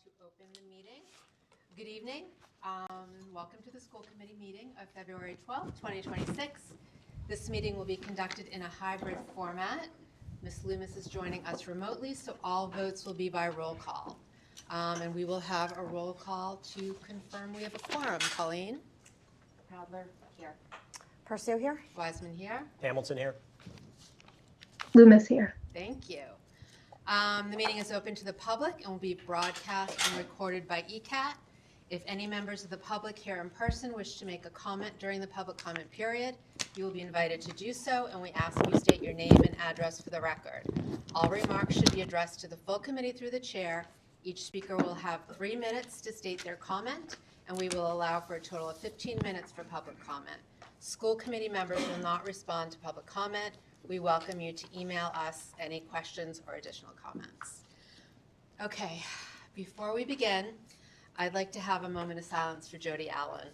to open the meeting. Good evening. Welcome to the school committee meeting of February 12th, 2026. This meeting will be conducted in a hybrid format. Ms. Loomis is joining us remotely, so all votes will be by roll call. And we will have a roll call to confirm we have a quorum. Colleen? Pradler here. Percio here. Wiseman here. Hamilton here. Loomis here. Thank you. The meeting is open to the public and will be broadcast and recorded by ECAT. If any members of the public here in person wish to make a comment during the public comment period, you will be invited to do so, and we ask you state your name and address for the record. All remarks should be addressed to the full committee through the chair. Each speaker will have 3 minutes to state their comment, and we will allow for a total of 15 minutes for public comment. School committee members will not respond to public comment. We welcome you to email us any questions or additional comments. Okay, before we begin, I'd like to have a moment of silence for Jody Allen.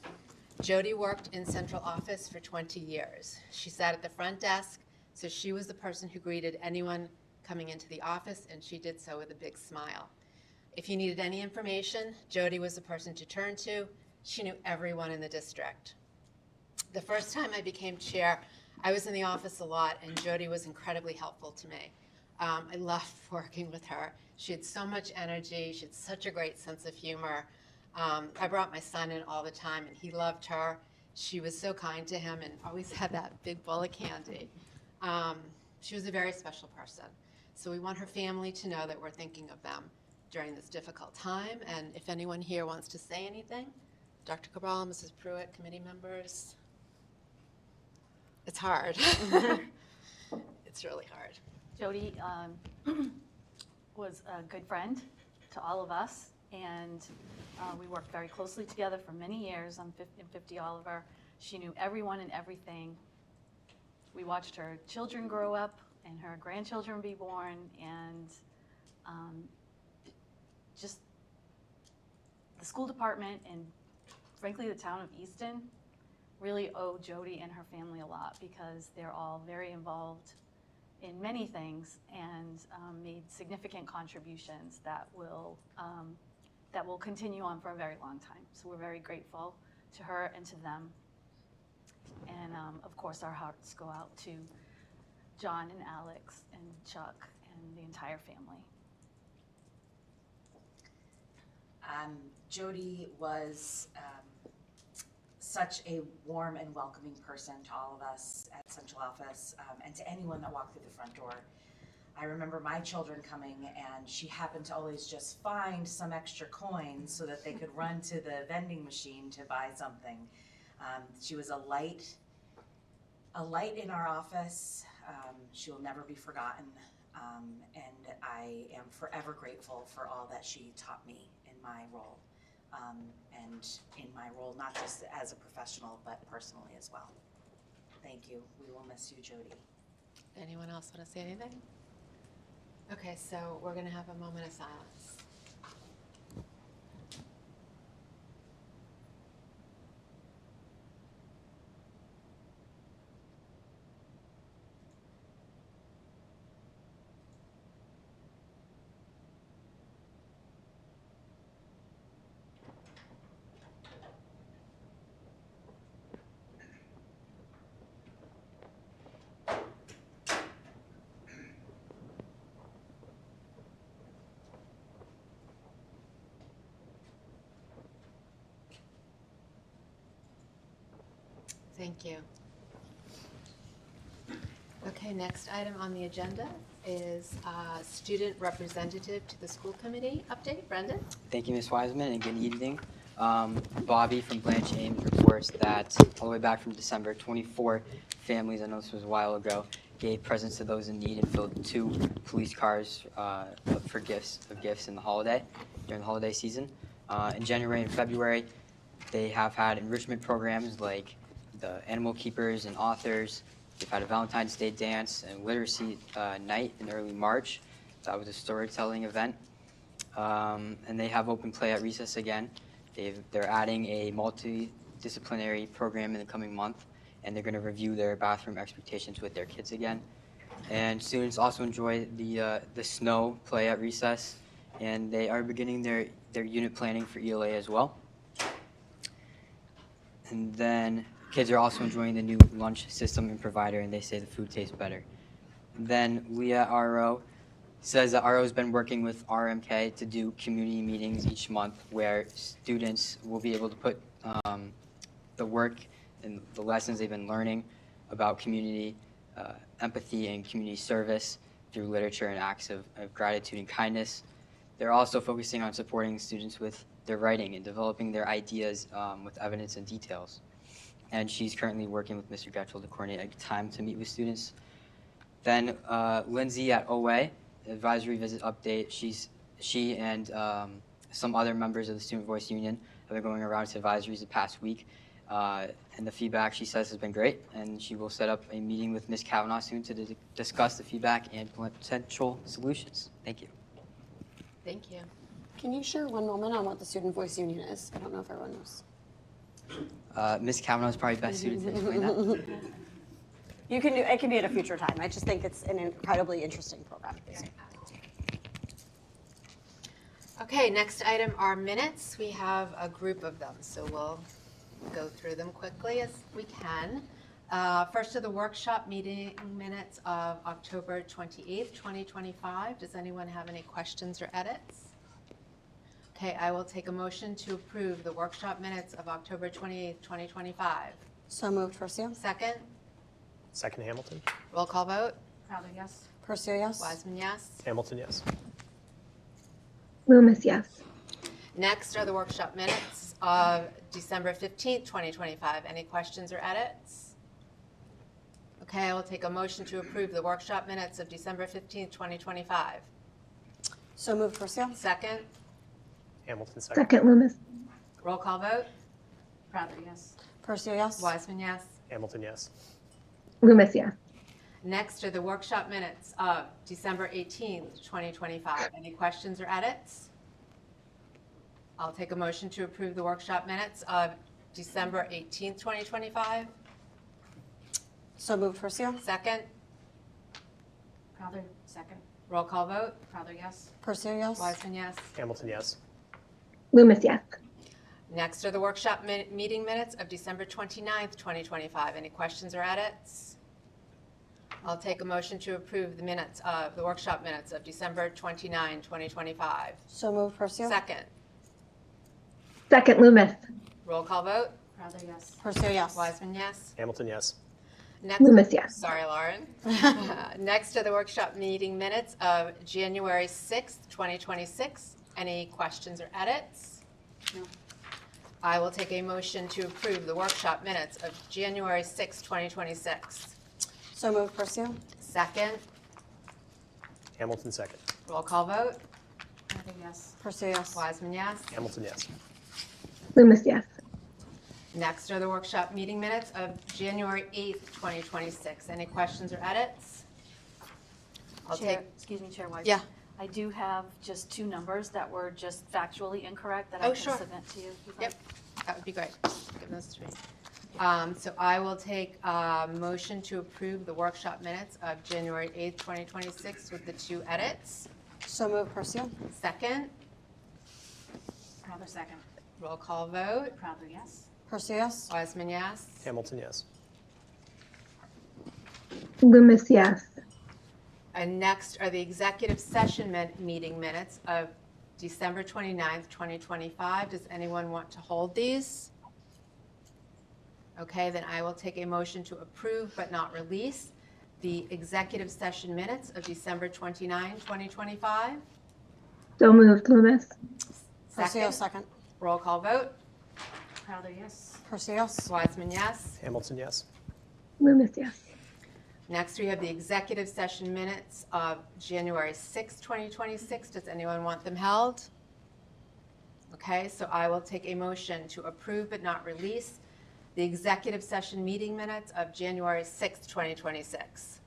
Jody worked in central office for 20 years. She sat at the front desk, so she was the person who greeted anyone coming into the office, and she did so with a big smile. If you needed any information, Jody was the person to turn to. She knew everyone in the district. The first time I became chair, I was in the office a lot, and Jody was incredibly helpful to me. I loved working with her. She had so much energy. She had such a great sense of humor. I brought my son in all the time, and he loved her. She was so kind to him and always had that big bowl of candy. She was a very special person. So we want her family to know that we're thinking of them during this difficult time. And if anyone here wants to say anything, Dr. Cabral, Mrs. Pruitt, committee members. It's hard. It's really hard. Jody was a good friend to all of us, and we worked very closely together for many years on 50 Oliver. She knew everyone and everything. We watched her children grow up and her grandchildren be born, and just the school department and frankly the town of Easton really owe Jody and her family a lot, because they're all very involved in many things and made significant contributions that will continue on for a very long time. So we're very grateful to her and to them. And of course, our hearts go out to John and Alex and Chuck and the entire family. Jody was such a warm and welcoming person to all of us at Central Office, and to anyone that walked through the front door. I remember my children coming, and she happened to always just find some extra coins so that they could run to the vending machine to buy something. She was a light in our office. She will never be forgotten, and I am forever grateful for all that she taught me in my role. And in my role, not just as a professional, but personally as well. Thank you. We will miss you, Jody. Anyone else want to say anything? Okay, so we're going to have a moment of silence. Thank you. Okay, next item on the agenda is student representative to the school committee update. Brendan? Thank you, Ms. Wiseman, and good evening. Bobby from Blanche Ames reports that all the way back from December, 24 families, I know this was a while ago, gave presents to those in need and filled 2 police cars for gifts during the holiday season. In January and February, they have had enrichment programs like the Animal Keepers and Authors. They've had a Valentine's Day dance and literacy night in early March. That was a storytelling event. And they have open play at recess again. They're adding a multidisciplinary program in the coming month, and they're going to review their bathroom expectations with their kids again. And students also enjoy the snow play at recess and they are beginning their unit planning for ELA as well. And then kids are also enjoying the new lunch system and provider, and they say the food tastes better. And then Leah RO says that RO has been working with RMK to do community meetings each month where students will be able to put the work and the lessons they've been learning about community empathy and community service through literature and acts of gratitude and kindness. They're also focusing on supporting students with their writing and developing their ideas with evidence and details. And she's currently working with Mr. Getchell to coordinate a time to meet with students. Then Lindsay at OA, advisory visit update. She and some other members of the Student Voice Union have been going around to advisories the past week. And the feedback, she says, has been great. And she will set up a meeting with Ms. Kavanaugh soon to discuss the feedback and potential solutions. Thank you. Thank you. Can you share one moment on what the Student Voice Union is? I don't know if everyone knows. Ms. Kavanaugh is probably best suited to explain that. You can do, it can be at a future time. I just think it's an incredibly interesting program. Okay, next item are minutes. We have a group of them, so we'll go through them quickly as we can. First are the workshop meeting minutes of October 28th, 2025. Does anyone have any questions or edits? Okay, I will take a motion to approve the workshop minutes of October 28th, 2025. So moved, Percio. Second, Second, Hamilton. roll call vote. Crowther, yes. Percio, yes. Wiseman, yes. Hamilton, yes. Loomis, yes. Next are the workshop minutes of December 15th, 2025. Any questions or edits? Okay, I will take a motion to approve the workshop minutes of December 15th, 2025. So moved, Percio. Second, Hamilton, second. Second, Loomis. roll call vote. Crowther, yes. Percio, yes. Wiseman, yes. Hamilton, yes. Loomis, yes. Next are the workshop minutes of December 18th, 2025. Any questions or edits? I'll take a motion to approve the workshop minutes of December 18th, 2025. So moved, Percio. Second, Crowther, second. roll call vote. Crowther, yes. Percio, yes. Wiseman, yes. Hamilton, yes. Loomis, yes. Next are the workshop meeting minutes of December 29th, 2025. Any questions or edits? I'll take a motion to approve the minutes of the workshop minutes of December 29, 2025. So moved, Percio. Second, Second, Loomis. roll call vote. Crowther, yes. Percio, yes. Wiseman, yes. Hamilton, yes. Next, Loomis, yes. sorry, Lauren. Next are the workshop meeting minutes of January 6th, 2026. Any questions or edits? No. I will take a motion to approve the workshop minutes of January 6th, 2026. So moved, Percio. Second, Hamilton, second. roll call vote. Crowther, yes. Percio, yes. Wiseman, yes. Hamilton, yes. Loomis, yes. Next are the workshop meeting minutes of January 8th, 2026. Any questions or edits? I'll Chair, take, excuse me, Chair Weiss. Yeah. I do have just two numbers that were just factually incorrect that Oh, I can sure. submit to you. if you'd Yep. like. that would be great. Give those to me. So I will take a motion to approve the workshop minutes of January 8th, 2026 with the two edits. So moved, Percio. Second, Crowther, second. roll call vote. Crowther, yes. Percio, yes. Wiseman, yes. Hamilton, yes. Loomis, yes. And next are the executive session meeting minutes of December 29th, 2025. Does anyone want to hold these? Okay, then I will take a motion to approve but not release the executive session minutes of December 29, 2025. So moved, Loomis. Percio, Second, second. roll call vote. Crowther, yes. Percio, yes. Wiseman, yes. Hamilton, yes. Loomis, yes. Next, we have the executive session minutes of January 6, 2026. Does anyone want them held? Okay, so I will take a motion to approve but not release the executive session meeting minutes of January 6, 2026.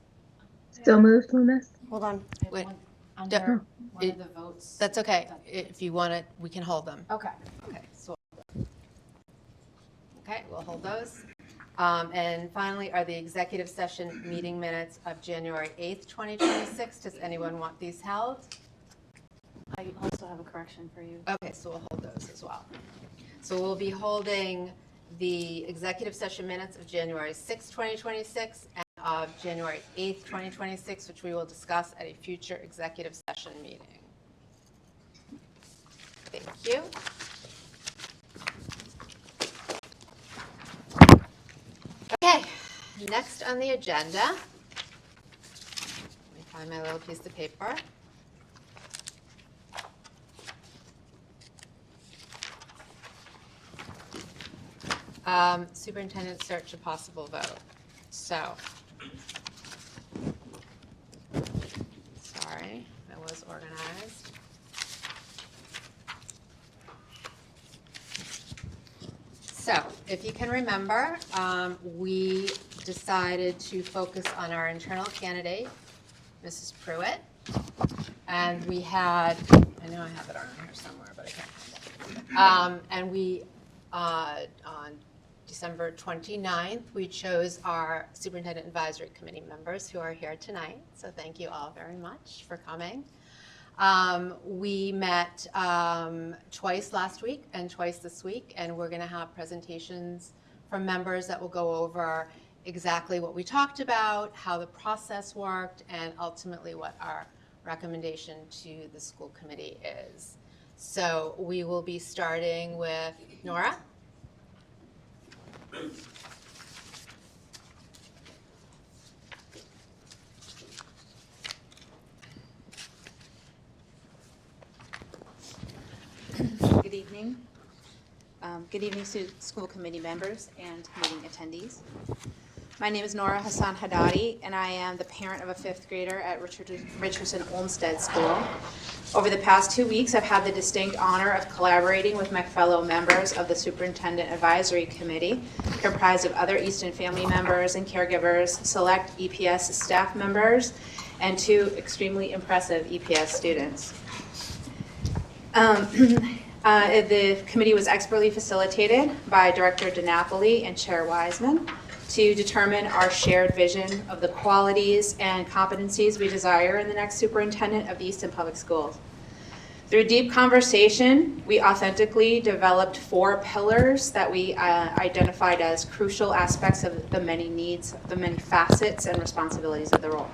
So moved, Loomis. Hold on. I have Wait. one- Yeah. Under one It- of the votes. That's okay. If you want it, we can hold them. Okay. Okay, so. Okay, we'll hold those. And finally are the executive session meeting minutes of January 8th, 2026. Does anyone want these held? I I also have a correction for you. Okay, so we'll hold those as well. So we'll be holding the executive session minutes of January 6, 2026, and of January 8th, 2026, which we will discuss at a future executive session meeting. Thank you. Okay, next on the agenda, let me find my little piece of paper. Superintendent search, a possible vote. So, sorry, I was organized. So, if you can remember, we decided to focus on our internal candidate, Mrs. Pruitt. And we had, I know I have it on here somewhere, but I can't find it. And we, on December 29th, we chose our Superintendent Advisory Committee members who are here tonight. So thank you all very much for coming. We met twice last week and twice this week, and we're going to have presentations from members that will go over exactly what we talked about, how the process worked, and ultimately what our recommendation to the school committee is. So we will be starting with Nora. Good evening. Good evening to school committee members and meeting attendees. My name is Nora Hassan Haddadi, and I am the parent of a fifth grader at Richardson Olmsted School. Over the past 2 weeks, I've had the distinct honor of collaborating with my fellow members of the Superintendent Advisory Committee, comprised of other Easton family members and caregivers, select EPS staff members, and 2 extremely impressive EPS students. The committee was expertly facilitated by Director DiNapoli and Chair Wiseman to determine our shared vision of the qualities and competencies we desire in the next superintendent of the Easton Public Schools. Through deep conversation, we authentically developed 4 pillars that we identified as crucial aspects of the many needs, the many facets and responsibilities of the role.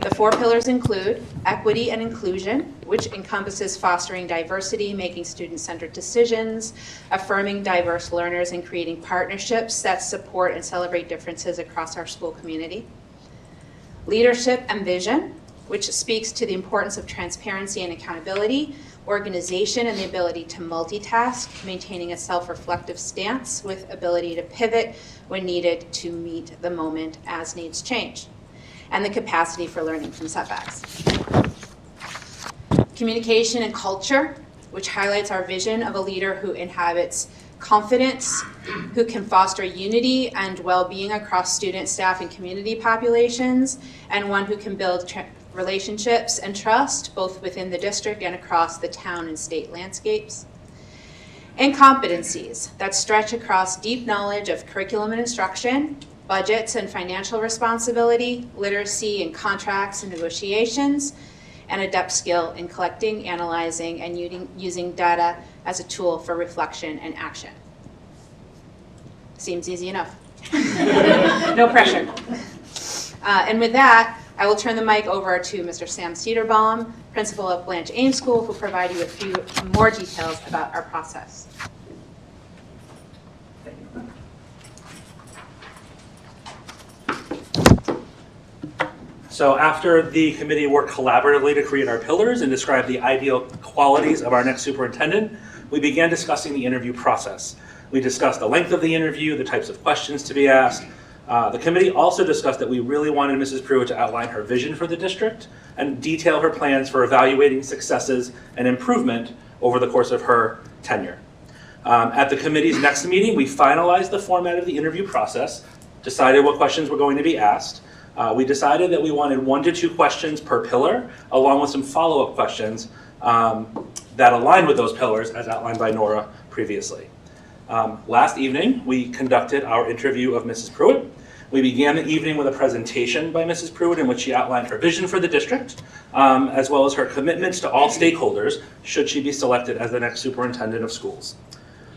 The 4 pillars include equity and inclusion, which encompasses fostering diversity, making student-centered decisions, affirming diverse learners, and creating partnerships that support and celebrate differences across our school community. Leadership and vision, which speaks to the importance of transparency and accountability, organization and the ability to multitask, maintaining a self-reflective stance with ability to pivot when needed to meet the moment as needs change, and the capacity for learning from setbacks. Communication and culture, which highlights our vision of a leader who inhabits confidence, who can foster unity and well-being across student, staff, and community populations, and one who can build relationships and trust both within the district and across the town and state landscapes. And competencies that stretch across deep knowledge of curriculum and instruction, budgets and financial responsibility, literacy and contracts and negotiations, and a depth skill in collecting, analyzing, and using data as a tool for reflection and action. Seems easy enough. No pressure. And with that, I will turn the mic over to Mr. Sam Cedarbaum, principal of Blanche Ames School, who will provide you with a few more details about our process. So after the committee worked collaboratively to create our pillars and describe the ideal qualities of our next superintendent, we began discussing the interview process. We discussed the length of the interview, the types of questions to be asked. The committee also discussed that we really wanted Mrs. Pruitt to outline her vision for the district and detail her plans for evaluating successes and improvement over the course of her tenure. At the committee's next meeting, we finalized the format of the interview process, decided what questions were going to be asked. We decided that we wanted 1 to 2 questions per pillar, along with some follow-up questions that align with those pillars as outlined by Nora previously. Last evening, we conducted our interview of Mrs. Pruitt. We began the evening with a presentation by Mrs. Pruitt in which she outlined her vision for the district, as well as her commitments to all stakeholders should she be selected as the next superintendent of schools.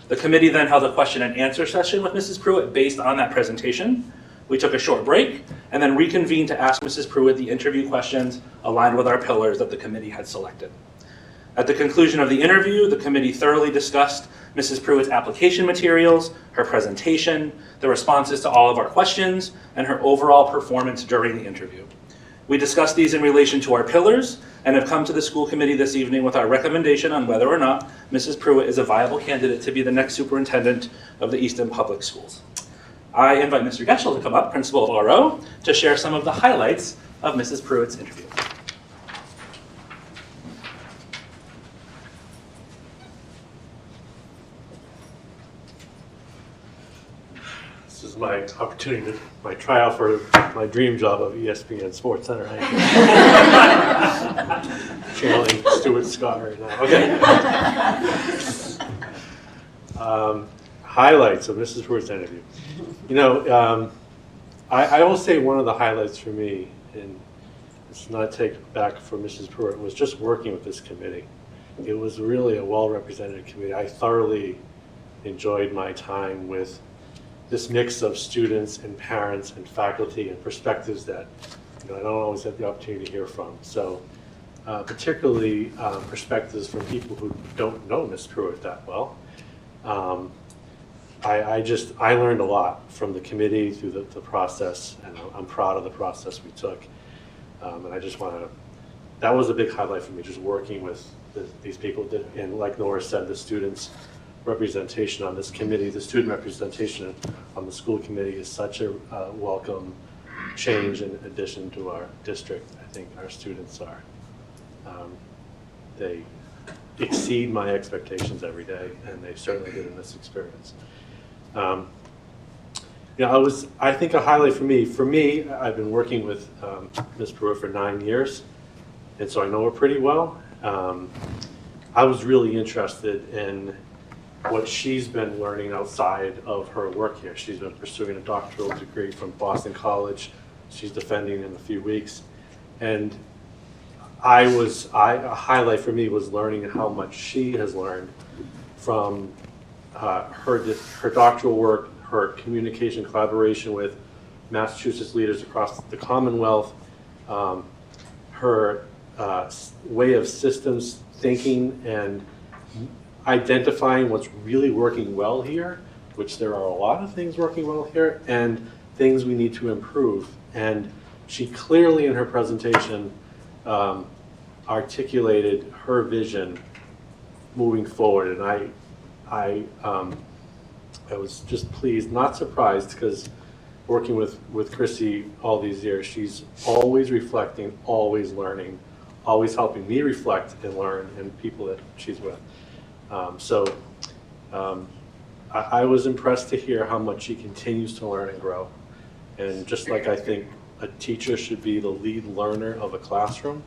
The committee then held a question and answer session with Mrs. Pruitt based on that presentation. We took a short break and then reconvened to ask Mrs. Pruitt the interview questions aligned with our pillars that the committee had selected. At the conclusion of the interview, the committee thoroughly discussed Mrs. Pruitt's application materials, her presentation, the responses to all of our questions, and her overall performance during the interview. We discussed these in relation to our pillars and have come to the school committee this evening with our recommendation on whether or not Mrs. Pruitt is a viable candidate to be the next superintendent of the Easton Public Schools. I invite Mr. Getchell to come up, principal of RO, to share some of the highlights of Mrs. Pruitt's interview. This is my opportunity, my tryout for my dream job of ESPN Sports Center. Channeling Stuart Scott right now. Okay. Highlights of Mrs. Pruitt's interview. You know, I will say one of the highlights for me, and it's not take back from Mrs. Pruitt, was just working with this committee. It was really a well-represented committee. I thoroughly enjoyed my time with this mix of students and parents and faculty and perspectives that I don't always have the opportunity to hear from. So particularly perspectives from people who don't know Ms. Pruitt that well. I learned a lot from the committee through the process, and I'm proud of the process we took. And I just want to, that was a big highlight for me, just working with these people. And like Nora said, the students' representation on this committee, the student representation on the school committee is such a welcome change and addition to our district. I think our students are, they exceed my expectations every day, and they certainly did in this experience. I think a highlight for me, I've been working with Ms. Pruitt for 9 years, and so I know her pretty well. I was really interested in what she's been learning outside of her work here. She's been pursuing a doctoral degree from Boston College. She's defending in a few weeks. And a highlight for me was learning how much she has learned from her doctoral work, her communication collaboration with Massachusetts leaders across the Commonwealth, her way of systems thinking and identifying what's really working well here, which there are a lot of things working well here, and things we need to improve. And she clearly in her presentation articulated her vision moving forward. And I was just pleased, not surprised, because working with Chrissy all these years, she's always reflecting, always learning, always helping me reflect and learn, and people that she's with. I was impressed to hear how much she continues to learn and grow. And just like I think a teacher should be the lead learner of a classroom,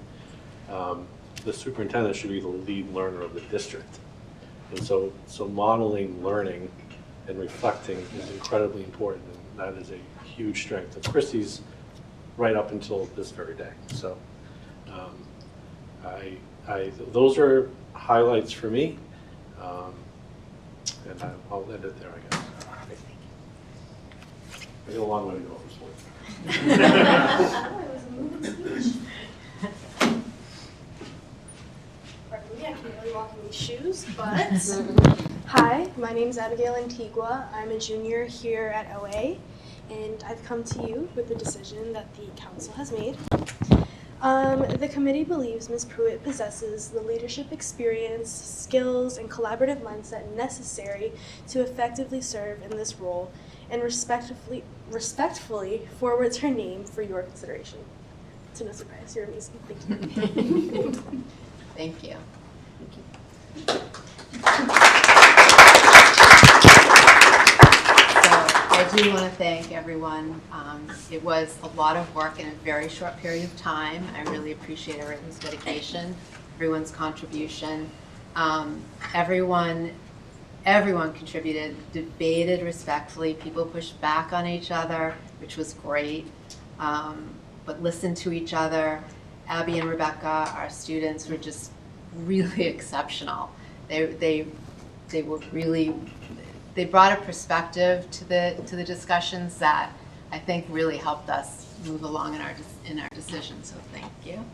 the superintendent should be the lead learner of the district. And so modeling learning and reflecting is incredibly important, and that is a huge strength of Chrissy's right up until this very day. So those are highlights for me, and I'll end it there, I guess. I got a long way to go for sports. I can't really walk in these shoes, but hi, my name is Abigail Antigua. I'm a junior here at OA, and I've come to you with the decision that the council has made. The committee believes Ms. Pruitt possesses the leadership experience, skills, and collaborative mindset necessary to effectively serve in this role, and respectfully forwards her name for your consideration. To no surprise, you're amazing. Thank you. Thank you. So I do want to thank everyone. It was a lot of work in a very short period of time. I really appreciate everyone's dedication, everyone's contribution. Everyone contributed, debated respectfully. People pushed back on each other. which was great. But listened to each other. Abby and Rebecca, our students, were just really exceptional. They were really, they brought a perspective to the discussions that I think really helped us move along in our decisions. So thank you.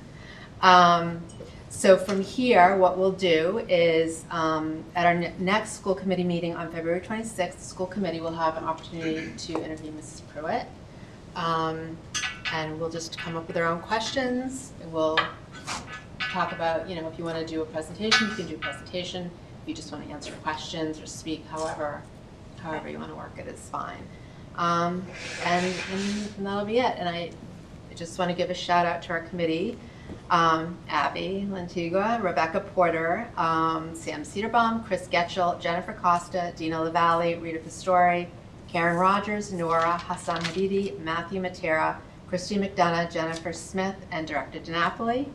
So from here, what we'll do is at our next school committee meeting on February 26th, the school committee will have an opportunity to interview Mrs. Pruitt. And we'll just come up with our own questions. And we'll talk about, if you want to do a presentation, you can do a presentation. If you just want to answer questions or speak, however you want to work it is fine. And that'll be it. And I just want to give a shout out to our committee. Abby Lantigua, Rebecca Porter, Sam Cedarbaum, Chris Getchell, Jennifer Costa, Dina LaValle, Rita Pastore, Karen Rogers, Nora, Hassan Hadidi, Matthew Matera, Christy McDonough, Jennifer Smith, and Director DiNapoli.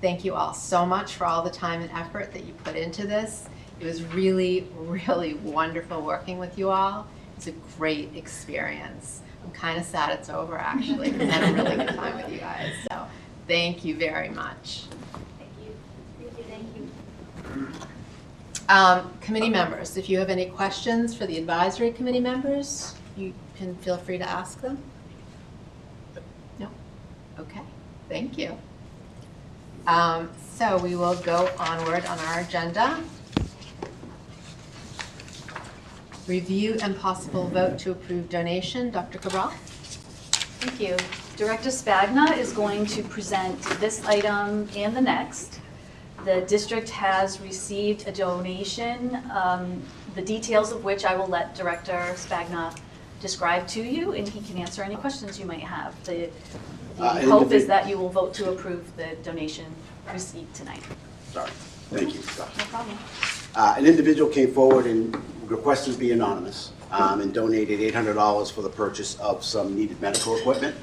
Thank you all so much for all the time and effort that you put into this. It was really, really wonderful working with you all. It's a great experience. I'm kind of sad it's over, actually, because I had a really good time with you guys. So thank you very much. Committee members, if you have any questions for the advisory committee members, you can feel free to ask them. No? Okay, thank you. So we will go onward on our agenda. Review and possible vote to approve donation. Dr. Cabral? Thank you. Director Spagna is going to present this item and the next. The district has received a donation, the details of which I will let Director Spagna describe to you, and he can answer any questions you might have. The hope is that you will vote to approve the donation received tonight. Sorry. Thank you. No problem. An individual came forward and requested to be anonymous and donated $800 for the purchase of some needed medical equipment.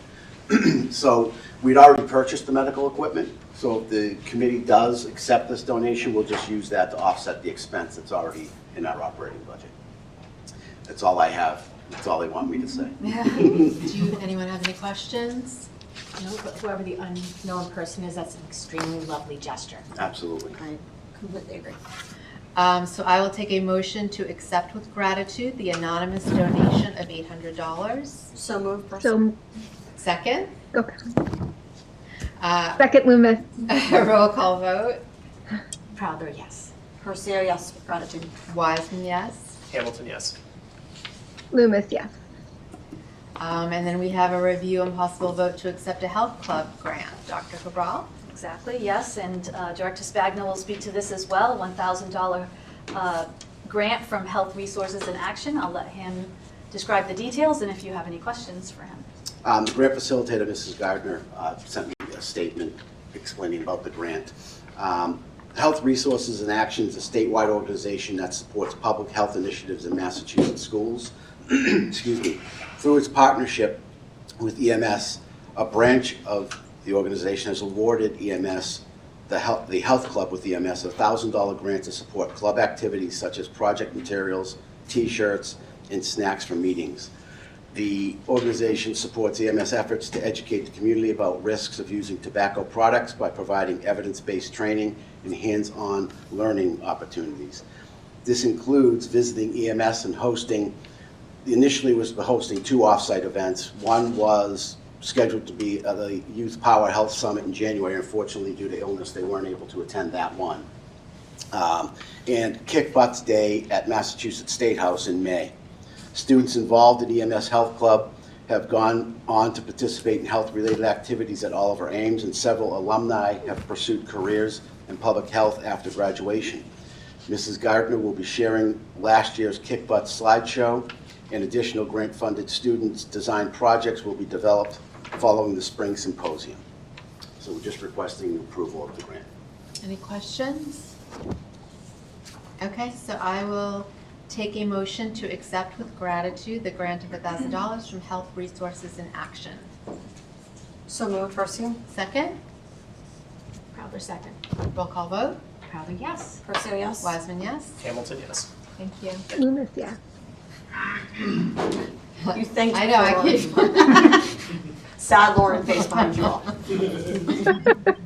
So we'd already purchased the medical equipment. So if the committee does accept this donation, we'll just use that to offset the expense that's already in our operating budget. That's all I have. That's all they want me to say. Do anyone have any questions? No, but whoever the unknown person is, that's an extremely lovely gesture. Absolutely. I completely agree. So I will take a motion to accept with gratitude the anonymous donation of $800. So moved. So, Second? okay. Second, Loomis. Roll call vote. Prouder, yes. Percio, yes, with gratitude. Wiseman, yes. Hamilton, yes. Loomis, yes. And then we have a review and possible vote to accept a health club grant. Dr. Cabral? Exactly, yes, and Director Spagna will speak to this as well, $1,000 grant from Health Resources in Action. I'll let him describe the details and if you have any questions for him. The grant facilitator, Mrs. Gardner, sent me a statement explaining about the grant. Health Resources in Action is a statewide organization that supports public health initiatives in Massachusetts schools. Excuse me. Through its partnership with EMS, a branch of the organization has awarded EMS, the health club with EMS, a $1,000 grant to support club activities such as project materials, T-shirts, and snacks for meetings. The organization supports EMS efforts to educate the community about risks of using tobacco products by providing evidence-based training and hands-on learning opportunities. This includes visiting EMS and initially was hosting 2 off-site events. One was scheduled to be the Youth Power Health Summit in January. Unfortunately, due to illness, they weren't able to attend that one. And Kick Butt's Day at Massachusetts State House in May. Students involved in EMS Health Club have gone on to participate in health-related activities at Oliver Ames, and several alumni have pursued careers in public health after graduation. Mrs. Gardner will be sharing last year's Kick Butt slideshow, and additional grant-funded students' design projects will be developed following the spring symposium. So we're just requesting approval of the grant. Any questions? Okay, so I will take a motion to accept with gratitude the grant of $1,000 from Health Resources in Action. So moved. Percio. Second? Prouder, second. Roll call vote. Prouder, yes. Percio, yes. Wiseman, yes. Hamilton, yes. Thank you. Loomis, yes. You thanked I me know, I for keep. sad Lauren face behind you all. All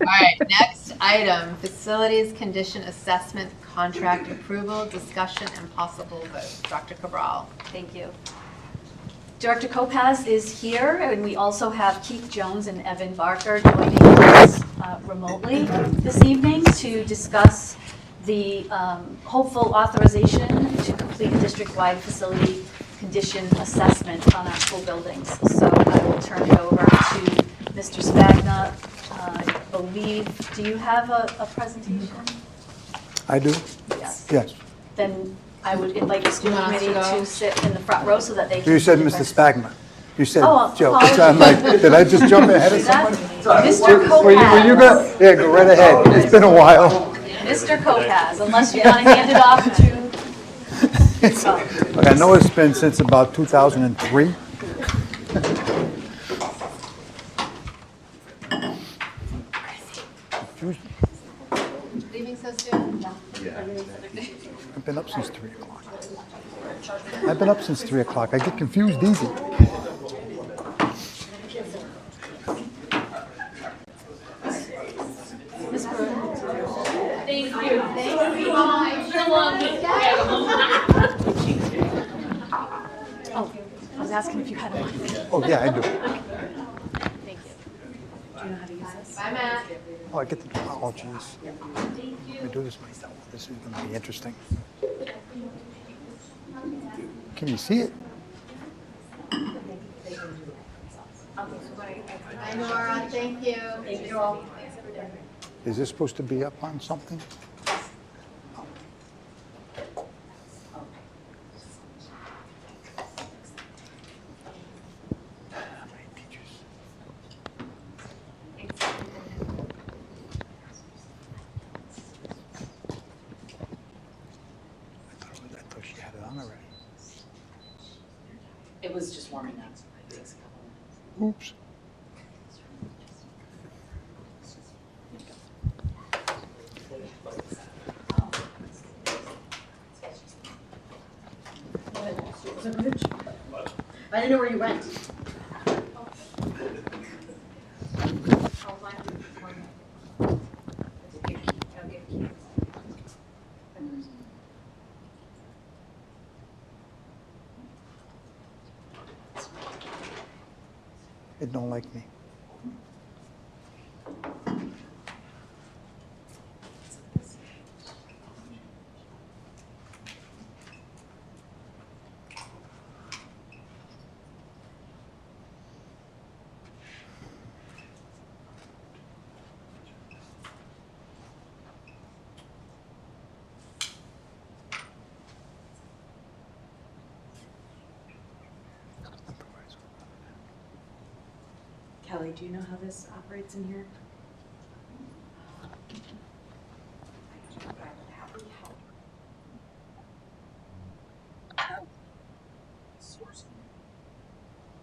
right, next item, facilities condition assessment contract approval, discussion, and possible vote. Dr. Cabral. Thank you. Director Kopaz is here, and we also have Keith Jones and Evan Barker joining us remotely this evening to discuss the hopeful authorization to complete a district-wide facility condition assessment on our school buildings. So I will turn it over to Mr. Spagna. I believe, do you have a presentation? I do? Yes. Yes. Then I would invite the school You want us to committee go? to sit in the front row so that they can. You said see the Mr. Spagna. You said Oh, Joe. apologies. So I'm like, did I just jump ahead of See that? somebody? Mr. Were you Kopaz. good? Yeah, go right ahead. It's been a while. Mr. Kopaz, unless you want to hand it off to. Look, I know it's been since about 2003. Leaving so soon? I've been up since 3 o'clock. I've been up since 3 o'clock. I get confused easy. Oh, I was asking if you had a mic. Oh, yeah, I do. Thank you. Do you know how to use this? Bye, Matt. Oh, I get the, oh, jeez. Let me do this myself. This is going to be interesting. Can you see it? Bye, Nora. Thank you. Thank you all. Is this supposed to be up on something? I thought she had it on already. It was just warming up. It takes a couple minutes. Oops. I didn't know where you went. It don't like me. Kelly, do you know how this operates in here?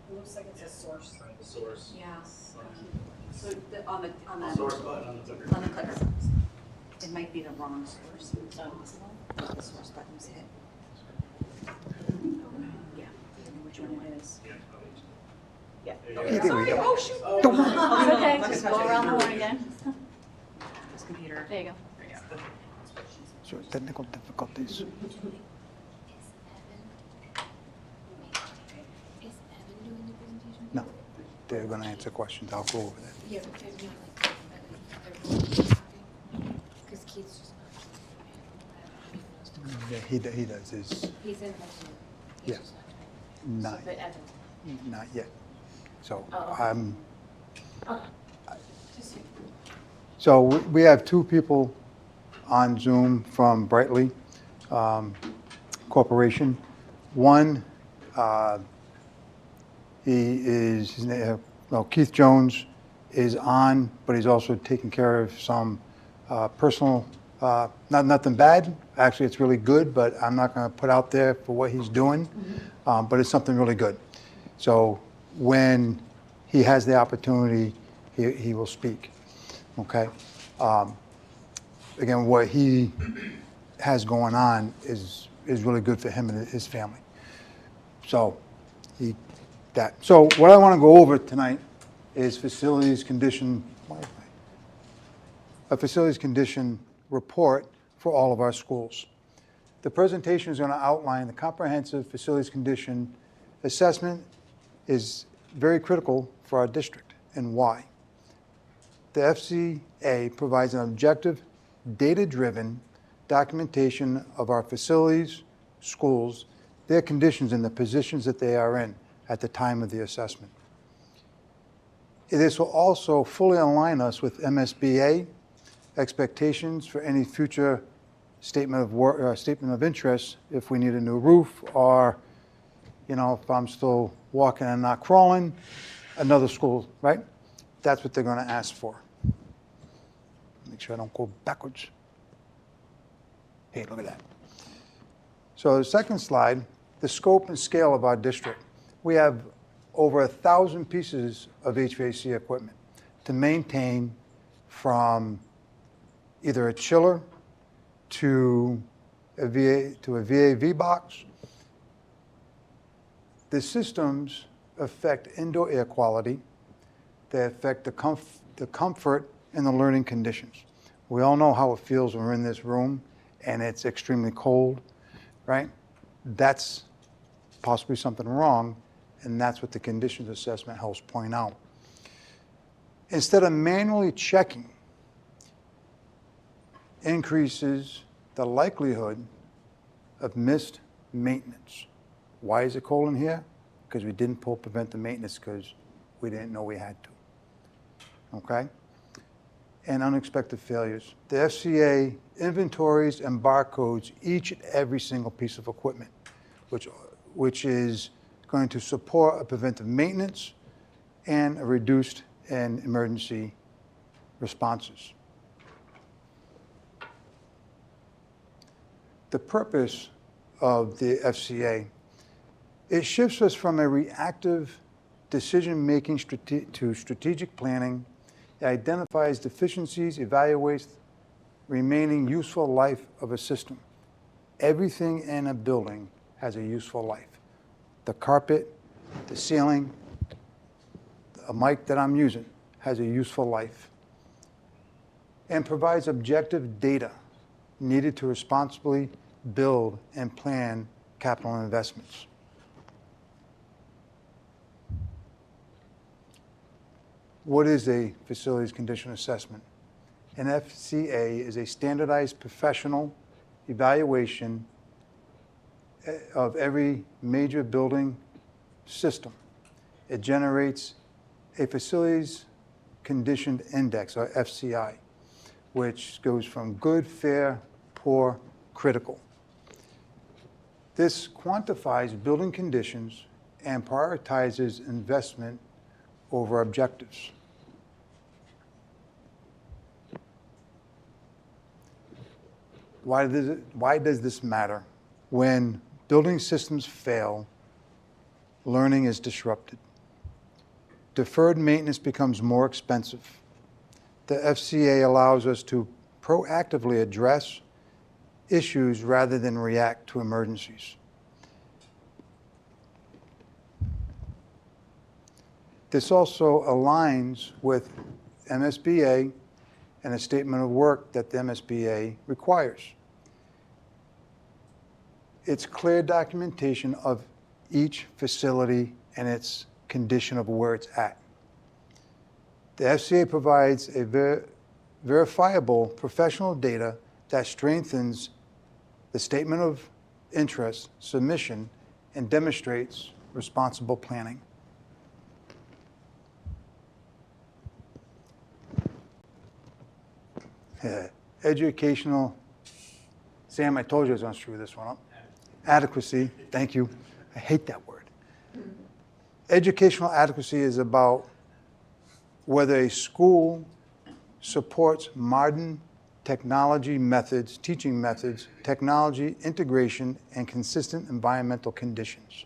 It looks like it's a source. The source. Yeah. So on the Source button on the clicker. on the clicker. It might be the wrong source. Is that possible? The source button's hit. Yeah. I don't know which one it is. Yeah. There we go. Oh, shoot. Oh, it's okay, just go around the horn again. This computer. There you go. So technical difficulties. No, they're going to answer questions. I'll go over that. Yeah, but they're not like, because Keith's just. Yeah, he does. He's in. Yeah. Not, But Evan. not yet. So Oh. So we have two people on Zoom from Brightly Corporation. One, Keith Jones is on, but he's also taking care of some personal, nothing bad. Actually, it's really good, but I'm not going to put out there for what he's doing. But it's something really good. So when he has the opportunity, he will speak. Okay. Again, what he has going on is really good for him and his family. So, So what I want to go over tonight is a facilities condition report for all of our schools. The presentation is going to outline the comprehensive facilities condition assessment is very critical for our district and why. The FCA provides an objective, data-driven documentation of our facilities, schools, their conditions and the positions that they are in at the time of the assessment. This will also fully align us with MSBA expectations for any future statement of interest if we need a new roof or, if I'm still walking and not crawling, another school, right? That's what they're going to ask for. Make sure I don't go backwards. Hey, look at that. So the second slide, the scope and scale of our district. We have over 1,000 pieces of HVAC equipment to maintain, from either a chiller to a VAV box. The systems affect indoor air quality. They affect the comfort and the learning conditions. We all know how it feels when we're in this room and it's extremely cold, right? That's possibly something wrong, and that's what the conditions assessment helps point out. Instead of manually checking, increases the likelihood of missed maintenance. Why is it cold in here? Because we didn't pull preventive maintenance because we didn't know we had to. Okay? And unexpected failures. The FCA inventories and barcodes each and every single piece of equipment, which is going to support a preventive maintenance and a reduced and emergency responses. The purpose of the FCA, it shifts us from a reactive decision-making to strategic planning. It identifies deficiencies, evaluates remaining useful life of a system. Everything in a building has a useful life. The carpet, the ceiling, a mic that I'm using has a useful life, and provides objective data needed to responsibly build and plan capital investments. What is a facilities condition assessment? An FCA is a standardized professional evaluation of every major building system. It generates a facilities condition index, or FCI, which goes from good, fair, poor, critical. This quantifies building conditions and prioritizes investment over objectives. Why does this matter? When building systems fail, learning is disrupted. Deferred maintenance becomes more expensive. The FCA allows us to proactively address issues rather than react to emergencies. This also aligns with MSBA and a statement of work that the MSBA requires. It's clear documentation of each facility and its condition of where it's at. The FCA provides a verifiable professional data that strengthens the statement of interest submission and demonstrates responsible planning. Educational, Sam, I told you I was going to screw this one up. Adequacy, thank you. I hate that word. Educational adequacy is about whether a school supports modern technology methods, teaching methods, technology integration, and consistent environmental conditions.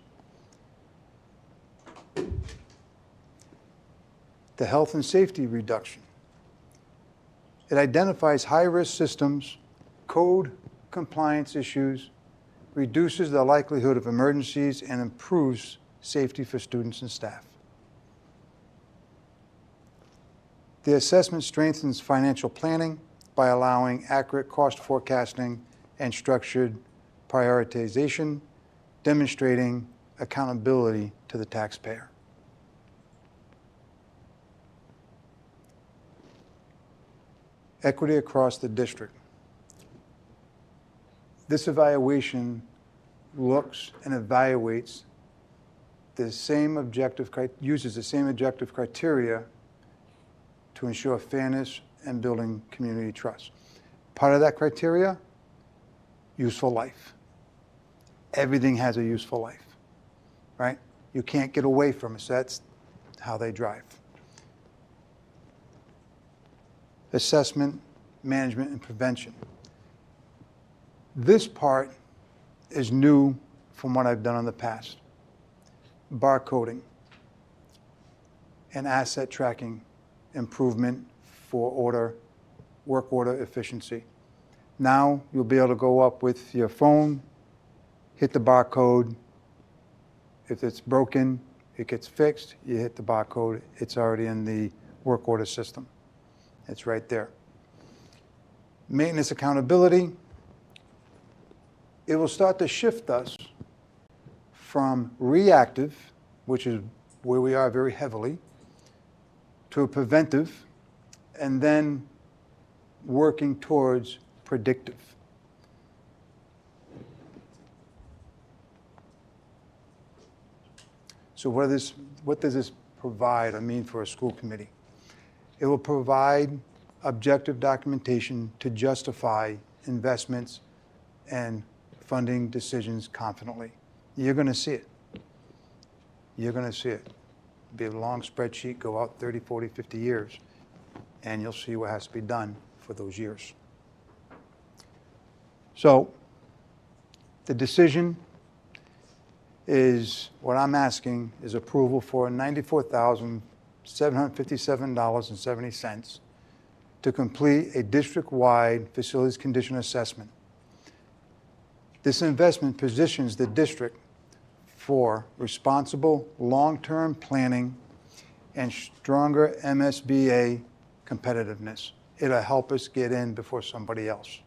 The health and safety reduction. It identifies high-risk systems, code compliance issues, reduces the likelihood of emergencies, and improves safety for students and staff. The assessment strengthens financial planning by allowing accurate cost forecasting and structured prioritization, demonstrating accountability to the taxpayer. Equity across the district. This evaluation looks and evaluates the same objective, uses the same objective criteria to ensure fairness and building community trust. Part of that criteria, useful life. Everything has a useful life, right? You can't get away from it, so that's how they drive. Assessment, management, and prevention. This part is new from what I've done in the past. Barcoding and asset tracking improvement for work order efficiency. Now you'll be able to go up with your phone, hit the barcode. If it's broken, it gets fixed, you hit the barcode, it's already in the work order system. It's right there. Maintenance accountability. It will start to shift us from reactive, which is where we are very heavily, to a preventive, and then working towards predictive. So what does this provide, I mean, for a school committee? It will provide objective documentation to justify investments and funding decisions confidently. You're going to see it. You're going to see it. It'll be a long spreadsheet, go out 30, 40, 50 years, and you'll see what has to be done for those years. So the decision is, what I'm asking is approval for $94,757.70 to complete a district-wide facilities condition assessment. This investment positions the district for responsible long-term planning and stronger MSBA competitiveness. It'll help us get in before somebody else.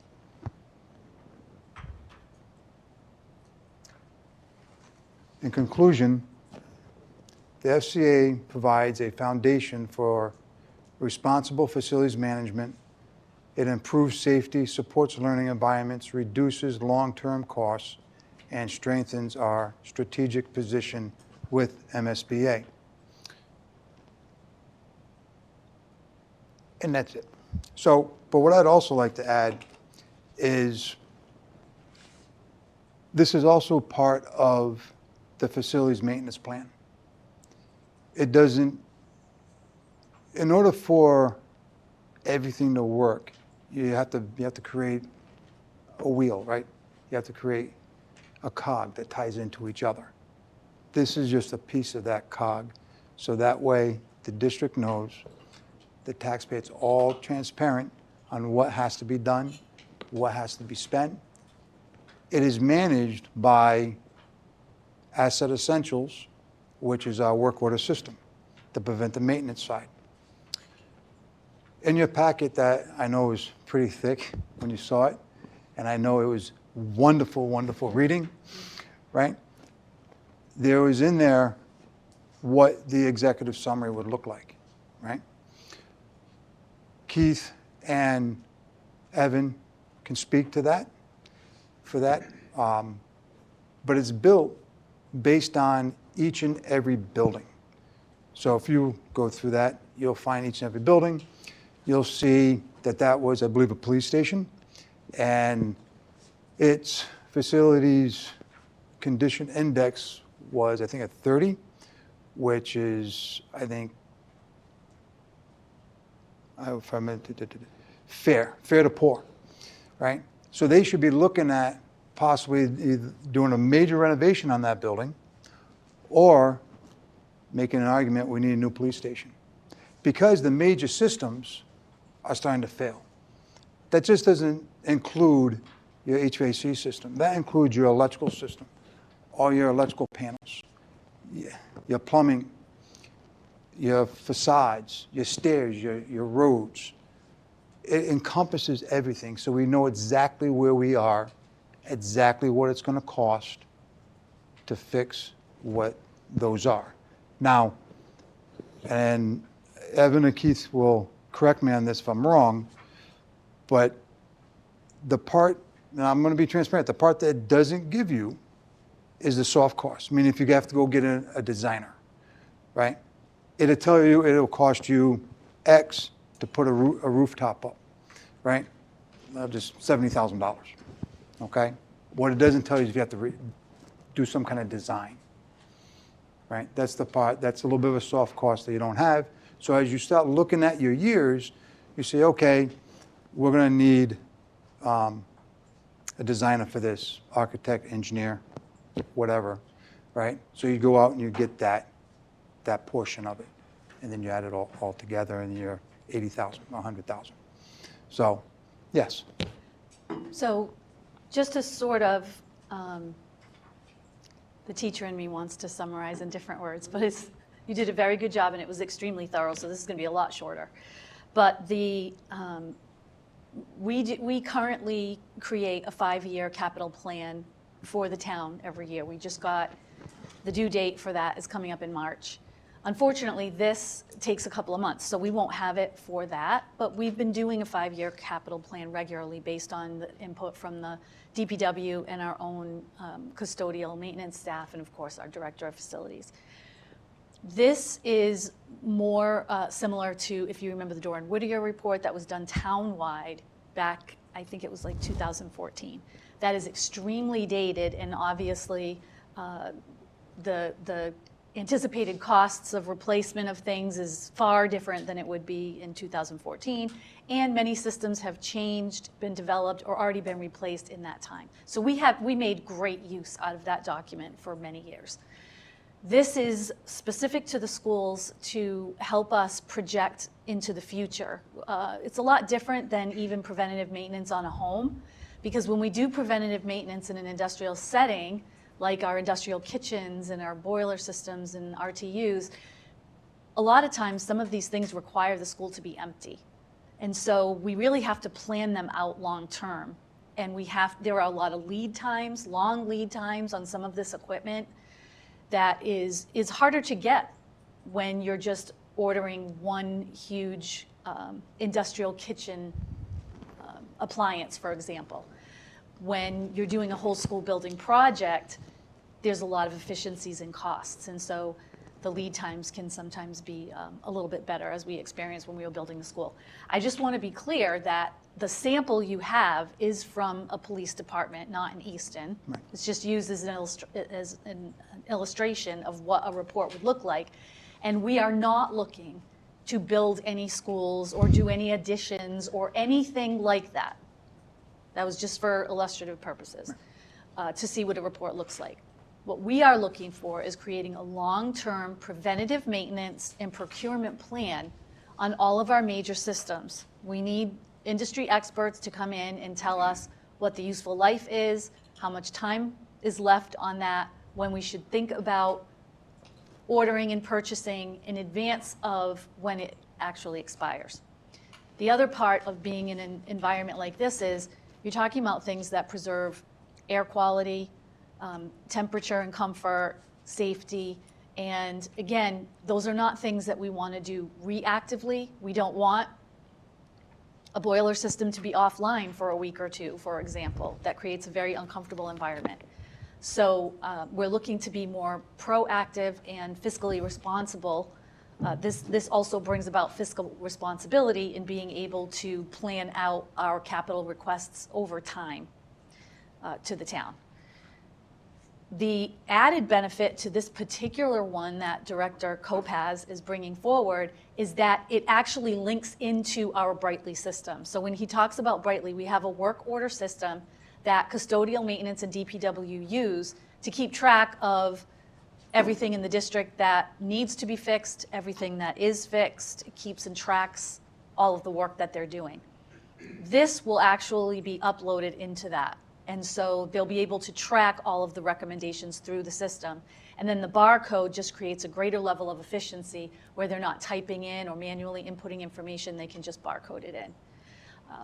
In conclusion, the FCA provides a foundation for responsible facilities management. It improves safety, supports learning environments, reduces long-term costs, and strengthens our strategic position with MSBA. And that's it. So, but what I'd also like to add is this is also part of the facilities maintenance plan. It doesn't, in order for everything to work, you have to create a wheel, right? You have to create a cog that ties into each other. This is just a piece of that cog, so that way the district knows, the taxpayer, it's all transparent on what has to be done, what has to be spent. It is managed by Asset Essentials, which is our work order system, the preventive maintenance side. In your packet that I know is pretty thick when you saw it, and I know it was wonderful, wonderful reading, right? There was in there what the executive summary would look like, right? Keith and Evan can speak to that, for that, but it's built based on each and every building. So if you go through that, you'll find each and every building. You'll see that that was, I believe, a police station, and its facilities condition index was, I think, at 30, which is, I think, if I meant fair to poor, right? So they should be looking at possibly either doing a major renovation on that building or making an argument we need a new police station, because the major systems are starting to fail. That just doesn't include your HVAC system. That includes your electrical system, all your electrical panels, your plumbing, your facades, your stairs, your roads. It encompasses everything, so we know exactly where we are, exactly what it's going to cost to fix what those are. Now, and Evan and Keith will correct me on this if I'm wrong, but the part, and I'm going to be transparent, the part that it doesn't give you is the soft cost, meaning if you have to go get a designer, right? It'll tell you it'll cost you X to put a rooftop up, right? Just $70,000, okay? What it doesn't tell you is you have to do some kind of design, right? That's the part, that's a little bit of a soft cost that you don't have. So as you start looking at your years, you say, okay, we're going to need a designer for this, architect, engineer, whatever, right? So you go out and you get that portion of it, and then you add it all together, and you're 80,000, 100,000. So, yes. So just to sort of, the teacher in me wants to summarize in different words, but you did a very good job, and it was extremely thorough, so this is going to be a lot shorter. But we currently create a 5-year capital plan for the town every year. We just got, the due date for that is coming up in March. Unfortunately, this takes a couple of months, so we won't have it for that, but we've been doing a 5-year capital plan regularly based on the input from the DPW and our own custodial maintenance staff, and of course our director of facilities. This is more similar to, if you remember the Doran Whittier report that was done town-wide back, I think it was like 2014. That is extremely dated, and obviously the anticipated costs of replacement of things is far different than it would be in 2014, and many systems have changed, been developed, or already been replaced in that time. So we made great use out of that document for many years. This is specific to the schools to help us project into the future. It's a lot different than even preventative maintenance on a home, because when we do preventative maintenance in an industrial setting, like our industrial kitchens and our boiler systems and RTUs, a lot of times some of these things require the school to be empty. And so we really have to plan them out long term. And there are a lot of lead times, long lead times on some of this equipment that is harder to get when you're just ordering one huge industrial kitchen appliance, for example. When you're doing a whole school building project, there's a lot of efficiencies and costs. And so the lead times can sometimes be a little bit better, as we experienced when we were building the school. I just want to be clear that the sample you have is from a police department, not in Easton. Right. It's just used as an illustration of what a report would look like. And we are not looking to build any schools or do any additions or anything like that. That was just for illustrative purposes, to see what a report looks like. What we are looking for is creating a long-term preventative maintenance and procurement plan on all of our major systems. We need industry experts to come in and tell us what the useful life is, how much time is left on that, when we should think about ordering and purchasing in advance of when it actually expires. The other part of being in an environment like this is you're talking about things that preserve air quality, temperature and comfort, safety, and again, those are not things that we want to do reactively. We don't want a boiler system to be offline for a week or two, for example. That creates a very uncomfortable environment. So we're looking to be more proactive and fiscally responsible. This also brings about fiscal responsibility in being able to plan out our capital requests over time to the town. The added benefit to this particular one that Director Kopaz is bringing forward is that it actually links into our Brightly system. So when he talks about Brightly, we have a work order system that custodial maintenance and DPW use to keep track of everything in the district that needs to be fixed, everything that is fixed. It keeps and tracks all of the work that they're doing. This will actually be uploaded into that. And so they'll be able to track all of the recommendations through the system. And then the barcode just creates a greater level of efficiency where they're not typing in or manually inputting information, they can just barcode it in.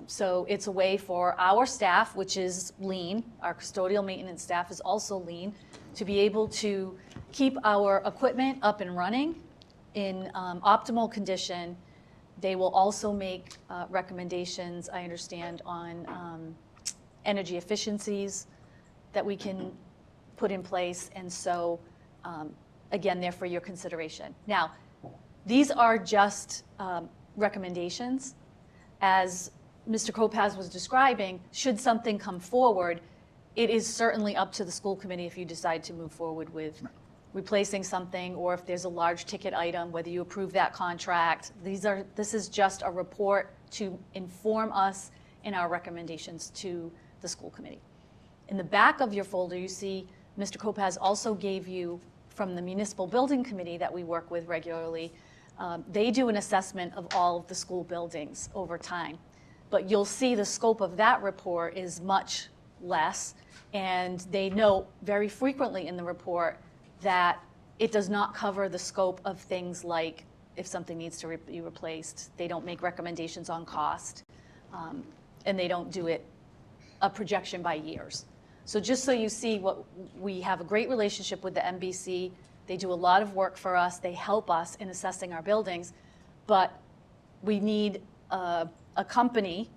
So it's a way for our staff, which is lean, our custodial maintenance staff is also lean, to be able to keep our equipment up and running in optimal condition. They will also make recommendations, I understand, on energy efficiencies that we can put in place. And so, again, they're for your consideration. Now, these are just recommendations. As Mr. Kopaz was describing, should something come forward, it is certainly up to the school committee if you decide to move forward with replacing something, or if there's a large ticket item, whether you approve that contract. This is just a report to inform us in our recommendations to the school committee. In the back of your folder, you see Mr. Kopaz also gave you, from the municipal building committee that we work with regularly, they do an assessment of all of the school buildings over time. But you'll see the scope of that report is much less, and they note very frequently in the report that it does not cover the scope of things like if something needs to be replaced. They don't make recommendations on cost, and they don't do it a projection by years. So just so you see, we have a great relationship with the MBC. They do a lot of work for us. They help us in assessing our buildings, but we need a company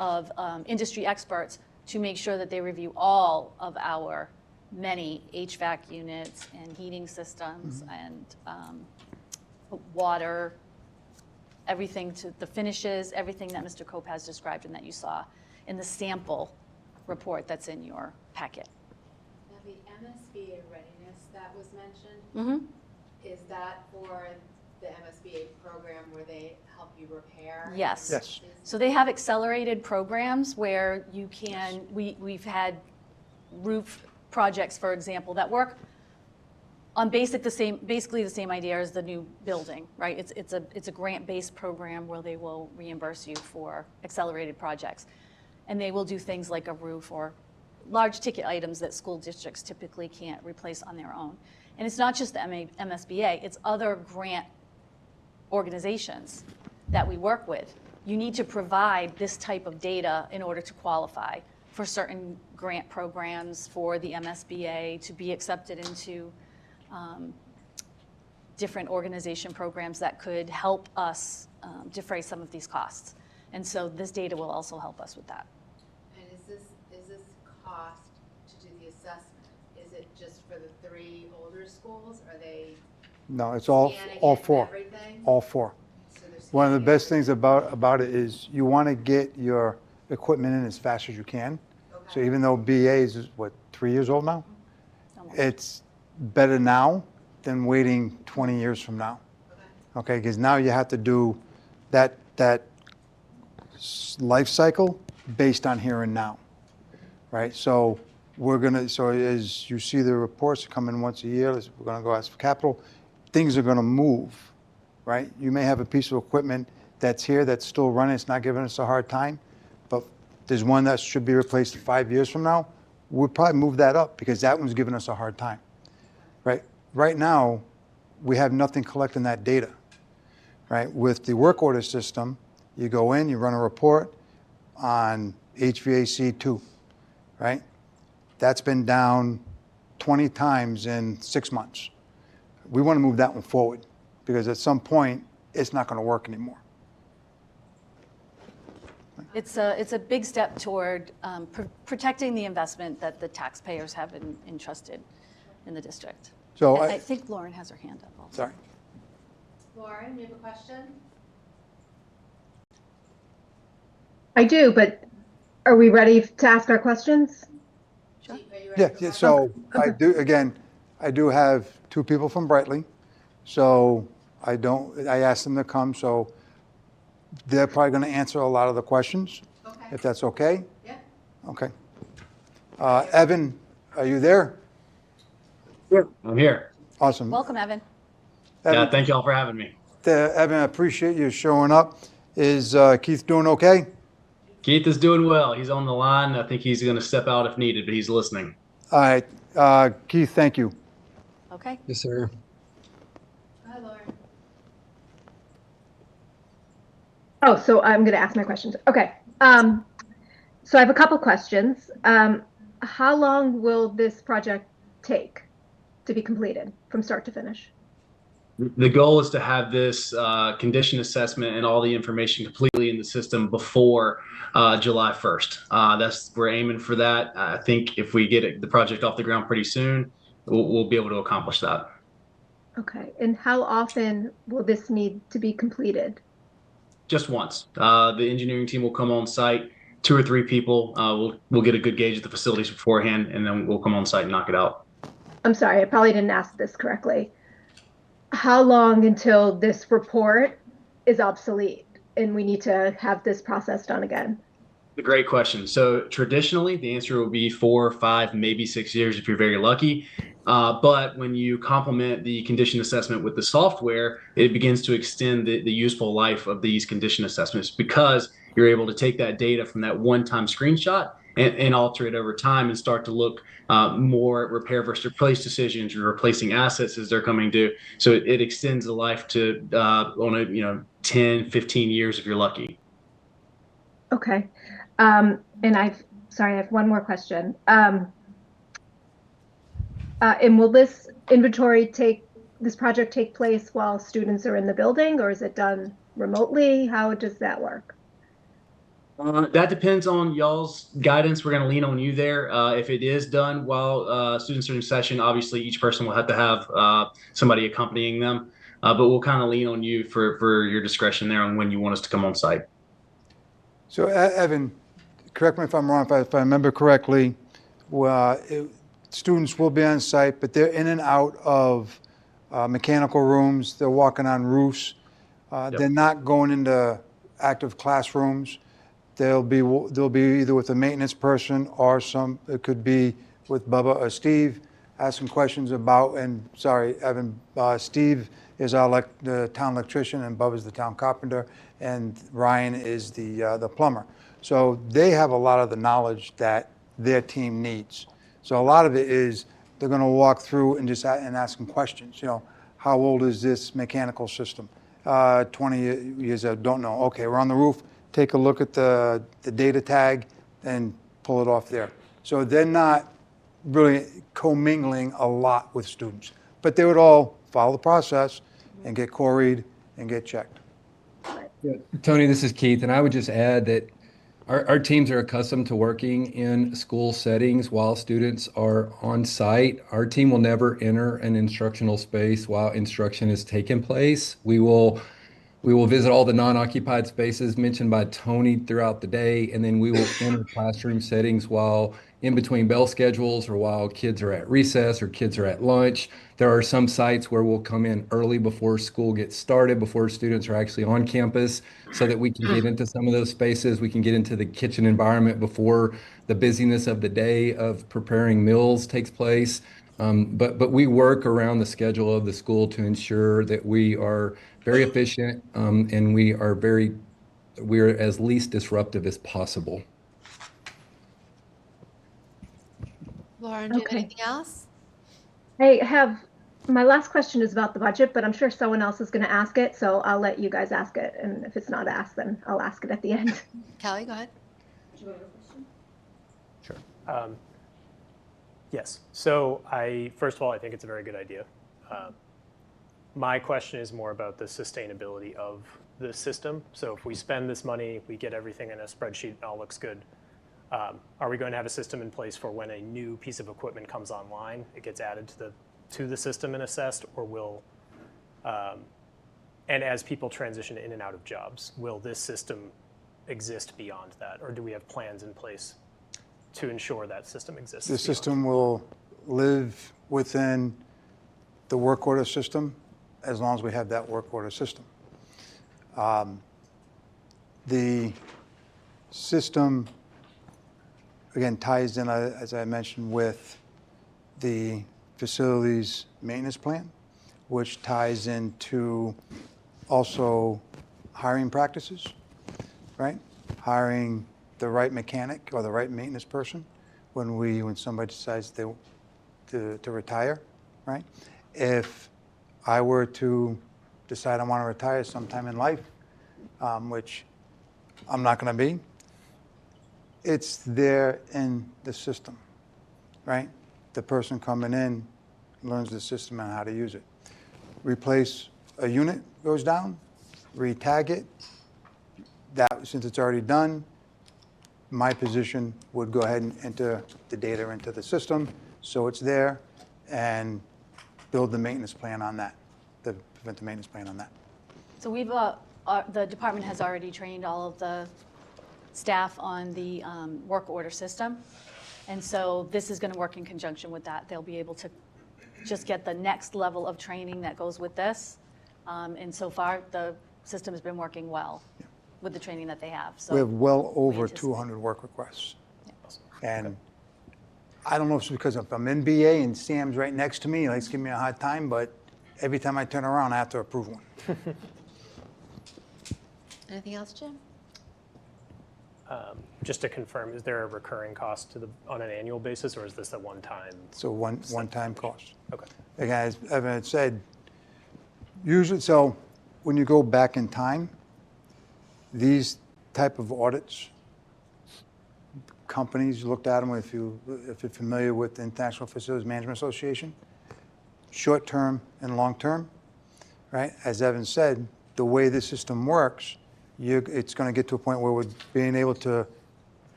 of industry experts to make sure that they review all of our many HVAC units and heating systems and water, everything to the finishes, everything that Mr. Kopaz described and that you saw in the sample report that's in your packet. Now, the MSBA readiness that was mentioned, is that for the MSBA program where they help you repair? Yes. Yes. So they have accelerated programs where you can, we've had roof projects, for example, that work on basically the same idea as the new building, right? It's a grant-based program where they will reimburse you for accelerated projects. And they will do things like a roof or large ticket items that school districts typically can't replace on their own. And it's not just the MSBA, it's other grant organizations that we work with. You need to provide this type of data in order to qualify for certain grant programs for the MSBA to be accepted into different organization programs that could help us defray some of these costs. And so this data will also help us with that. And is this cost to do the assessment? Is it just for the 3 older schools? Are they No, it's all four. everything? All four. So they're One of the scanning best things about it is you want to get your equipment in as fast as you can. So even though BA is, 3 years old now? It's better now than waiting 20 years from now. Okay, because now you have to do that life cycle based on here and now, right? So so as you see the reports come in once a year, we're gonna go ask for capital, things are gonna move, right? You may have a piece of equipment that's here that's still running, it's not giving us a hard time, but there's one that should be replaced 5 years from now, we'll probably move that up because that one's giving us a hard time, right? Right now, we have nothing collecting that data, right? With the work order system, you go in, you run a report on HVAC 2, right? That's been down 20 times in 6 months. We want to move that one forward because at some point, it's not going to work anymore. It's a big step toward protecting the investment that the taxpayers have entrusted in the district. So I think Lauren has her hand up also. Sorry. Lauren, you have a question? I do, but are we ready to ask our questions? Are you ready Yeah, for yeah, questions? so I do have 2 people from Brightly, so I asked them to come, so they're probably going to answer a lot of the questions, if that's okay? Yeah. Okay. Evan, are you there? Yeah, I'm here. Awesome. Welcome, Evan. Yeah, thank you all for having me. Evan, I appreciate you showing up. Is Keith doing okay? Keith is doing well. He's on the line. I think he's going to step out if needed, but he's listening. All right, Keith, thank you. Okay. Yes, sir. Hi, Lauren. Oh, so I'm going to ask my questions. Okay. So I have a couple questions. How long will this project take to be completed from start to finish? The goal is to have this condition assessment and all the information completely in the system before July 1st. We're aiming for that. I think if we get the project off the ground pretty soon, we'll be able to accomplish that. Okay. And how often will this need to be completed? Just once. The engineering team will come on site, 2 or 3 people. We'll get a good gauge of the facilities beforehand, and then we'll come on site and knock it out. I'm sorry, I probably didn't ask this correctly. How long until this report is obsolete and we need to have this process done again? A great question. So traditionally, the answer will be 4, 5, maybe 6 years if you're very lucky. But when you complement the condition assessment with the software, it begins to extend the useful life of these condition assessments because you're able to take that data from that one-time screenshot and alter it over time and start to look more at repair versus replace decisions. You're replacing assets as they're coming due. So it extends the life to on a 10, 15 years if you're lucky. Okay. And I have one more question. And will this project take place while students are in the building, or is it done remotely? How does that work? That depends on y'all's guidance. We're going to lean on you there. If it is done while students are in session, obviously each person will have to have somebody accompanying them. But we'll kind of lean on you for your discretion there on when you want us to come on site. So Evan, correct me if I'm wrong, if I remember correctly, students will be on site, but they're in and out of mechanical rooms. They're walking on roofs. Yep. They're not going into active classrooms. They'll be either with a maintenance person or it could be with Bubba or Steve asking questions about, and sorry, Evan, Steve is the town electrician and Bubba's the town carpenter and Ryan is the plumber. So they have a lot of the knowledge that their team needs. So a lot of it is they're going to walk through and just ask them questions. How old is this mechanical system? 20 years old, don't know. Okay, we're on the roof. Take a look at the data tag and pull it off there. So they're not really commingling a lot with students, but they would all follow the process and get queried and get checked. Yeah, Tony, this is Keith, and I would just add that our teams are accustomed to working in school settings while students are on site. Our team will never enter an instructional space while instruction is taking place. We will visit all the non-occupied spaces mentioned by Tony throughout the day, and then we will enter classroom settings while in between bell schedules or while kids are at recess or kids are at lunch. There are some sites where we'll come in early before school gets started, before students are actually on campus, so that we can get into some of those spaces. We can get into the kitchen environment before the busyness of the day of preparing meals takes place. But we work around the schedule of the school to ensure that we are very efficient and we're as least disruptive as possible. Lauren, do you have Okay. anything else? My last question is about the budget, but I'm sure someone else is going to ask it, so I'll let you guys ask it. And if it's not asked, then I'll ask it at the end. Kelly, go ahead. Sure. Yes. So first of all, I think it's a very good idea. My question is more about the sustainability of the system. So if we spend this money, we get everything in a spreadsheet, and all looks good. Are we going to have a system in place for when a new piece of equipment comes online, it gets added to the system and assessed, or will, and as people transition in and out of jobs, will this system exist beyond that, or do we have plans in place to ensure that system exists? The system will live within the work order system as long as we have that work order system. The system, again, ties in, as I mentioned, with the facilities maintenance plan, which ties into also hiring practices, right? Hiring the right mechanic or the right maintenance person when somebody decides to retire, right? If I were to decide I want to retire sometime in life, which I'm not going to be, it's there in the system, right? The person coming in learns the system and how to use it. Replace a unit goes down, re-tag it. That, since it's already done, my position would go ahead and enter the data into the system so it's there and build the maintenance plan on that, the preventive maintenance plan on that. So we've, the department has already trained all of the staff on the work order system. And so this is going to work in conjunction with that. They'll be able to just get the next level of training that goes with this. And so far, the system has been working well with the training that they have. So We have well over anticipate- 200 work requests. And I don't know if it's because I'm in BA and Sam's right next to me, he likes to give me a hard time, but every time I turn around, I have to approve one. Anything else, Jim? Just to confirm, is there a recurring cost on an annual basis, or is this a one-time? So one-time cost. Okay. Again, as Evan had said, usually, so when you go back in time, these type of audits, companies looked at them, if you're familiar with the International Facilities Management Association, short-term and long-term, right? As Evan said, the way the system works, it's going to get to a point where we're being able to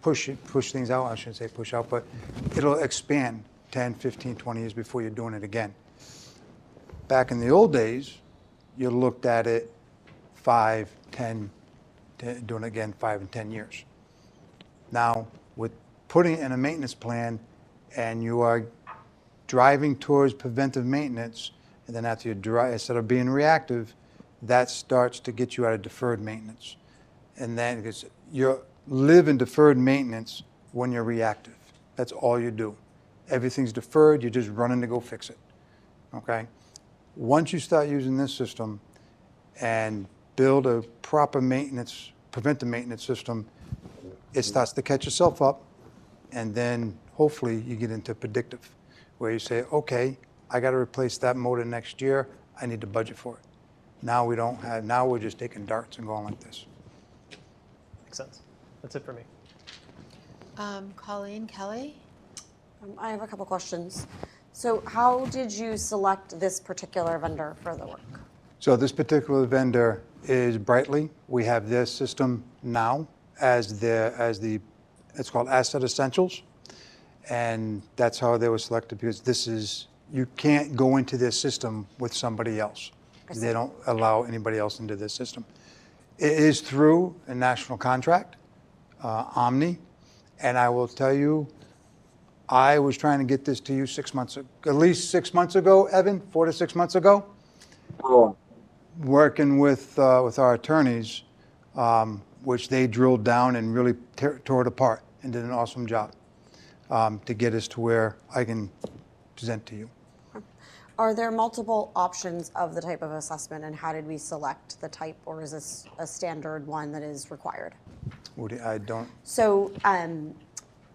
push things out. I shouldn't say push out, but it'll expand 10, 15, 20 years before you're doing it again. Back in the old days, you looked at it 5, 10, doing it again 5 and 10 years. Now, with putting it in a maintenance plan and you are driving towards preventive maintenance, and then after you drive, instead of being reactive, that starts to get you out of deferred maintenance. And then, because you live in deferred maintenance when you're reactive. That's all you do. Everything's deferred, you're just running to go fix it, okay? Once you start using this system and build a proper maintenance, preventive maintenance system, it starts to catch itself up, and then hopefully you get into predictive, where you say, okay, I got to replace that motor next year, I need to budget for it. Now we don't have, now we're just taking darts and going like this. Makes sense. That's it for me. Colleen, Kelly? I have a couple questions. So how did you select this particular vendor for the work? So this particular vendor is Brightly. We have their system now as it's called Asset Essentials. And that's how they were selected, because this is, you can't go into their system with somebody else. They don't allow anybody else into their system. It is through a national contract, Omni, and I will tell you, I was trying to get this to you 6 months ago, at least 6 months ago, Evan, 4 to 6 months ago. Working with our attorneys, which they drilled down and really tore it apart and did an awesome job to get us to where I can present to you. Are there multiple options of the type of assessment, and how did we select the type, or is this a standard one that is required? I don't. So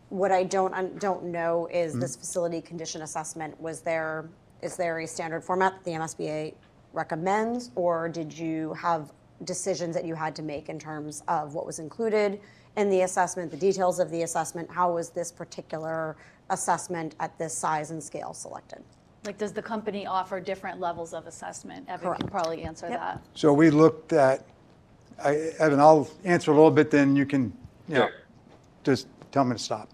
what I don't know is this facility condition assessment, is there a standard format that the MSBA recommends, or did you have decisions that you had to make in terms of what was included in the assessment, the details of the assessment? How was this particular assessment at this size and scale selected? Like, does the company offer different levels of assessment? Evan Correct. can probably answer that. So we looked at, Evan, I'll answer a little bit, then you can, just tell me to stop.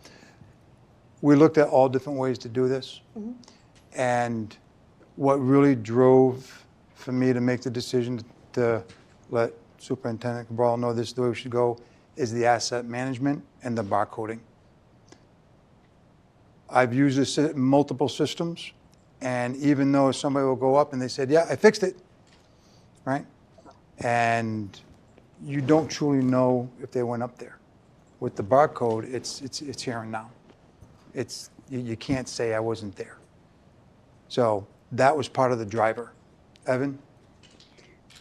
We looked at all different ways to do this. And what really drove for me to make the decision to let Superintendent Cabral know this is the way we should go is the asset management and the barcoding. I've used this in multiple systems, and even though somebody will go up and they said, yeah, I fixed it, right? And you don't truly know if they went up there. With the barcode, it's here and now. You can't say I wasn't there. So that was part of the driver. Evan?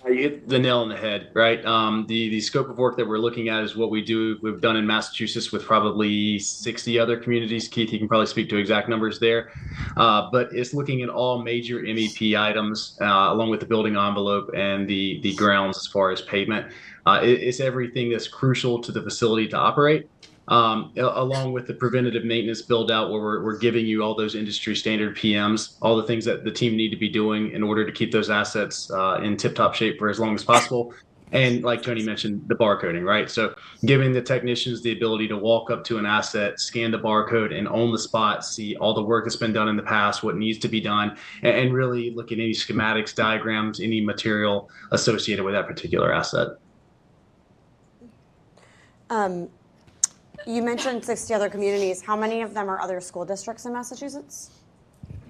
You hit the nail on the head, right? The scope of work that we're looking at is what we've done in Massachusetts with probably 60 other communities. Keith, you can probably speak to exact numbers there. But it's looking at all major MEP items, along with the building envelope and the grounds as far as pavement. It's everything that's crucial to the facility to operate. Along with the preventative maintenance build out, where we're giving you all those industry standard PMs, all the things that the team need to be doing in order to keep those assets in tip top shape for as long as possible. And like Tony mentioned, the barcoding, right? So giving the technicians the ability to walk up to an asset, scan the barcode, and on the spot see all the work that's been done in the past, what needs to be done, and really look at any schematics, diagrams, any material associated with that particular asset. You mentioned 60 other communities. How many of them are other school districts in Massachusetts?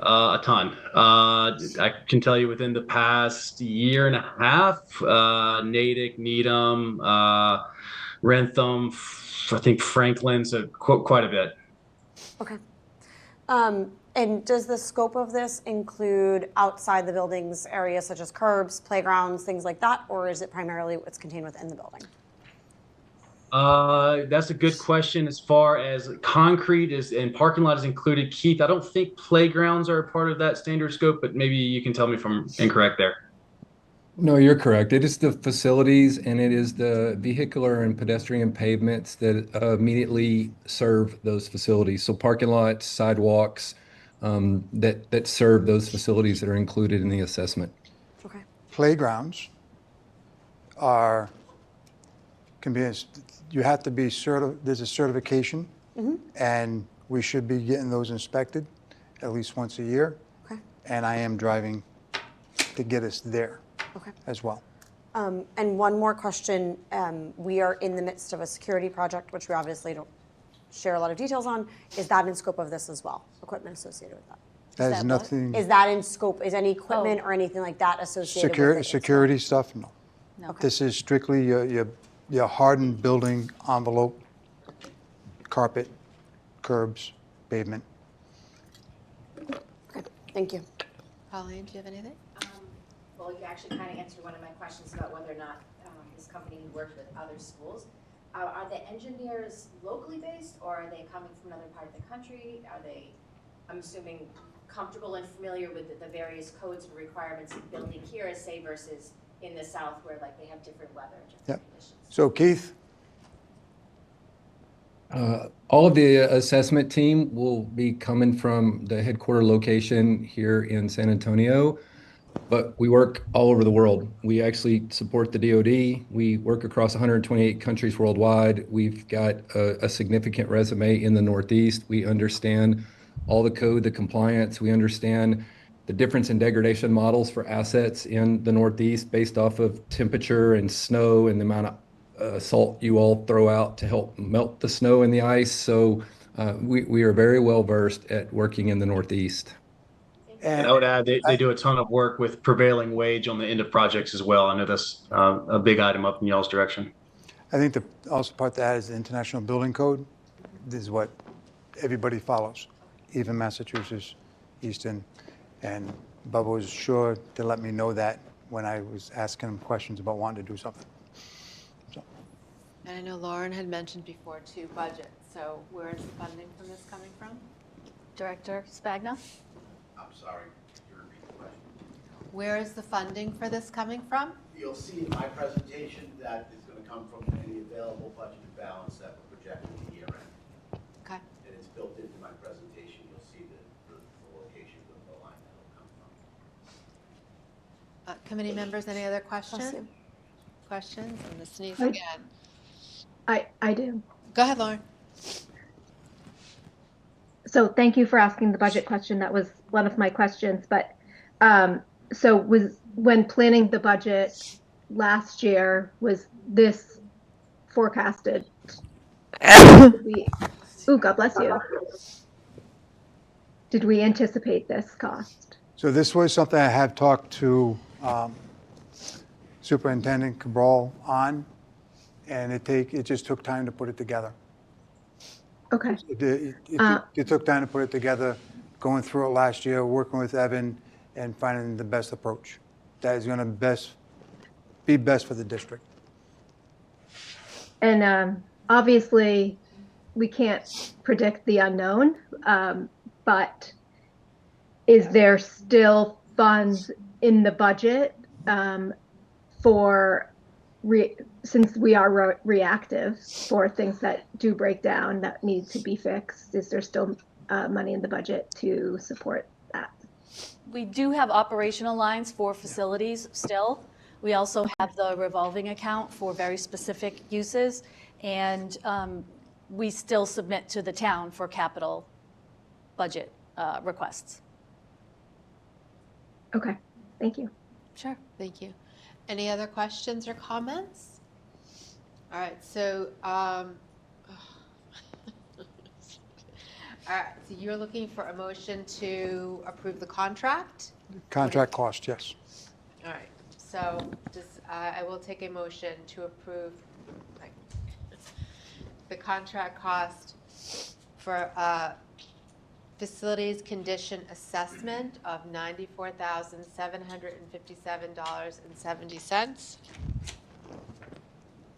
A ton. I can tell you within the past year and a half, Natick, Needham, Rentham, I think Franklin, so quite a bit. Okay. And does the scope of this include outside the buildings areas such as curbs, playgrounds, things like that, or is it primarily what's contained within the building? That's a good question. As far as concrete is and parking lot is included, Keith, I don't think playgrounds are a part of that standard scope, but maybe you can tell me if I'm incorrect there. No, you're correct. It is the facilities and it is the vehicular and pedestrian pavements that immediately serve those facilities. So parking lots, sidewalks, that serve those facilities that are included in the assessment. Okay. Playgrounds you have to be there's a certification, and we should be getting those inspected at least once a year. Okay. And I am driving to get us there as well. And one more question. We are in the midst of a security project, which we obviously don't share a lot of details on. Is that in scope of this as well? Equipment associated with that? That is nothing. Is that in scope? Is any equipment or anything like that associated with it? Security stuff? No. Okay. This is strictly your hardened building envelope, carpet, curbs, pavement. Okay. Thank you. Colleen, do you have anything? Well, you actually kind of answered one of my questions about whether or not this company worked with other schools. Are the engineers locally based, or are they coming from another part of the country? Are they, I'm assuming, comfortable and familiar with the various codes and requirements of building here, as say, versus in the south where like they have different weather, different conditions? So Keith? All of the assessment team will be coming from the headquarter location here in San Antonio, but we work all over the world. We actually support the DoD. We work across 128 countries worldwide. We've got a significant resume in the Northeast. We understand all the code, the compliance. We understand the difference in degradation models for assets in the Northeast based off of temperature and snow and the amount of salt you all throw out to help melt the snow and the ice. So we are very well versed at working in the Northeast. And I would add they do a ton of work with prevailing wage on the end of projects as well. I know that's a big item up in y'all's direction. I think the also part of that is the International Building Code. This is what everybody follows, even Massachusetts, Easton, and Bubba was sure to let me know that when I was asking him questions about wanting to do something. So. And I know Lauren had mentioned before too, budget. So where is the funding for this coming from? Director Spagna? I'm sorry, could you repeat the question? Where is the funding for this coming from? You'll see in my presentation that it's going to come from any available budgeted balance that we're projecting at year end. Okay. And it's built into my presentation. You'll see the location of the line that will come from. Committee members, any other questions? Questions? I'm going to sneeze I- again. I do. Go ahead, Lauren. So thank you for asking the budget question. That was one of my questions. But so when planning the budget last year, was this forecasted? God bless you. Did we anticipate this cost? So this was something I have talked to Superintendent Cabral on, and it just took time to put it together. Okay. It took time to put it together, going through it last year, working with Evan, and finding the best approach that is going to best be best for the district. And obviously, we can't predict the unknown, but is there still funds in the budget for, since we are reactive, for things that do break down that need to be fixed? Is there still money in the budget to support that? We do have operational lines for facilities still. We also have the revolving account for very specific uses, and we still submit to the town for capital budget requests. Okay, thank you. Sure, thank you. Any other questions or comments? All right, so, all right, so you're looking for a motion to approve the contract? Contract cost, yes. All right, so just, I will take a motion to approve the contract cost for facilities condition assessment of $94,757.70.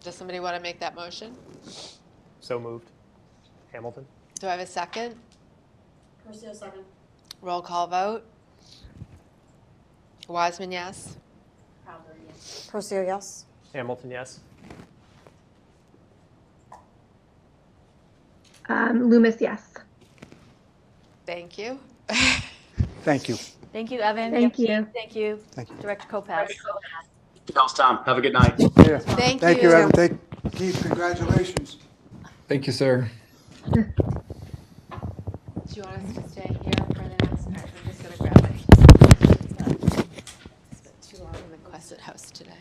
Does somebody want to make that motion? So moved. Hamilton? Do I have a second? Percio, second. Roll call vote. Wiseman, yes. Crowther, yes. Percio, yes. Hamilton, yes. Loomis, yes. Thank you. Thank you. Thank you, Evan. Thank you. Thank you, Thank you. Director Kopaz. Thanks, Tom. Have a good night. Yeah. Thank Thank you. you, Evan. Keith, congratulations. Thank you, sir. Do you want us to stay here for the next part? I'm just gonna grab it. Spent too long in the Quessett house today.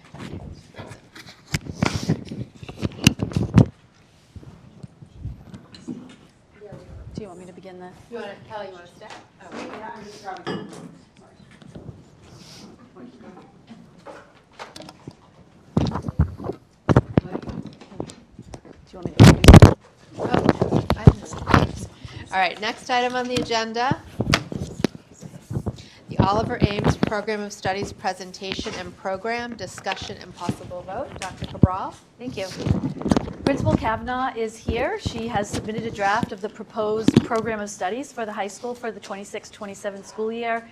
Do you want me to begin the? You want to, Kelly, you want to stay? Oh, yeah, I'm just grabbing. Do you want me to introduce? Oh, I missed it. All right, next item on the agenda. The Oliver Ames Program of Studies presentation and program discussion and possible vote. Dr. Cabral? Thank you. Principal Kavanaugh is here. She has submitted a draft of the proposed program of studies for the high school for the 26-27 school year.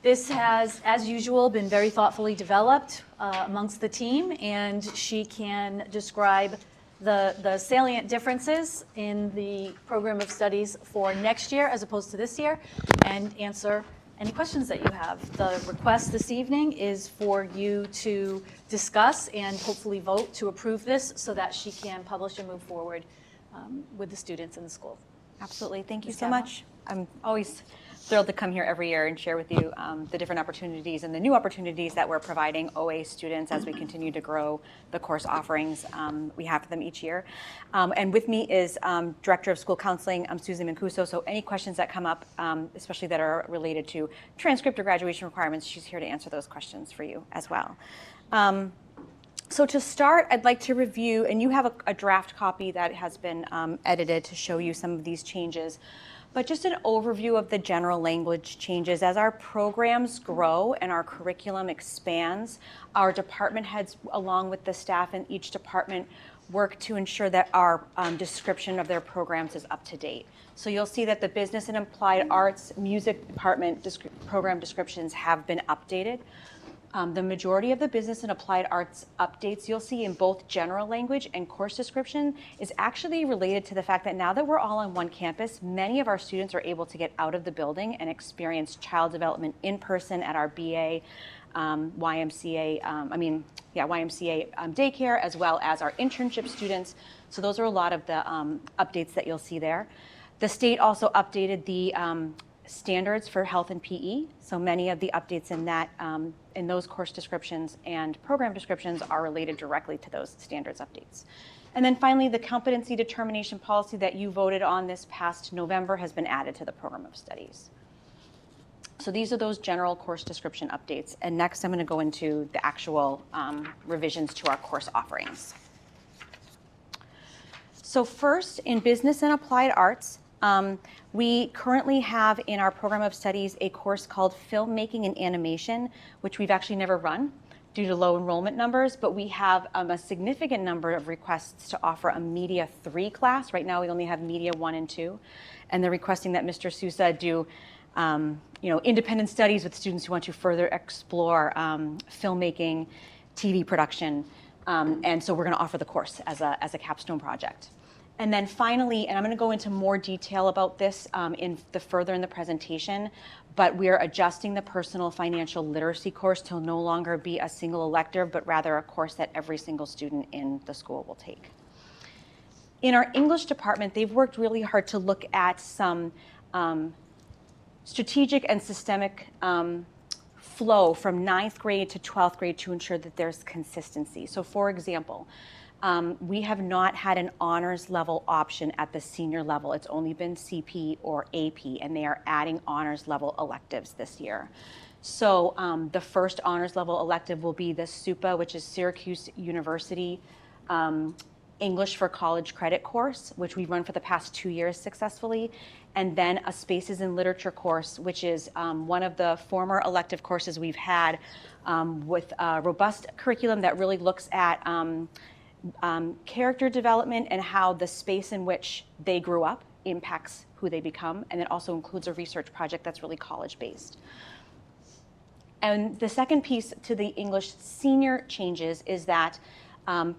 This has, as usual, been very thoughtfully developed amongst the team, and she can describe the salient differences in the program of studies for next year as opposed to this year, and answer any questions that you have. The request this evening is for you to discuss and hopefully vote to approve this so that she can publish and move forward with the students in the school. Absolutely. Thank you Ms. so Kavanaugh? much. I'm always thrilled to come here every year and share with you the different opportunities and the new opportunities that we're providing OA students as we continue to grow the course offerings we have for them each year. And with me is Director of School Counseling, Susan Mancuso. So any questions that come up, especially that are related to transcript or graduation requirements, she's here to answer those questions for you as well. So to start, I'd like to review, and you have a draft copy that has been edited to show you some of these changes. But just an overview of the general language changes. As our programs grow and our curriculum expands, our department heads, along with the staff in each department, work to ensure that our description of their programs is up to date. So you'll see that the business and applied arts music department program descriptions have been updated. The majority of the business and applied arts updates you'll see in both general language and course description is actually related to the fact that now that we're all on one campus, many of our students are able to get out of the building and experience child development in person at our BA, YMCA daycare, as well as our internship students. So those are a lot of the updates that you'll see there. The state also updated the standards for health and PE. So many of the updates in that, in those course descriptions and program descriptions are related directly to those standards updates. And then finally, the competency determination policy that you voted on this past November has been added to the program of studies. So these are those general course description updates. And next I'm going to go into the actual revisions to our course offerings. So first, in business and applied arts, we currently have in our program of studies a course called Filmmaking and Animation, which we've actually never run. due to low enrollment numbers, but we have a significant number of requests to offer a Media 3 class. Right now we only have Media 1 and 2, and they're requesting that Mr. Sousa do independent studies with students who want to further explore filmmaking, TV production, and so we're going to offer the course as a capstone project. And then finally, and I'm going to go into more detail about this further in the presentation, but we are adjusting the personal financial literacy course to no longer be a single elective, but rather a course that every single student in the school will take. In our English department, they've worked really hard to look at some strategic and systemic flow from 9th grade to 12th grade to ensure that there's consistency. So for example, we have not had an honors level option at the senior level. It's only been CP or AP, and they are adding honors level electives this year. So the first honors level elective will be the SUPA, which is Syracuse University English for College Credit course, which we've run for the past 2 years successfully, and then a Spaces in Literature course, which is one of the former elective courses we've had with a robust curriculum that really looks at character development and how the space in which they grew up impacts who they become, and it also includes a research project that's really college-based. And the second piece to the English senior changes is that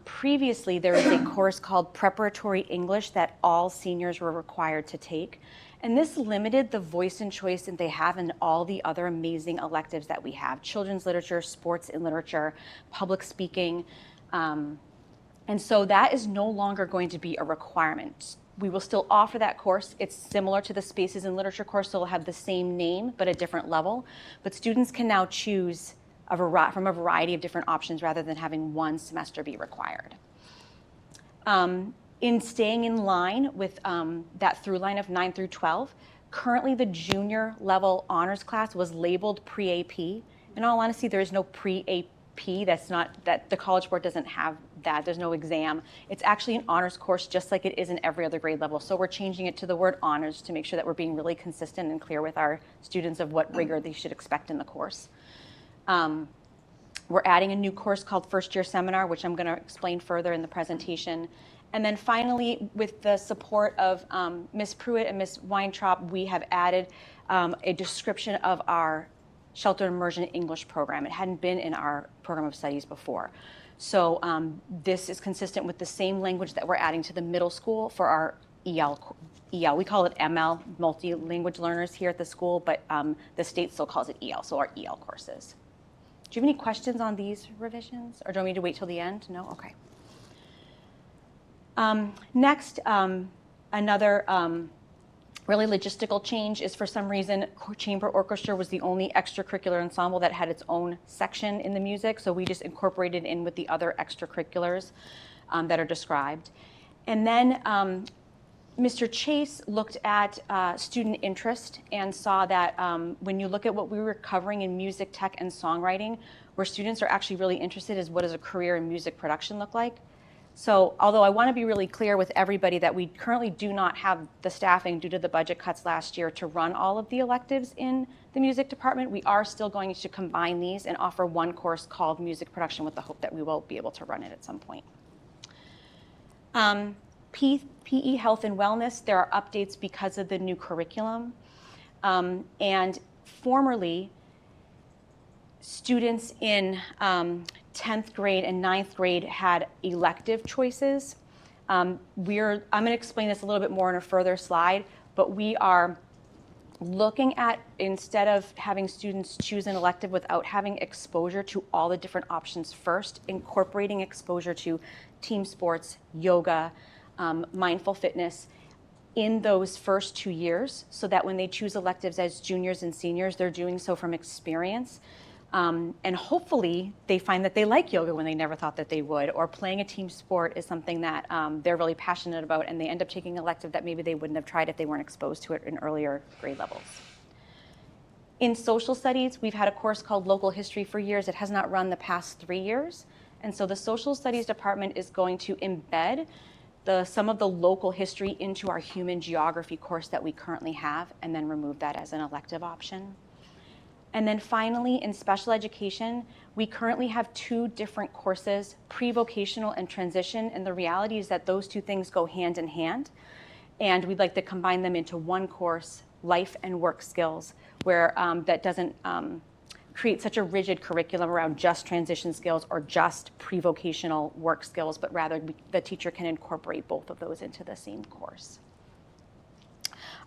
previously there was a course called Preparatory English that all seniors were required to take, and this limited the voice and choice that they have in all the other amazing electives that we have: children's literature, sports and literature, public speaking, and so that is no longer going to be a requirement. We will still offer that course. It's similar to the Spaces in Literature course, so it'll have the same name but a different level. But students can now choose from a variety of different options rather than having one semester be required. In staying in line with that through line of 9 through 12, currently the junior level honors class was labeled pre-AP. In all honesty, there is no pre-AP. That the College Board doesn't have that. There's no exam. It's actually an honors course just like it is in every other grade level. So we're changing it to the word honors to make sure that we're being really consistent and clear with our students of what rigor they should expect in the course. We're adding a new course called First Year Seminar, which I'm going to explain further in the presentation. And then finally, with the support of Ms. Pruitt and Ms. Weintraub, we have added a description of our Sheltered Immersion English program. It hadn't been in our program of studies before. So this is consistent with the same language that we're adding to the middle school for our EL. We call it ML, multi-language learners here at the school, but the state still calls it EL, so our EL courses. Do you have any questions on these revisions, or do you want me to wait till the end? No? Okay. Next, another really logistical change is, for some reason, chamber orchestra was the only extracurricular ensemble that had its own section in the music, so we just incorporated in with the other extracurriculars that are described. And then Mr. Chase looked at student interest and saw that when you look at what we were covering in music tech and songwriting, where students are actually really interested is what does a career in music production look like. So although I want to be really clear with everybody that we currently do not have the staffing due to the budget cuts last year to run all of the electives in the music department, we are still going to combine these and offer one course called music production with the hope that we will be able to run it at some point. PE health and wellness, there are updates because of the new curriculum. And formerly, students in 10th grade and 9th grade had elective choices. I'm going to explain this a little bit more in a further slide, but we are looking at, instead of having students choose an elective without having exposure to all the different options first, incorporating exposure to team sports, yoga, mindful fitness in those first 2 years, so that when they choose electives as juniors and seniors, they're doing so from experience. And hopefully they find that they like yoga when they never thought that they would, or playing a team sport is something that they're really passionate about, and they end up taking an elective that maybe they wouldn't have tried if they weren't exposed to it in earlier grade levels. In social studies, we've had a course called Local History for years. It has not run the past 3 years. And so the social studies department is going to embed some of the local history into our human geography course that we currently have, and then remove that as an elective option. And then finally, in special education, we currently have 2 different courses, pre-vocational and transition, and the reality is that those 2 things go hand in hand, and we'd like to combine them into one course, life and work skills, where that doesn't create such a rigid curriculum around just transition skills or just pre-vocational work skills, but rather the teacher can incorporate both of those into the same course.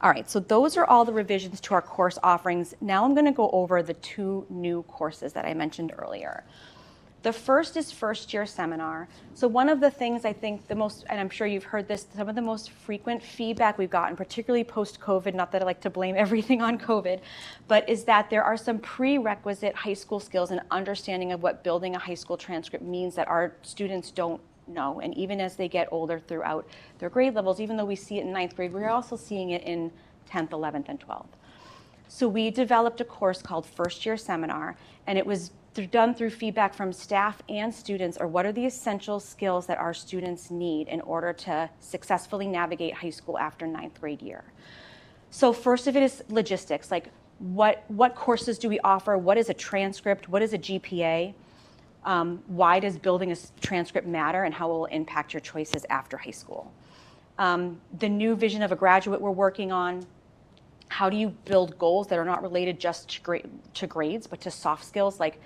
All right, so those are all the revisions to our course offerings. Now I'm going to go over the 2 new courses that I mentioned earlier. The first is first year seminar. So one of the things I think the most, and I'm sure you've heard this, some of the most frequent feedback we've gotten, particularly post-COVID, not that I like to blame everything on COVID, but is that there are some prerequisite high school skills and understanding of what building a high school transcript means that our students don't know. And even as they get older throughout their grade levels, even though we see it in 9th grade, we're also seeing it in 10th, 11th, and 12th. So we developed a course called First Year Seminar, and it was done through feedback from staff and students, or what are the essential skills that our students need in order to successfully navigate high school after 9th grade year. So first of it is logistics, like what courses do we offer? What is a transcript? What is a GPA? Why does building a transcript matter, and how will it impact your choices after high school? The new vision of a graduate we're working on. How do you build goals that are not related just to grades, but to soft skills like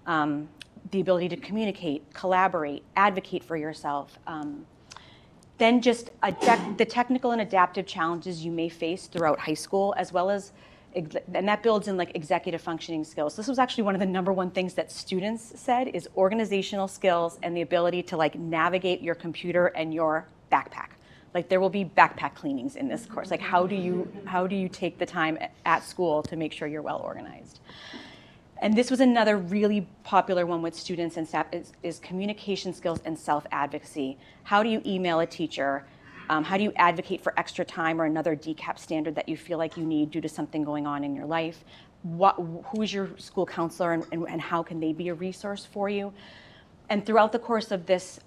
the ability to communicate, collaborate, advocate for yourself. Then just the technical and adaptive challenges you may face throughout high school, as well as, and that builds in like executive functioning skills. This was actually one of the #1 things that students said is organizational skills and the ability to like navigate your computer and your backpack. Like there will be backpack cleanings in this course. Like how do you take the time at school to make sure you're well organized? And this was another really popular one with students and staff is communication skills and self-advocacy. How do you email a teacher? How do you advocate for extra time or another DCAP standard that you feel like you need due to something going on in your life? Who is your school counselor and how can they be a resource for you? And throughout the course of this,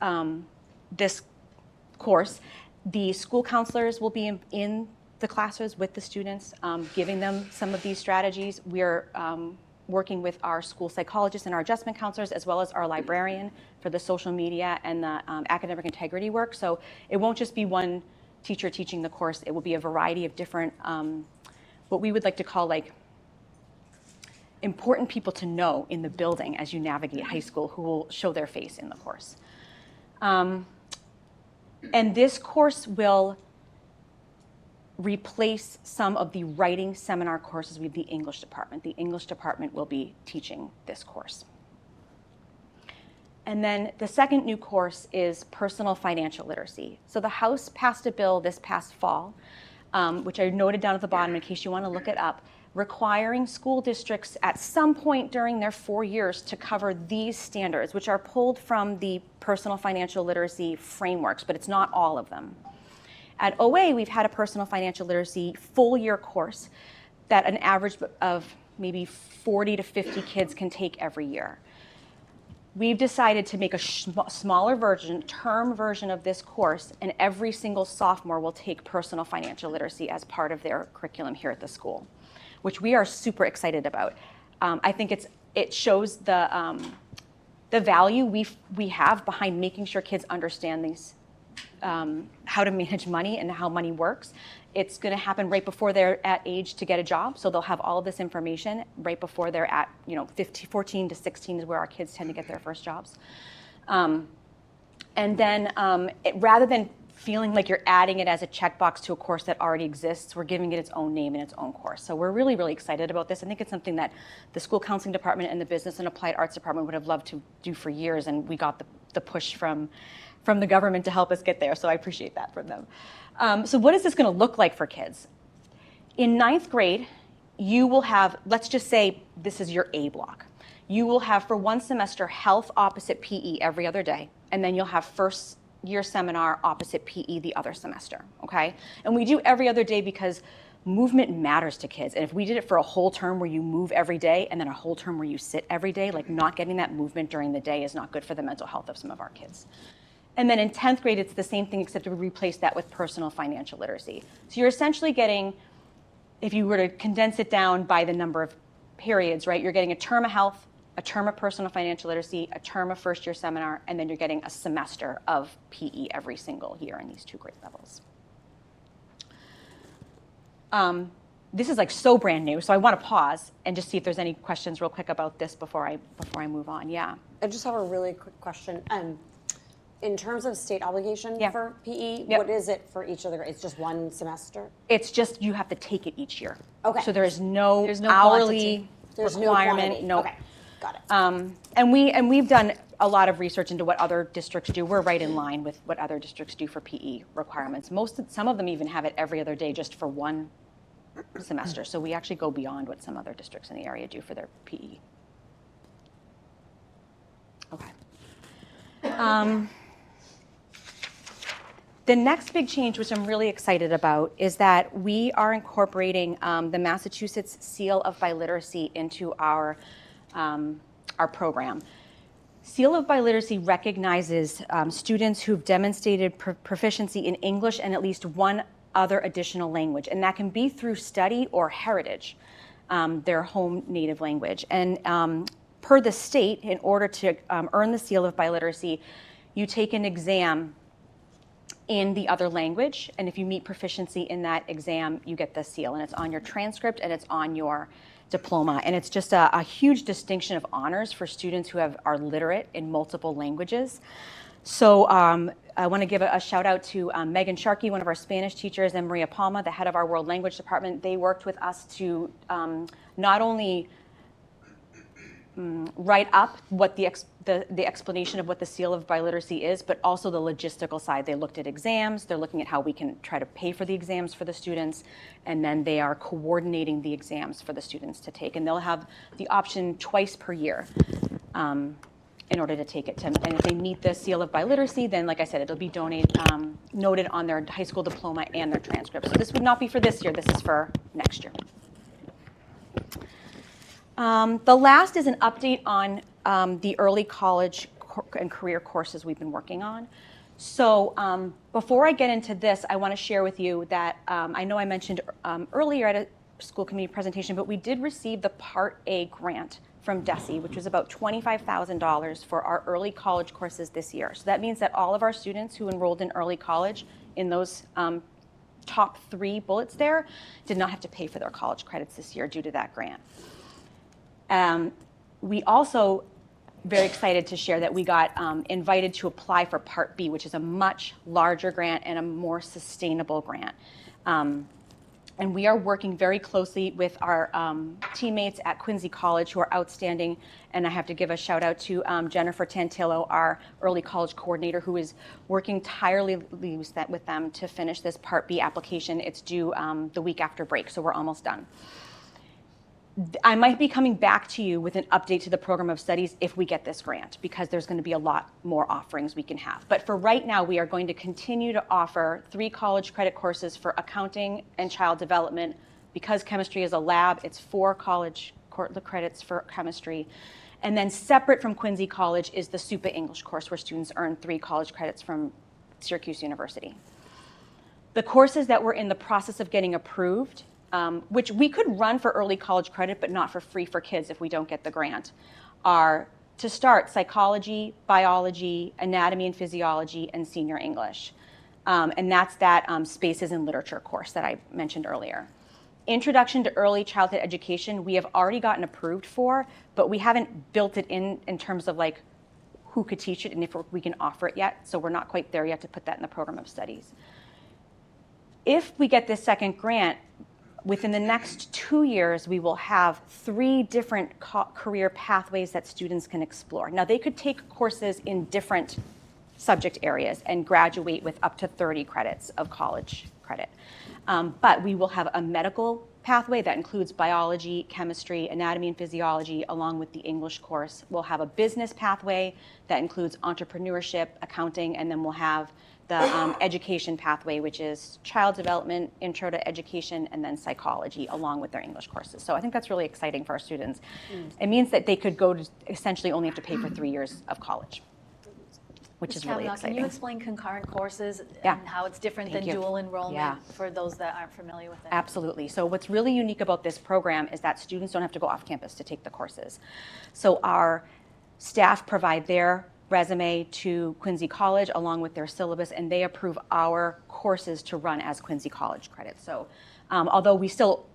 this course, the school counselors will be in the classes with the students, giving them some of these strategies. We're working with our school psychologists and our adjustment counselors, as well as our librarian for the social media and the academic integrity work. So it won't just be one teacher teaching the course. It will be a variety of different, what we would like to call like important people to know in the building as you navigate high school who will show their face in the course. And this course will replace some of the writing seminar courses with the English department. The English department will be teaching this course. And then the second new course is personal financial literacy. So the House passed a bill this past fall, which I noted down at the bottom in case you want to look it up, requiring school districts at some point during their 4 years to cover these standards, which are pulled from the personal financial literacy frameworks, but it's not all of them. At OA, we've had a personal financial literacy full year course that an average of maybe 40 to 50 kids can take every year. We've decided to make a smaller version, term version of this course, and every single sophomore will take personal financial literacy as part of their curriculum here at the school, which we are super excited about. I think it shows the value we have behind making sure kids understand these, how to manage money and how money works. It's going to happen right before they're at age to get a job, so they'll have all of this information right before they're at 14 to 16 is where our kids tend to get their first jobs. And then rather than feeling like you're adding it as a checkbox to a course that already exists, we're giving it its own name and its own course. So we're really, really excited about this. I think it's something that the school counseling department and the business and applied arts department would have loved to do for years, and we got the push from the government to help us get there, so I appreciate that from them. So what is this going to look like for kids? In 9th grade, you will have, let's just say this is your A block. You will have for one semester health opposite PE every other day, and then you'll have first year seminar opposite PE the other semester, okay? And we do every other day because movement matters to kids. And if we did it for a whole term where you move every day and then a whole term where you sit every day, like not getting that movement during the day is not good for the mental health of some of our kids. And then in 10th grade, it's the same thing except we replace that with personal financial literacy. So you're essentially getting, if you were to condense it down by the number of periods, right? You're getting a term of health, a term of personal financial literacy, a term of first year seminar, and then you're getting a semester of PE every single year in these 2 grade levels. This is like so brand new, so I want to pause and just see if there's any questions real quick about this before I move on. Yeah. I just have a really quick question. In terms of state obligation for PE, Yep. what is it for each of the grades? It's just 1 semester? It's just you have to take it each year. Okay. So there's no There's no hourly quantity. There's no requirement. quantity. No. Okay, got it. And we've done a lot of research into what other districts do. We're right in line with what other districts do for PE requirements. Some of them even have it every other day just for 1 semester. So we actually go beyond what some other districts in the area do for their PE. Okay. The next big change, which I'm really excited about, is that we are incorporating the Massachusetts Seal of Biliteracy into our program. Seal of Biliteracy recognizes students who've demonstrated proficiency in English and at least 1 other additional language, and that can be through study or heritage, their home native language. And per the state, in order to earn the Seal of Biliteracy, you take an exam in the other language, and if you meet proficiency in that exam, you get the seal, and it's on your transcript and it's on your diploma. And it's just a huge distinction of honors for students who are literate in multiple languages. So I want to give a shout out to Megan Sharkey, one of our Spanish teachers, and Maria Palma, the head of our World Language Department. They worked with us to not only write up what the explanation of what the Seal of Biliteracy is, but also the logistical side. They looked at exams, they're looking at how we can try to pay for the exams for the students, and then they are coordinating the exams for the students to take. And they'll have the option twice per year in order to take it. And if they meet the Seal of Biliteracy, then like I said, it'll be noted on their high school diploma and their transcript. So this would not be for this year, this is for next year. The last is an update on the early college and career courses we've been working on. So before I get into this, I want to share with you that I know I mentioned earlier at a school committee presentation, but we did receive the Part A grant from DESE, which was about $25,000 for our early college courses this year. So that means that all of our students who enrolled in early college in those top 3 bullets there did not have to pay for their college credits this year due to that grant. We also very excited to share that we got invited to apply for Part B, which is a much larger grant and a more sustainable grant. And we are working very closely with our teammates at Quincy College who are outstanding. And I have to give a shout out to Jennifer Tantillo, our early college coordinator, who is working tirelessly with them to finish this Part B application. It's due the week after break, so we're almost done. I might be coming back to you with an update to the program of studies if we get this grant, because there's going to be a lot more offerings we can have. But for right now, we are going to continue to offer 3 college credit courses for accounting and child development. Because chemistry is a lab, it's 4 college credits for chemistry. And then separate from Quincy College is the SUPA English course, where students earn 3 college credits from Syracuse University. The courses that we're in the process of getting approved, which we could run for early college credit, but not for free for kids if we don't get the grant, are, to start, psychology, biology, anatomy and physiology, and senior English. And that's that spaces and literature course that I mentioned earlier. Introduction to early childhood education, we have already gotten approved for, but we haven't built it in terms of like who could teach it and if we can offer it yet. So we're not quite there yet to put that in the program of studies. If we get this second grant, within the next 2 years, we will have 3 different career pathways that students can explore. Now, they could take courses in different subject areas and graduate with up to 30 credits of college credit. But we will have a medical pathway that includes biology, chemistry, anatomy and physiology, along with the English course. We'll have a business pathway that includes entrepreneurship, accounting, and then we'll have the education pathway, which is child development, intro to education, and then psychology, along with their English courses. So I think that's really exciting for our students. It means that they could go to essentially only have to pay for 3 years of college. which Ms. is really Kavanaugh, exciting. Can you explain concurrent courses Yeah. and how it's different Thank than you. dual enrollment Yeah. for those that aren't familiar with it? Absolutely. So what's really unique about this program is that students don't have to go off campus to take the courses. So our staff provide their resume to Quincy College along with their syllabus, and they approve our courses to run as Quincy College credits. So although we still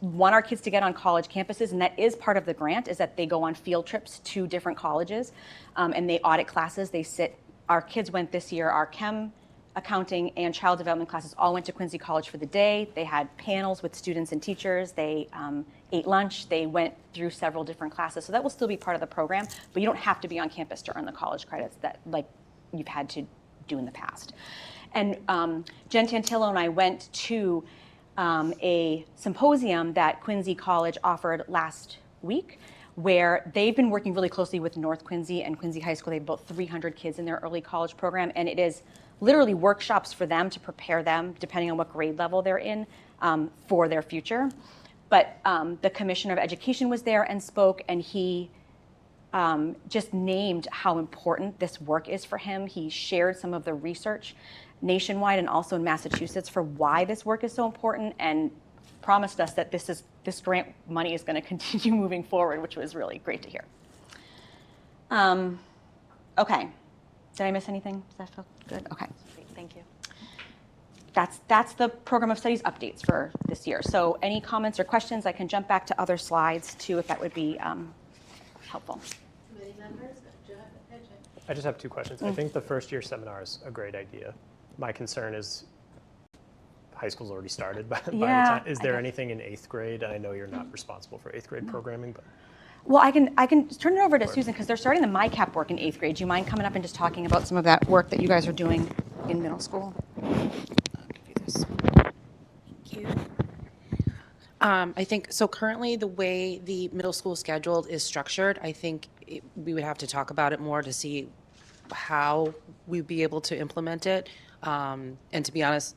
want our kids to get on college campuses, and that is part of the grant, is that they go on field trips to different colleges and they audit classes. Our kids went this year, our chem, accounting, and child development classes all went to Quincy College for the day. They had panels with students and teachers. They ate lunch. They went through several different classes. So that will still be part of the program, but you don't have to be on campus to earn the college credits that like you've had to do in the past. And Jen Tantillo and I went to a symposium that Quincy College offered last week, where they've been working really closely with North Quincy and Quincy High School. They have about 300 kids in their early college program, and it is literally workshops for them to prepare them, depending on what grade level they're in, for their future. But the Commissioner of Education was there and spoke, and he just named how important this work is for him. He shared some of the research nationwide and also in Massachusetts for why this work is so important, and promised us that this grant money is going to continue moving forward, which was really great to hear. Okay, did I miss anything? Does that feel good? Okay, Thank you. that's the program of studies updates for this year. So any comments or questions? I can jump back to other slides too, if that would be helpful. Committee members? I just have two questions. I think the first year seminar is a great idea. My concern is high school's already started by the time. Is there anything in 8th grade? I know you're not responsible for 8th grade programming, but. Well, I can turn it over to Susan because they're starting the MyCap work in 8th grade. Do you mind coming up and just talking about some of that work that you guys are doing in middle school? I'll give you this. Thank you. I think, so currently the way the middle school schedule is structured, I think we would have to talk about it more to see how we'd be able to implement it. And to be honest,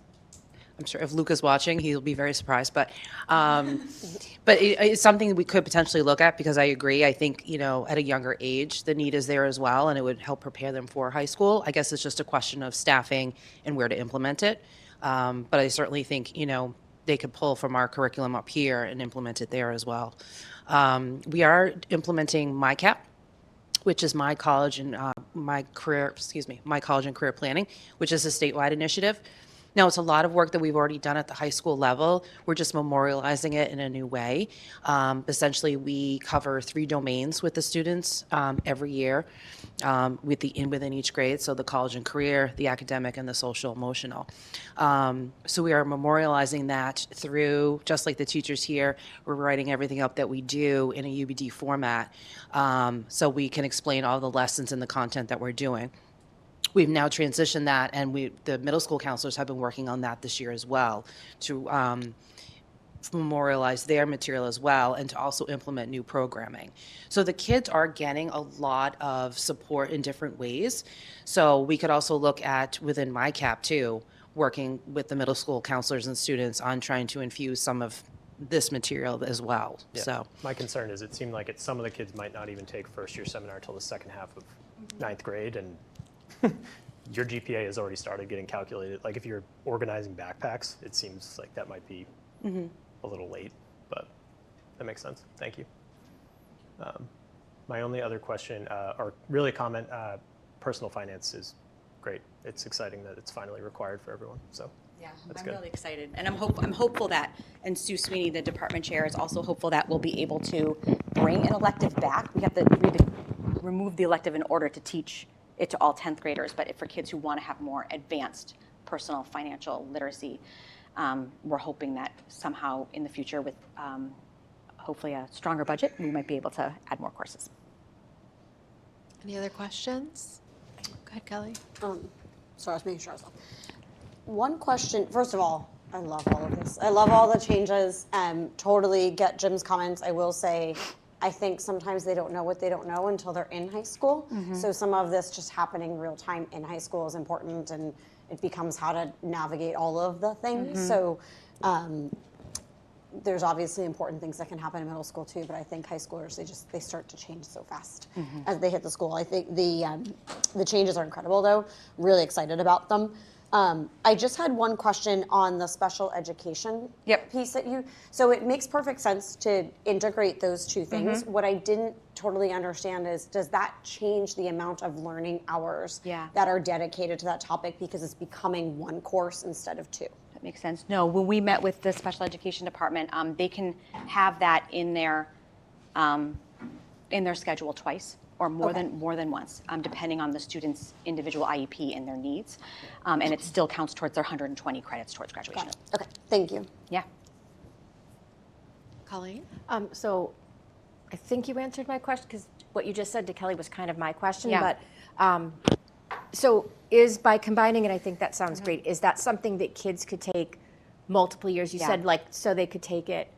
I'm sure if Luke is watching, he'll be very surprised. But it's something that we could potentially look at because I agree. I think, at a younger age, the need is there as well, and it would help prepare them for high school. I guess it's just a question of staffing and where to implement it. But I certainly think, they could pull from our curriculum up here and implement it there as well. We are implementing MyCap, which is my college and my college and career planning, which is a statewide initiative. Now, it's a lot of work that we've already done at the high school level. We're just memorializing it in a new way. Essentially, we cover 3 domains with the students every year within each grade, so the college and career, the academic, and the social emotional. So we are memorializing that through, just like the teachers here, we're writing everything up that we do in a UBD format so we can explain all the lessons and the content that we're doing. We've now transitioned that, and the middle school counselors have been working on that this year as well to memorialize their material as well and to also implement new programming. So the kids are getting a lot of support in different ways. So we could also look at, within MyCap too, working with the middle school counselors and students on trying to infuse some of this material as well. Yeah. So my concern is it seemed like some of the kids might not even take first year seminar until the second half of 9th grade, and your GPA has already started getting calculated. Like if you're organizing backpacks, it seems like that might be a little late, but that makes sense. Thank you. My only other question, or really a comment, personal finance is great. It's exciting that it's finally required for everyone. So yeah, that's I'm good. really excited, and I'm hopeful that, and Sue Sweeney, the department chair, is also hopeful that we'll be able to bring an elective back. We have to remove the elective in order to teach it to all 10th graders, but for kids who want to have more advanced personal financial literacy, we're hoping that somehow in the future with hopefully a stronger budget, we might be able to add more courses. Any other questions? Go ahead, Kelly. So I was making sure I was on. One question, first of all, I love all of this. I love all the changes. Totally get Jim's comments. I will say, I think sometimes they don't know what they don't know until they're in high school. So some of this just happening real time in high school is important, and it becomes how to navigate all of the things. So there's obviously important things that can happen in middle school too, but I think high schoolers, they start to change so fast as they hit the school. I think the changes are incredible though. Really excited about them. I just had one question on the special education piece so it makes perfect sense to integrate those two things. What I didn't totally understand is, does that change the amount of learning hours that are dedicated to that topic because it's becoming one course instead of two? That makes sense. No, when we met with the special education department, they can have that in their schedule twice or more than once, depending on the student's individual IEP and their needs, and it still counts towards their 120 credits towards graduation. Okay, thank you. Yeah. Colleen? So I think you answered my question, because what you just said to Kelly was kind of my question. Yeah. But so is, by combining it, I think that sounds great. Is that something that kids could take multiple years? You said so they could take it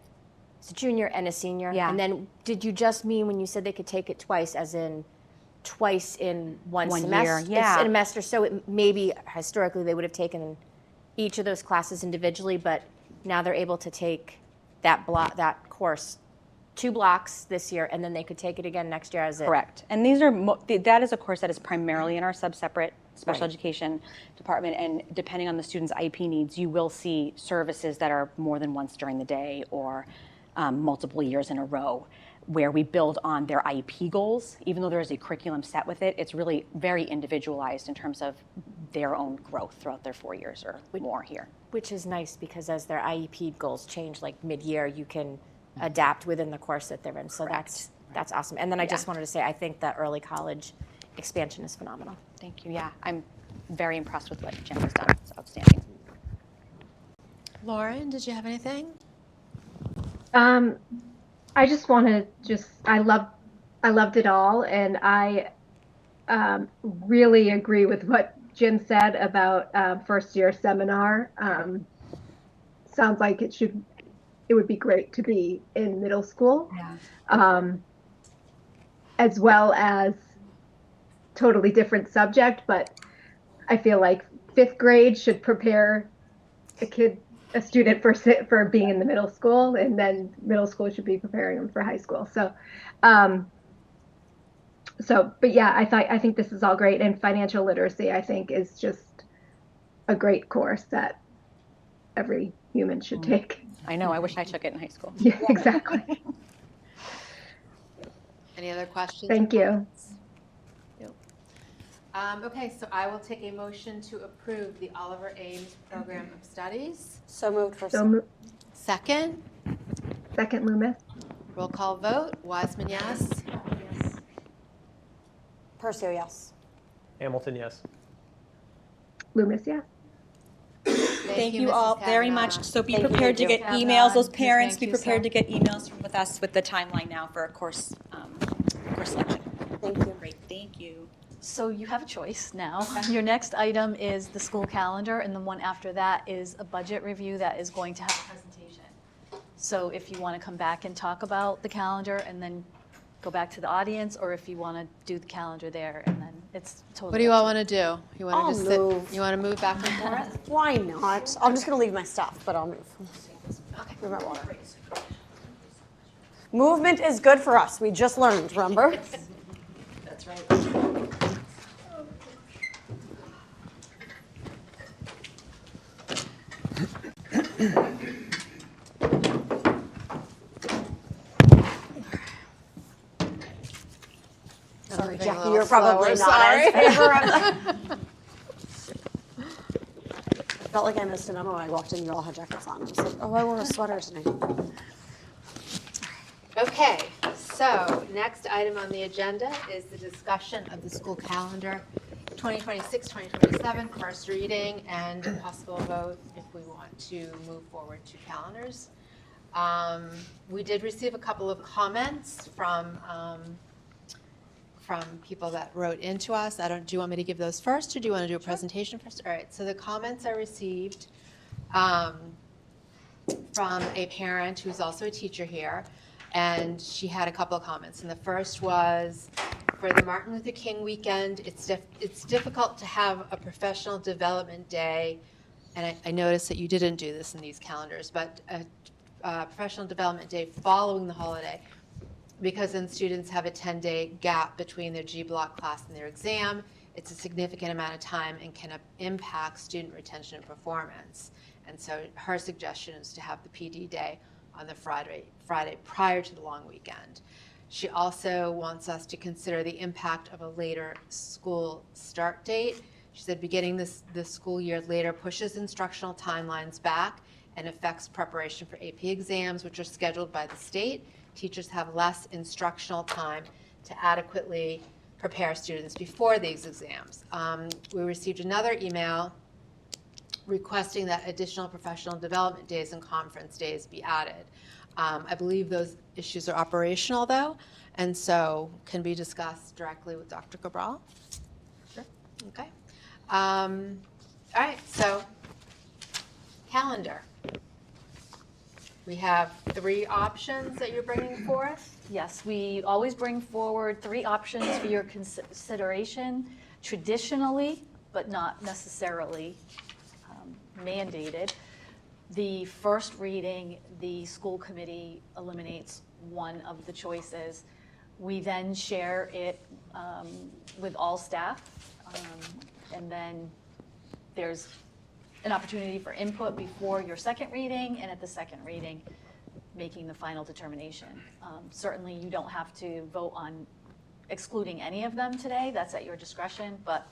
as a junior and a senior. Yeah. And then did you just mean when you said they could take it twice, as in twice in one semester? Year, yeah. In a semester. So it, maybe historically they would have taken each of those classes individually, but now they're able to take that course 2 blocks this year, and then they could take it again next year as it. Correct. And these are that is a course that is primarily in our separate special education department, and depending on the student's IEP needs, you will see services that are more than once during the day or multiple years in a row, where we build on their IEP goals. Even though there is a curriculum set with it, it's really very individualized in terms of their own growth throughout their 4 years or more here. Which is nice, because as their IEP goals change, like mid-year, you can adapt within the course that they're in. So that's awesome. And then I just wanted to say, I think that early college expansion is phenomenal. Thank you. Yeah, I'm very impressed with what Jen has done. It's outstanding. Lauren, did you have anything? I just want to I loved it all, and I really agree with what Jim said about first year seminar. Sounds like it would be great to be in middle school, as well as totally different subject, but I feel like 5th grade should prepare a student for being in the middle school, and then middle school should be preparing them for high school. So, but yeah, I think this is all great, and financial literacy, I think, is just a great course that every human should take. I know. I wish I took it in high school. Yeah, exactly. Any other questions? Thank you. Okay, so I will take a motion to approve the Oliver Ames Program of Studies. So moved for Second? Second, Loomis. Roll call vote. Wiseman, yes. Percio, yes. Hamilton, yes. Loomis, yes. Thank you Mrs. all very Kavanaugh. much. So be Thank you, prepared to thank get you. emails. Those Yes, parents, thank be you, prepared so. to get emails with us with the timeline now for a course selection. Thank you. Great. Thank you. So you have a choice now. Your next item is the school calendar, and the one after that is a budget review that is going to have a presentation. So if you want to come back and talk about the calendar and then go back to the audience, or if you want to do the calendar there, and then it's totally. What do you all want to do? You want I'll to just sit? move. You want to move back and forth? Why not? I'm just going to leave my stuff, but I'll move. Okay. Move my water. Movement is good for us. We just learned, remember? That's right. Sorry, Moving a Jackie, little you're probably slower, not sorry. in favor of that. I felt like I missed a memo when I walked in. You all had jackets on. I was like, oh, I wore a sweater tonight. Okay, so next item on the agenda is the discussion of the school calendar 2026, 2027, first reading and a possible vote if we want to move forward to calendars. We did receive a couple of comments from people that wrote into us. Do you want me to give those first, or do you want to do a presentation first? All right, so the comments I received from a parent who's also a teacher here, and she had a couple of comments. And the first was, for the Martin Luther King weekend, it's difficult to have a professional development day, and I noticed that you didn't do this in these calendars, but professional development day following the holiday, because then students have a 10-day gap between their G block class and their exam. It's a significant amount of time and can impact student retention and performance. And so her suggestion is to have the PD day on the Friday prior to the long weekend. She also wants us to consider the impact of a later school start date. She said beginning the school year later pushes instructional timelines back and affects preparation for AP exams, which are scheduled by the state. Teachers have less instructional time to adequately prepare students before these exams. We received another email requesting that additional professional development days and conference days be added. I believe those issues are operational, though, and so can be discussed directly with Dr. Cabral. Sure. Okay. All right, so calendar. We have 3 options that you're bringing forth. Yes, we always bring forward 3 options for your consideration, traditionally, but not necessarily mandated. The first reading, the school committee eliminates one of the choices. We then share it with all staff, and then there's an opportunity for input before your second reading, and at the second reading, making the final determination. Certainly, you don't have to vote on excluding any of them today. That's at your discretion, but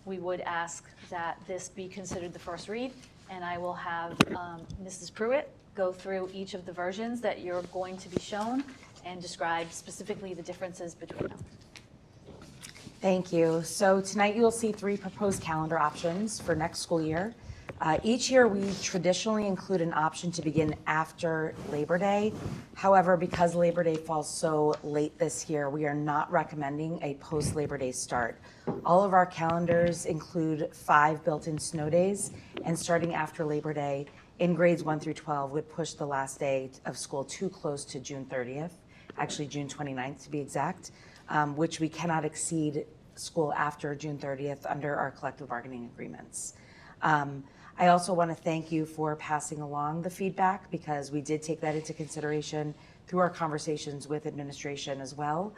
we would ask that this be considered the first read, and I will have Mrs. Pruitt go through each of the versions that you're going to be shown and describe specifically the differences between them. Thank you. So tonight you'll see 3 proposed calendar options for next school year. Each year we traditionally include an option to begin after Labor Day. However, because Labor Day falls so late this year, we are not recommending a post-Labor Day start. All of our calendars include 5 built-in snow days, and starting after Labor Day in grades 1 through 12 would push the last day of school too close to June 30th, actually June 29th to be exact, which we cannot exceed school after June 30th under our collective bargaining agreements. I also want to thank you for passing along the feedback, because we did take that into consideration through our conversations with administration as well.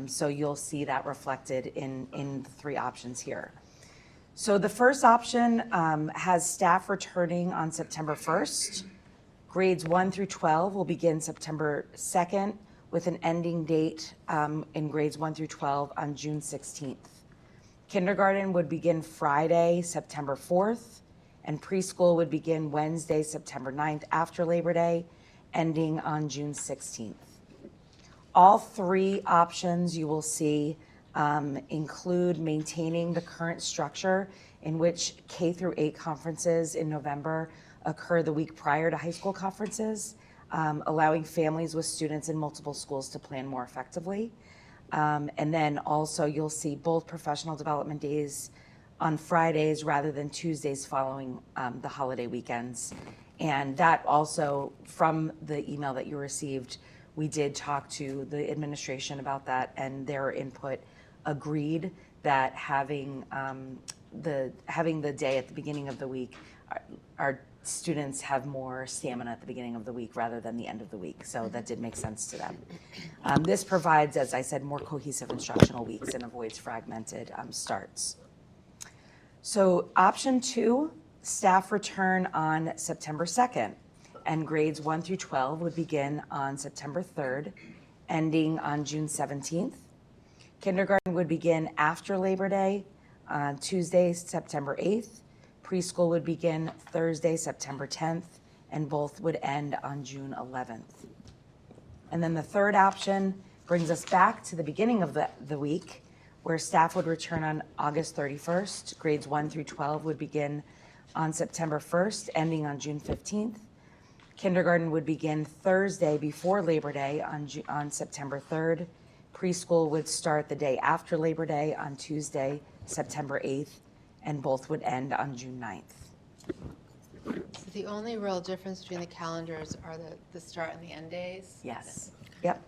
So you'll see that reflected in the 3 options here. So the first option has staff returning on September 1st. Grades 1 through 12 will begin September 2nd with an ending date in grades 1 through 12 on June 16th. Kindergarten would begin Friday, September 4th, and preschool would begin Wednesday, September 9th after Labor Day, ending on June 16th. All 3 options you will see include maintaining the current structure in which K through 8 conferences in November occur the week prior to high school conferences, allowing families with students in multiple schools to plan more effectively. And then also you'll see both professional development days on Fridays rather than Tuesdays following the holiday weekends. And that also, from the email that you received, we did talk to the administration about that, and their input agreed that having the day at the beginning of the week, our students have more stamina at the beginning of the week rather than the end of the week. So that did make sense to them. This provides, as I said, more cohesive instructional weeks and avoids fragmented starts. So option 2, staff return on September 2nd, and grades 1 through 12 would begin on September 3rd, ending on June 17th. Kindergarten would begin after Labor Day on Tuesday, September 8th. Preschool would begin Thursday, September 10th, and both would end on June 11th. And then the third option brings us back to the beginning of the week, where staff would return on August 31st. Grades 1 through 12 would begin on September 1st, ending on June 15th. Kindergarten would begin Thursday before Labor Day on September 3rd. Preschool would start the day after Labor Day on Tuesday, September 8th, and both would end on June 9th. So the only real difference between the calendars are the start and the end days? Yes. Yep.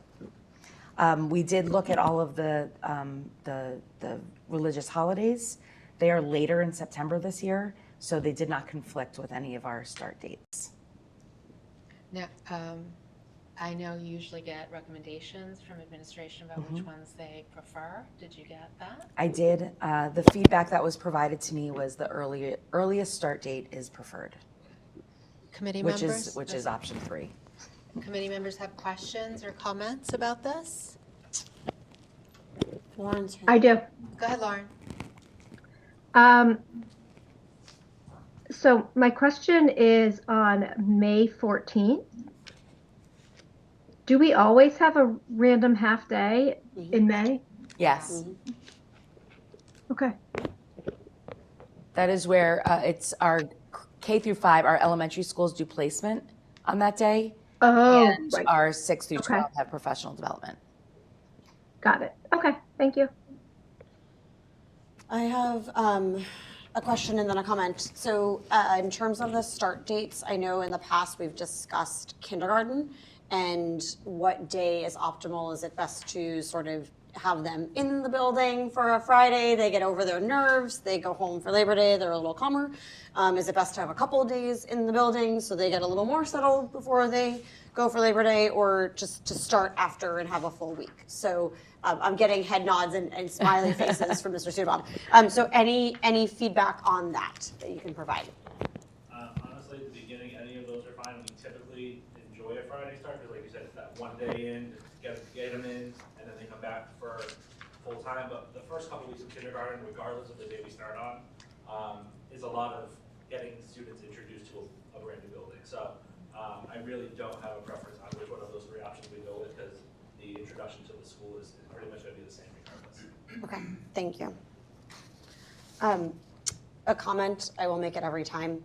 We did look at all of the religious holidays. They are later in September this year, so they did not conflict with any of our start dates. Now, I know you usually get recommendations from administration about which ones they prefer. Did you get that? I did. The feedback that was provided to me was the earliest start date is preferred, Committee which members? is option 3. Committee members have questions or comments about this? Lauren's I do. Go ahead, Lauren. So my question is on May 14th. Do we always have a random half day in May? Yes. Okay. That is where it's our K through 5, our elementary schools do placement on that day. Oh, and right. our 6 through 12 Okay. have professional development. Got it. Okay, thank you. I have a question and then a comment. So in terms of the start dates, I know in the past we've discussed kindergarten and what day is optimal. Is it best to sort of have them in the building for a Friday? They get over their nerves. They go home for Labor Day. They're a little calmer. Is it best to have a couple of days in the building so they get a little more settled before they go for Labor Day, or just to start after and have a full week? So I'm getting head nods and smiley faces from Mr. Studebon. So any feedback on that you can provide? Honestly, at the beginning, any of those are fine. We typically enjoy a Friday start because, like you said, it's that one day in, get them in, and then they come back for full time. But the first couple weeks of kindergarten, regardless of the day we start on, is a lot of getting students introduced to a brand new building. So I really don't have a preference on which one of those 3 options we go with, because the introduction to the school is pretty much going to be the same regardless. Okay, thank you. A comment, I will make it every time.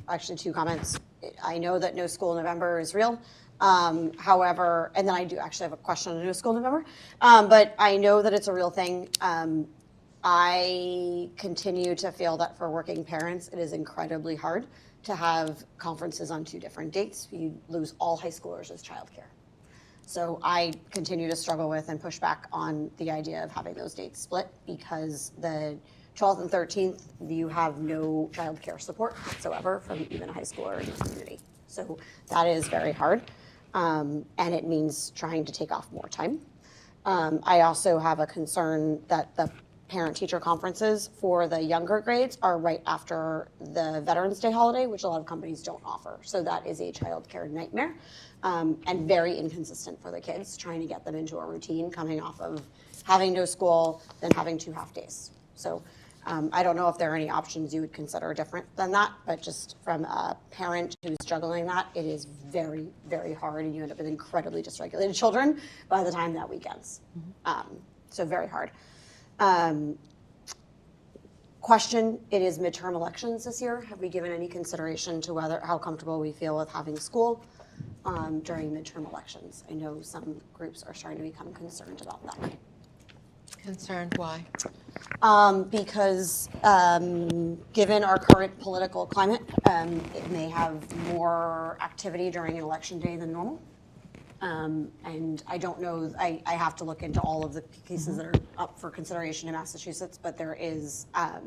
Actually, 2 comments. I know that no school in November is real. However, and then I do actually have a question on no school in November, but I know that it's a real thing. I continue to feel that for working parents, it is incredibly hard to have conferences on 2 different dates. You lose all high schoolers as childcare. So I continue to struggle with and push back on the idea of having those dates split, because the 12th and 13th, you have no childcare support whatsoever from even a high schooler in the community. So that is very hard, and it means trying to take off more time. I also have a concern that the parent-teacher conferences for the younger grades are right after the Veterans Day holiday, which a lot of companies don't offer. So that is a childcare nightmare, and very inconsistent for the kids, trying to get them into a routine coming off of having no school, then having 2 half days. So I don't know if there are any options you would consider different than that, but just from a parent who's juggling that, it is very, very hard, and you end up with incredibly dysregulated children by the time that weekends. So very hard. Question, it is midterm elections this year. Have we given any consideration to how comfortable we feel with having school during midterm elections? I know some groups are starting to become concerned about that. Concerned, why? Because given our current political climate, it may have more activity during an election day than normal. And I don't know, I have to look into all of the cases that are up for consideration in Massachusetts, but there is, I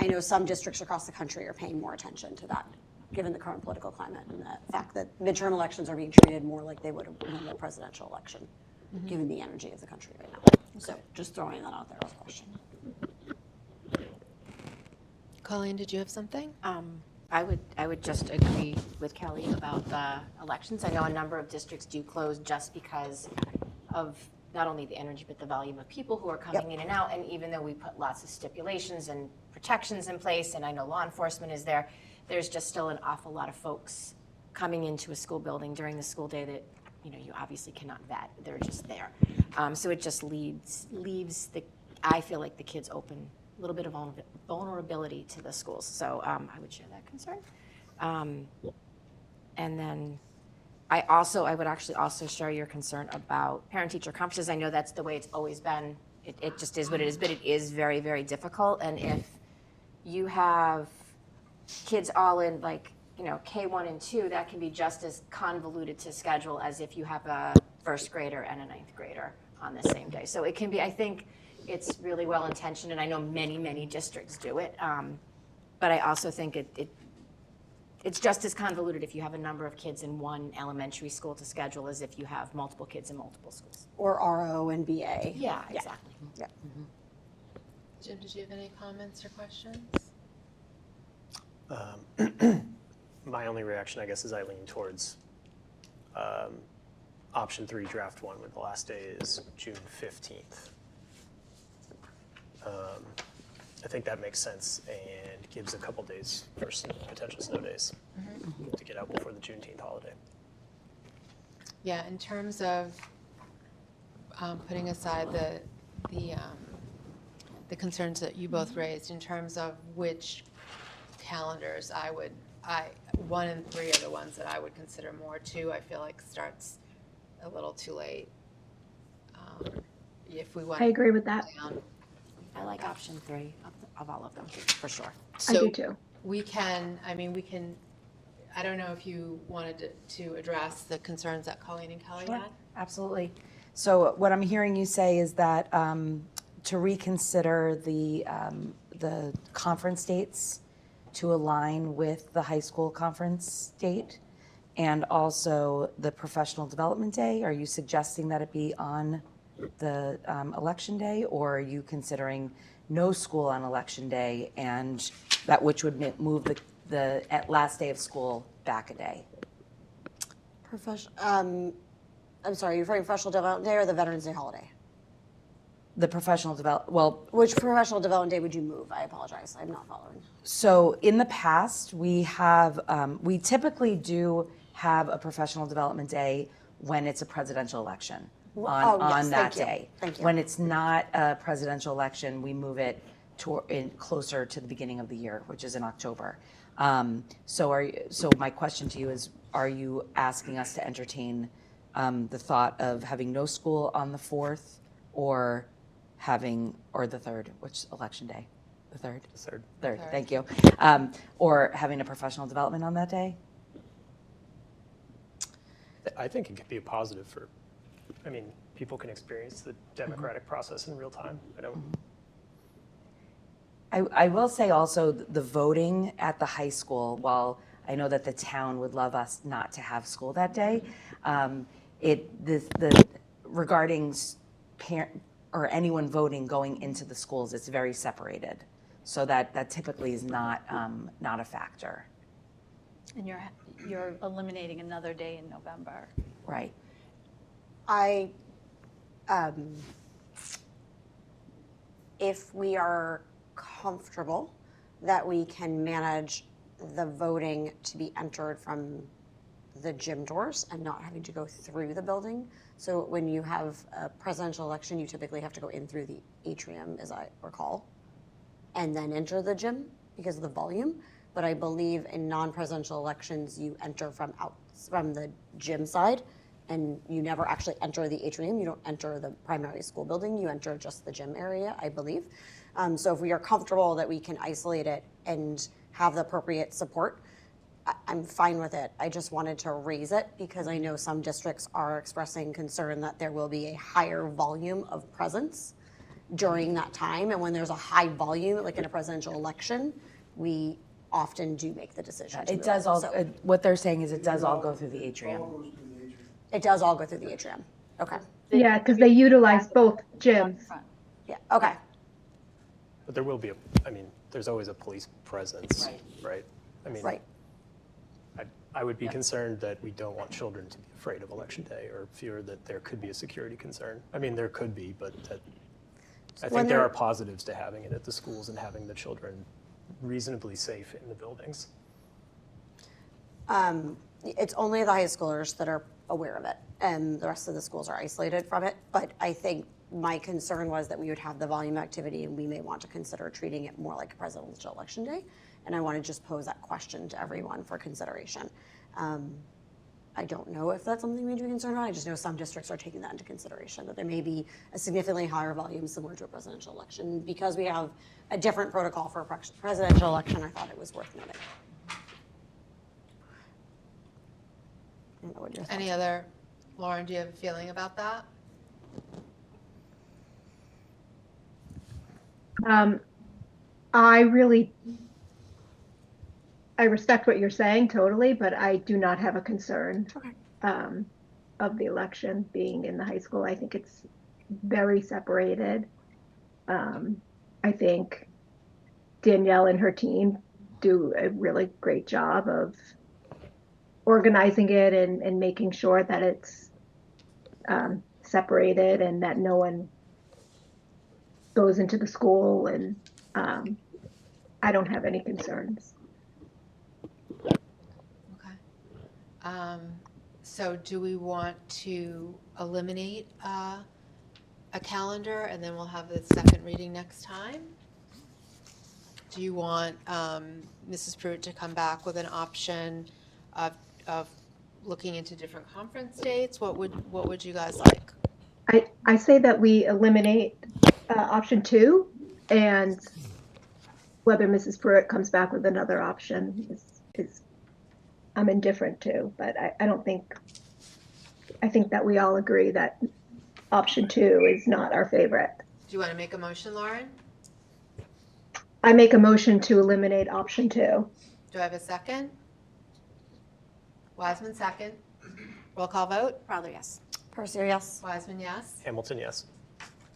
know some districts across the country are paying more attention to that, given the current political climate and the fact that midterm elections are being treated more like they would have been a presidential election, given the energy of the country right now. So just throwing that out there as a question. Colleen, did you have something? I would just agree with Kelly about the elections. I know a number of districts do close just because of not only the energy, but the volume of people who are coming in and out. And even though we put lots of stipulations and protections in place, and I know law enforcement is there, there's just still an awful lot of folks coming into a school building during the school day that, you know, you obviously cannot vet. They're just there. So it just leaves I feel like the kids open a little bit of vulnerability to the schools. So I would share that concern. And then I would actually also share your concern about parent-teacher conferences. I know that's the way it's always been. It just is what it is, but it is very, very difficult. And if you have kids all in, like, you know, K1 and 2, that can be just as convoluted to schedule as if you have a first grader and a ninth grader on the same day. So it can be, I think it's really well intentioned, and I know many, many districts do it. But I also think it it's just as convoluted if you have a number of kids in one elementary school to schedule as if you have multiple kids in multiple schools. Or RO and BA. Yeah, exactly. Yeah. Jim, did you have any comments or questions? My only reaction, I guess, is I lean towards option 3, draft 1, where the last day is June 15th. I think that makes sense and gives a couple days for some potential snow days to get out before the Juneteenth holiday. Yeah, in terms of putting aside the concerns that you both raised, in terms of which calendars 1 and 3 are the ones that I would consider more. 2, I feel like starts a little too late. If we want, I agree with that. I like option 3 of all of them, for sure. I do too. We can, I don't know if you wanted to address the concerns that Colleen and Kelly Sure, had. absolutely. So what I'm hearing you say is that to reconsider the conference dates to align with the high school conference date and also the professional development day. Are you suggesting that it be on the election day, or are you considering no school on election day and that which would move the last day of school back a day? I'm sorry, you're referring to Professional Development Day or the Veterans Day holiday? The professional development, Which Professional Development Day would you move? I apologize, I'm not following. So in the past, we have, we typically do have a professional development day when it's a presidential election on that day. Thank you. When it's not a presidential election, we move it closer to the beginning of the year, which is in October. So my question to you is, are you asking us to entertain the thought of having no school on the 4th or the 3rd, which election day? The 3rd? The 3rd. 3rd, thank you. Or having a professional development on that day? I think it could be a positive for, people can experience the democratic process in real time. I will say also the voting at the high school, while I know that the town would love us not to have school that day, regarding parent or anyone voting going into the schools, it's very separated. So that typically is not a factor. And you're eliminating another day in November. Right. If we are comfortable that we can manage the voting to be entered from the gym doors and not having to go through the building. So when you have a presidential election, you typically have to go in through the atrium, as I recall, and then enter the gym because of the volume. But I believe in non-presidential elections, you enter from the gym side, and you never actually enter the atrium. You don't enter the primary school building. You enter just the gym area, I believe. So if we are comfortable that we can isolate it and have the appropriate support, I'm fine with it. I just wanted to raise it because I know some districts are expressing concern that there will be a higher volume of presence during that time. And when there's a high volume, like in a presidential election, we often do make the decision. It does all, what they're saying is it does all go through the atrium. It does all go through the atrium. Okay. Yeah, because they utilize both gyms. Yeah, okay. But there will be there's always a police presence, right? Right. I would be concerned that we don't want children to be afraid of election day or fear that there could be a security concern. There could be, but I think there are positives to having it at the schools and having the children reasonably safe in the buildings. It's only the high schoolers that are aware of it, and the rest of the schools are isolated from it. But I think my concern was that we would have the volume activity, and we may want to consider treating it more like a presidential election day. And I want to just pose that question to everyone for consideration. I don't know if that's something we need to be concerned about. I just know some districts are taking that into consideration, that there may be a significantly higher volume similar to a presidential election. Because we have a different protocol for a presidential election, I thought it was worth noting. I don't know what your thoughts Any other, Lauren, do you have a feeling about that? I respect what you're saying totally, but I do not have a concern of the election being in the high school. I think it's very separated. I think Danielle and her team do a really great job of organizing it and making sure that it's separated and that no one goes into the school, and I don't have any concerns. So do we want to eliminate a calendar and then we'll have the second reading next time? Do you want Mrs. Pruitt to come back with an option of looking into different conference dates? What would you guys like? I say that we eliminate option 2, and whether Mrs. Pruitt comes back with another option is I'm indifferent to, but I think that we all agree that option 2 is not our favorite. Do you want to make a motion, Lauren? I make a motion to eliminate option 2. Do I have a second? Wiseman, second. Roll call vote? Crowther, yes. Purser, yes. Wiseman, yes. Hamilton, yes.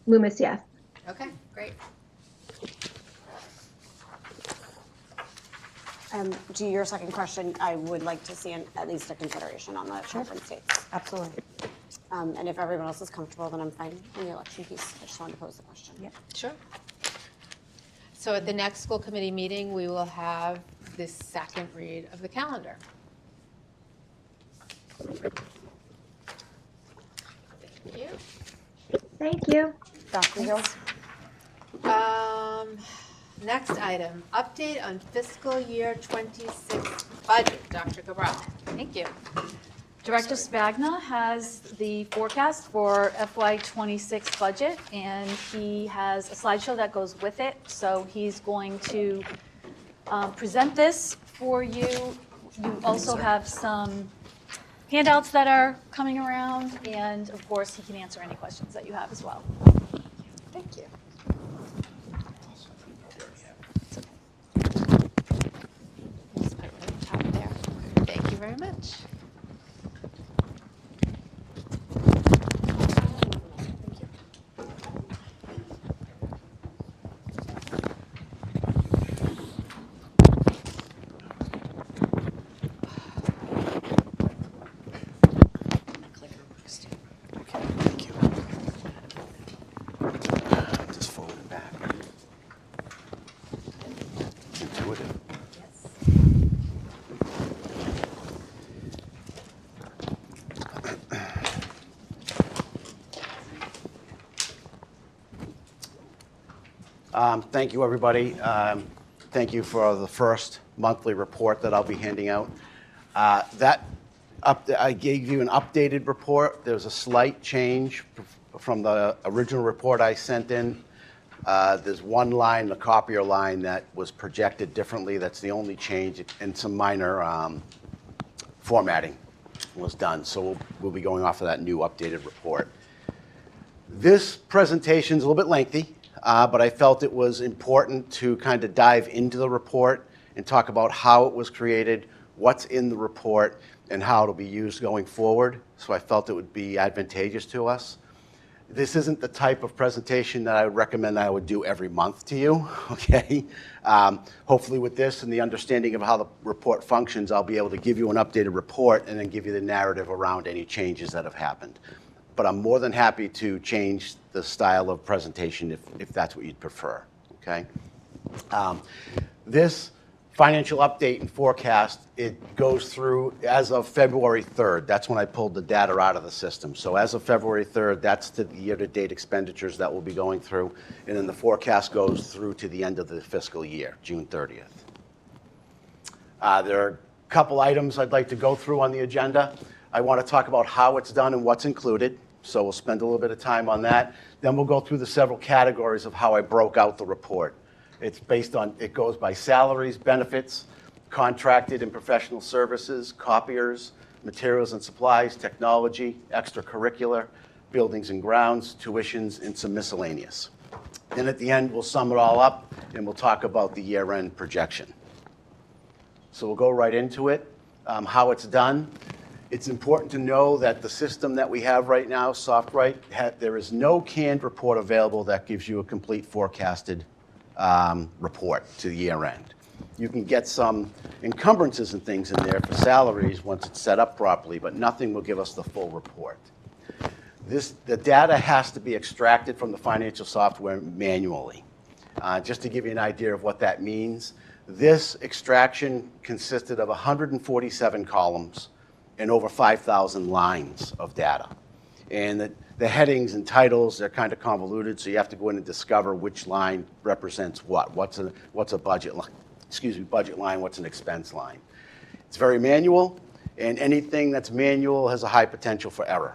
Loomis, yes. Okay, great. To your second question, I would like to see at least a consideration on the conference dates. Absolutely. And if everyone else is comfortable, then I'm fine in the election piece. I just wanted to pose the question. Yep. Sure. So at the next school committee meeting, we will have this second read of the calendar. Thank you. Thank you. Dr. Hill. Next item, update on fiscal year 26 budget. Dr. Cabral. Thank you. Director Spagna has the forecast for FY26 budget, and he has a slideshow that goes with it. So he's going to present this for you. You also have some handouts that are coming around, and of course, he can answer any questions that you have as well. Thank you. Thank you very much. Just fold it back. Intuitive. Thank you, everybody. Thank you for the first monthly report that I'll be handing out. I gave you an updated report. There's a slight change from the original report I sent in. There's one line, the copier line, that was projected differently. That's the only change, and some minor formatting was done. So we'll be going off of that new updated report. This presentation is a little bit lengthy, but I felt it was important to kind of dive into the report and talk about how it was created, what's in the report, and how it'll be used going forward. So I felt it would be advantageous to us. This isn't the type of presentation that I would recommend I would do every month to you, okay? Hopefully with this and the understanding of how the report functions, I'll be able to give you an updated report and then give you the narrative around any changes that have happened. But I'm more than happy to change the style of presentation if that's what you'd prefer, okay? This financial update and forecast, it goes through as of February 3rd. That's when I pulled the data out of the system. So as of February 3rd, that's the year-to-date expenditures that we'll be going through. And then the forecast goes through to the end of the fiscal year, June 30th. There are a couple items I'd like to go through on the agenda. I want to talk about how it's done and what's included. So we'll spend a little bit of time on that. Then we'll go through the several categories of how I broke out the report. It's based on, it goes by salaries, benefits, contracted and professional services, copiers, materials and supplies, technology, extracurricular, buildings and grounds, tuitions, and some miscellaneous. And at the end, we'll sum it all up and we'll talk about the year-end projection. So we'll go right into it. How it's done. It's important to know that the system that we have right now, SoftWrite, there is no canned report available that gives you a complete forecasted report to the year end. You can get some encumbrances and things in there for salaries once it's set up properly, but nothing will give us the full report. The data has to be extracted from the financial software manually. Just to give you an idea of what that means, this extraction consisted of 147 columns and over 5,000 lines of data. And the headings and titles, they're kind of convoluted, so you have to go in and discover which line represents what. What's a budget line? Excuse me, budget line, what's an expense line? It's very manual, and anything that's manual has a high potential for error.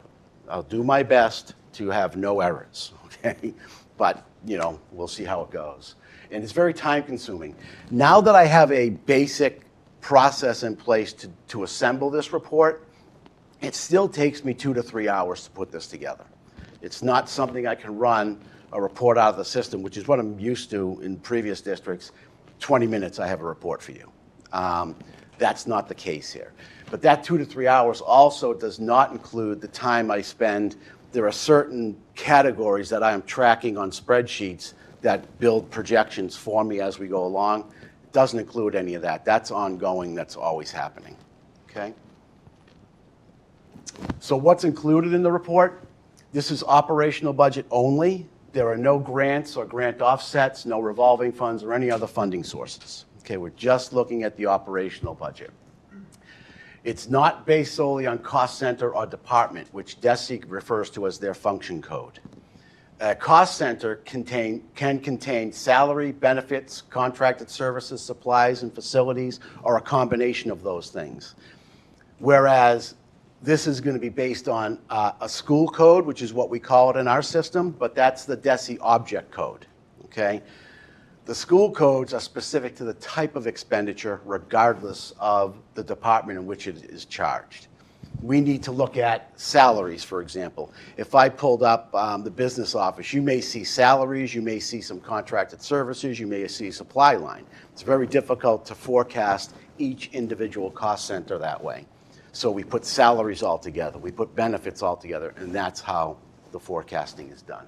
I'll do my best to have no errors, okay? But, you know, we'll see how it goes. And it's very time consuming. Now that I have a basic process in place to assemble this report, it still takes me 2 to 3 hours to put this together. It's not something I can run a report out of the system, which is what I'm used to in previous districts. 20 minutes, I have a report for you. That's not the case here. But that 2 to 3 hours also does not include the time I spend. There are certain categories that I am tracking on spreadsheets that build projections for me as we go along. It doesn't include any of that. That's ongoing. That's always happening. Okay? So what's included in the report? This is operational budget only. There are no grants or grant offsets, no revolving funds or any other funding sources. Okay, we're just looking at the operational budget. It's not based solely on cost center or department, which DESI refers to as their function code. A cost center can contain salary, benefits, contracted services, supplies, and facilities, or a combination of those things. Whereas this is going to be based on a school code, which is what we call it in our system, but that's the DESI object code, okay? The school codes are specific to the type of expenditure regardless of the department in which it is charged. We need to look at salaries, for example. If I pulled up the business office, you may see salaries, you may see some contracted services, you may see supply line. It's very difficult to forecast each individual cost center that way. So we put salaries all together, we put benefits all together, and that's how the forecasting is done.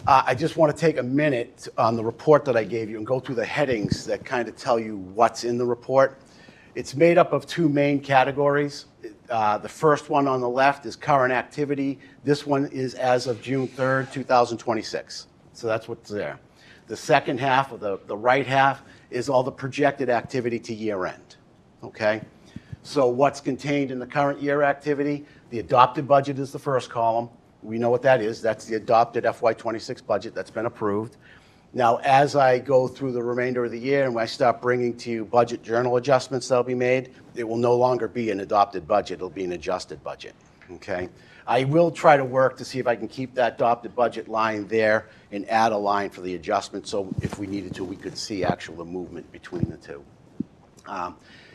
I just want to take a minute on the report that I gave you and go through the headings that kind of tell you what's in the report. It's made up of 2 main categories. The first one on the left is current activity. This one is as of June 3rd, 2026. So that's what's there. The second half, or the right half, is all the projected activity to year end. Okay? So what's contained in the current year activity? The adopted budget is the first column. We know what that is. That's the adopted FY26 budget that's been approved. Now, as I go through the remainder of the year and I start bringing to you budget journal adjustments that'll be made, it will no longer be an adopted budget. It'll be an adjusted budget. Okay? I will try to work to see if I can keep that adopted budget line there and add a line for the adjustment, so if we needed to, we could see actual movement between the two.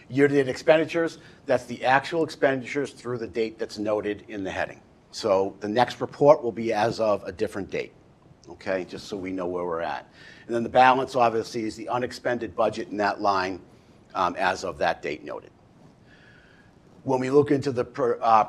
Year-to-date expenditures, that's the actual expenditures through the date that's noted in the heading. So the next report will be as of a different date, okay, just so we know where we're at. And then the balance, obviously, is the unexpended budget in that line as of that date noted. When we look into the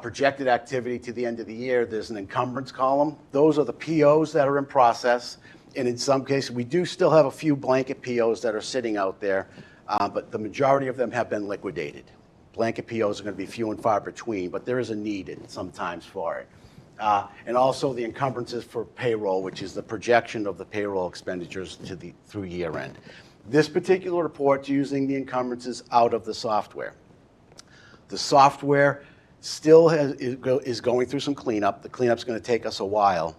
projected activity to the end of the year, there's an encumbrance column. Those are the POs that are in process, and in some cases, we do still have a few blanket POs that are sitting out there, but the majority of them have been liquidated. Blanket POs are going to be few and far between, but there is a need sometimes for it. And also the encumbrances for payroll, which is the projection of the payroll expenditures through year end. This particular report's using the encumbrances out of the software. The software still is going through some cleanup. The cleanup's going to take us a while.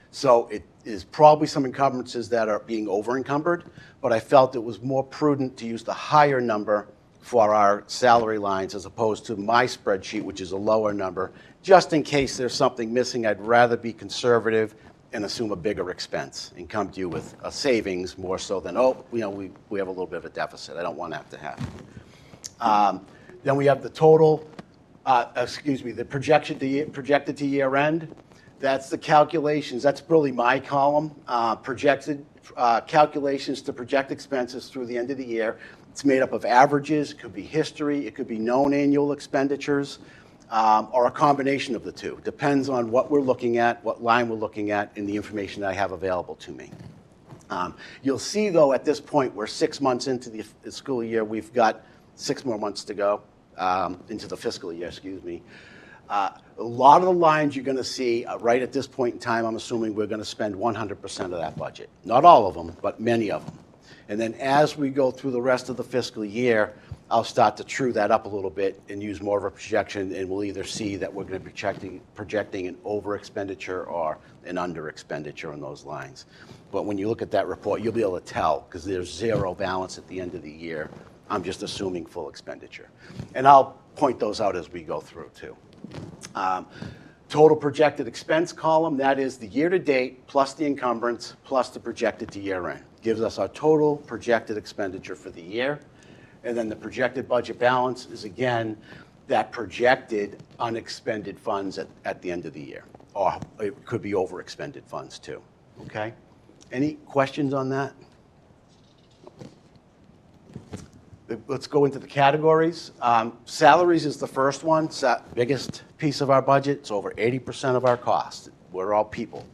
So it is probably some encumbrances that are being over encumbered, but I felt it was more prudent to use the higher number for our salary lines as opposed to my spreadsheet, which is a lower number. Just in case there's something missing, I'd rather be conservative and assume a bigger expense and come to you with a savings more so than, we have a little bit of a deficit. I don't want that to happen. Then we have the total, the projected to year end. That's the calculations. That's really my column. Projected calculations to project expenses through the end of the year. It's made up of averages, it could be history, it could be known annual expenditures, or a combination of the two. Depends on what we're looking at, what line we're looking at, and the information that I have available to me. You'll see, though, at this point, we're 6 months into the school year. We've got 6 more months to go into the fiscal year, excuse me. A lot of the lines you're going to see right at this point in time, I'm assuming we're going to spend 100% of that budget. Not all of them, but many of them. And then as we go through the rest of the fiscal year, I'll start to true that up a little bit and use more of a projection, and we'll either see that we're going to be projecting an over expenditure or an under expenditure on those lines. But when you look at that report, you'll be able to tell, because there's zero balance at the end of the year. I'm just assuming full expenditure. And I'll point those out as we go through, too. Total projected expense column, that is the year-to-date plus the encumbrance plus the projected to year-end. Gives us our total projected expenditure for the year. And then the projected budget balance is, again, that projected unexpended funds at the end of the year. Or it could be over-expended funds, too. Okay? Any questions on that? Let's go into the categories. Salaries is the first one. It's that biggest piece of our budget. It's over 80% of our cost. We're all people.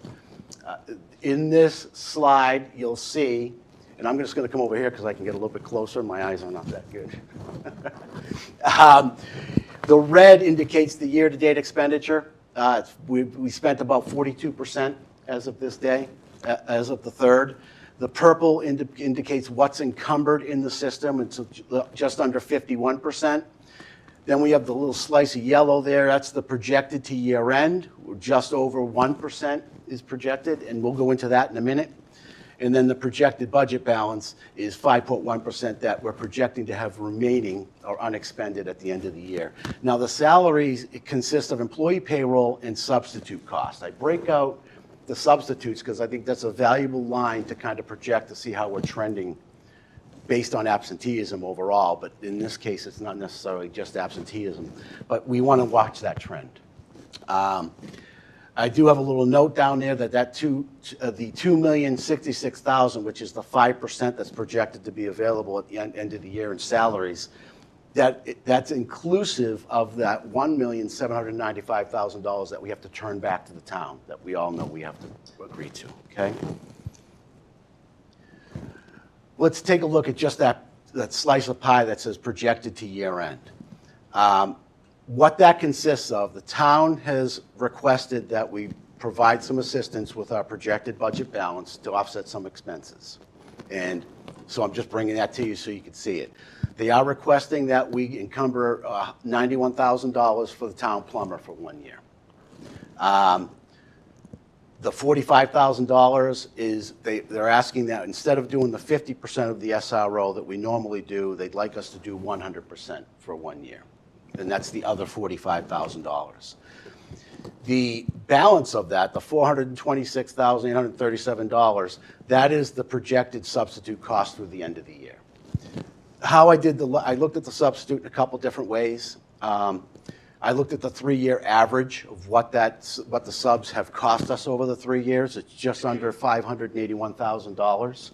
In this slide, you'll see, and I'm just going to come over here because I can get a little bit closer. My eyes are not that good. The red indicates the year-to-date expenditure. We spent about 42% as of this day, as of the 3rd. The purple indicates what's encumbered in the system. It's just under 51%. Then we have the little slice of yellow there. That's the projected to year end. Just over 1% is projected, and we'll go into that in a minute. And then the projected budget balance is 5.1% that we're projecting to have remaining or unexpended at the end of the year. Now, the salaries consist of employee payroll and substitute costs. I break out the substitutes because I think that's a valuable line to kind of project to see how we're trending based on absenteeism overall. But in this case, it's not necessarily just absenteeism, but we want to watch that trend. I do have a little note down there that the $2,066,000, which is the 5% that's projected to be available at the end of the year in salaries, that's inclusive of that $1,795,000 that we have to turn back to the town, that we all know we have to agree to, okay? Let's take a look at just that slice of pie that says projected to year end. What that consists of, the town has requested that we provide some assistance with our projected budget balance to offset some expenses. And so I'm just bringing that to you so you can see it. They are requesting that we encumber $91,000 for the town plumber for 1 year. The $45,000 is, they're asking that instead of doing the 50% of the SRO that we normally do, they'd like us to do 100% for 1 year. And that's the other $45,000. The balance of that, the $426,837, that is the projected substitute cost through the end of the year. How I looked at the substitute in a couple different ways. I looked at the 3-year average of what the subs have cost us over the 3 years. It's just under $581,000.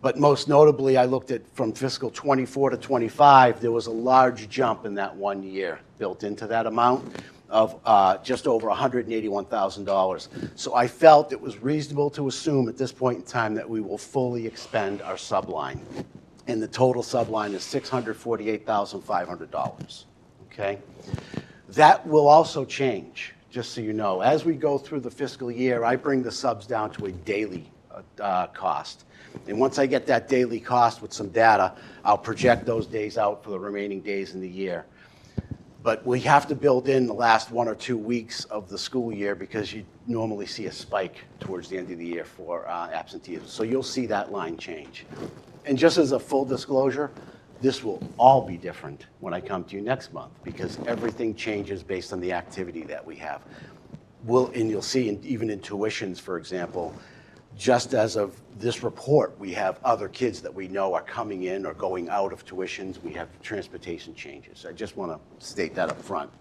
But most notably, I looked at from fiscal 24 to 25, there was a large jump in that 1 year built into that amount of just over $181,000. So I felt it was reasonable to assume at this point in time that we will fully expend our subline. And the total subline is $648,500, okay? That will also change, just so you know. As we go through the fiscal year, I bring the subs down to a daily cost. And once I get that daily cost with some data, I'll project those days out for the remaining days in the year. But we have to build in the last 1 or 2 weeks of the school year because you normally see a spike towards the end of the year for absenteeism. So you'll see that line change. And just as a full disclosure, this will all be different when I come to you next month because everything changes based on the activity that we have. And you'll see even in tuitions, for example, just as of this report, we have other kids that we know are coming in or going out of tuitions. We have transportation changes. I just want to state that up front.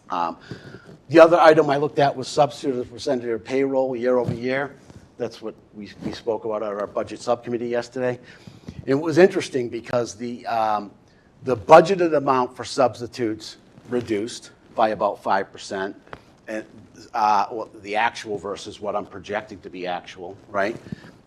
The other item I looked at was substitute as a percentage of payroll year over year. That's what we spoke about at our budget subcommittee yesterday. It was interesting because the budgeted amount for substitutes reduced by about 5%, and the actual versus what I'm projecting to be actual, right?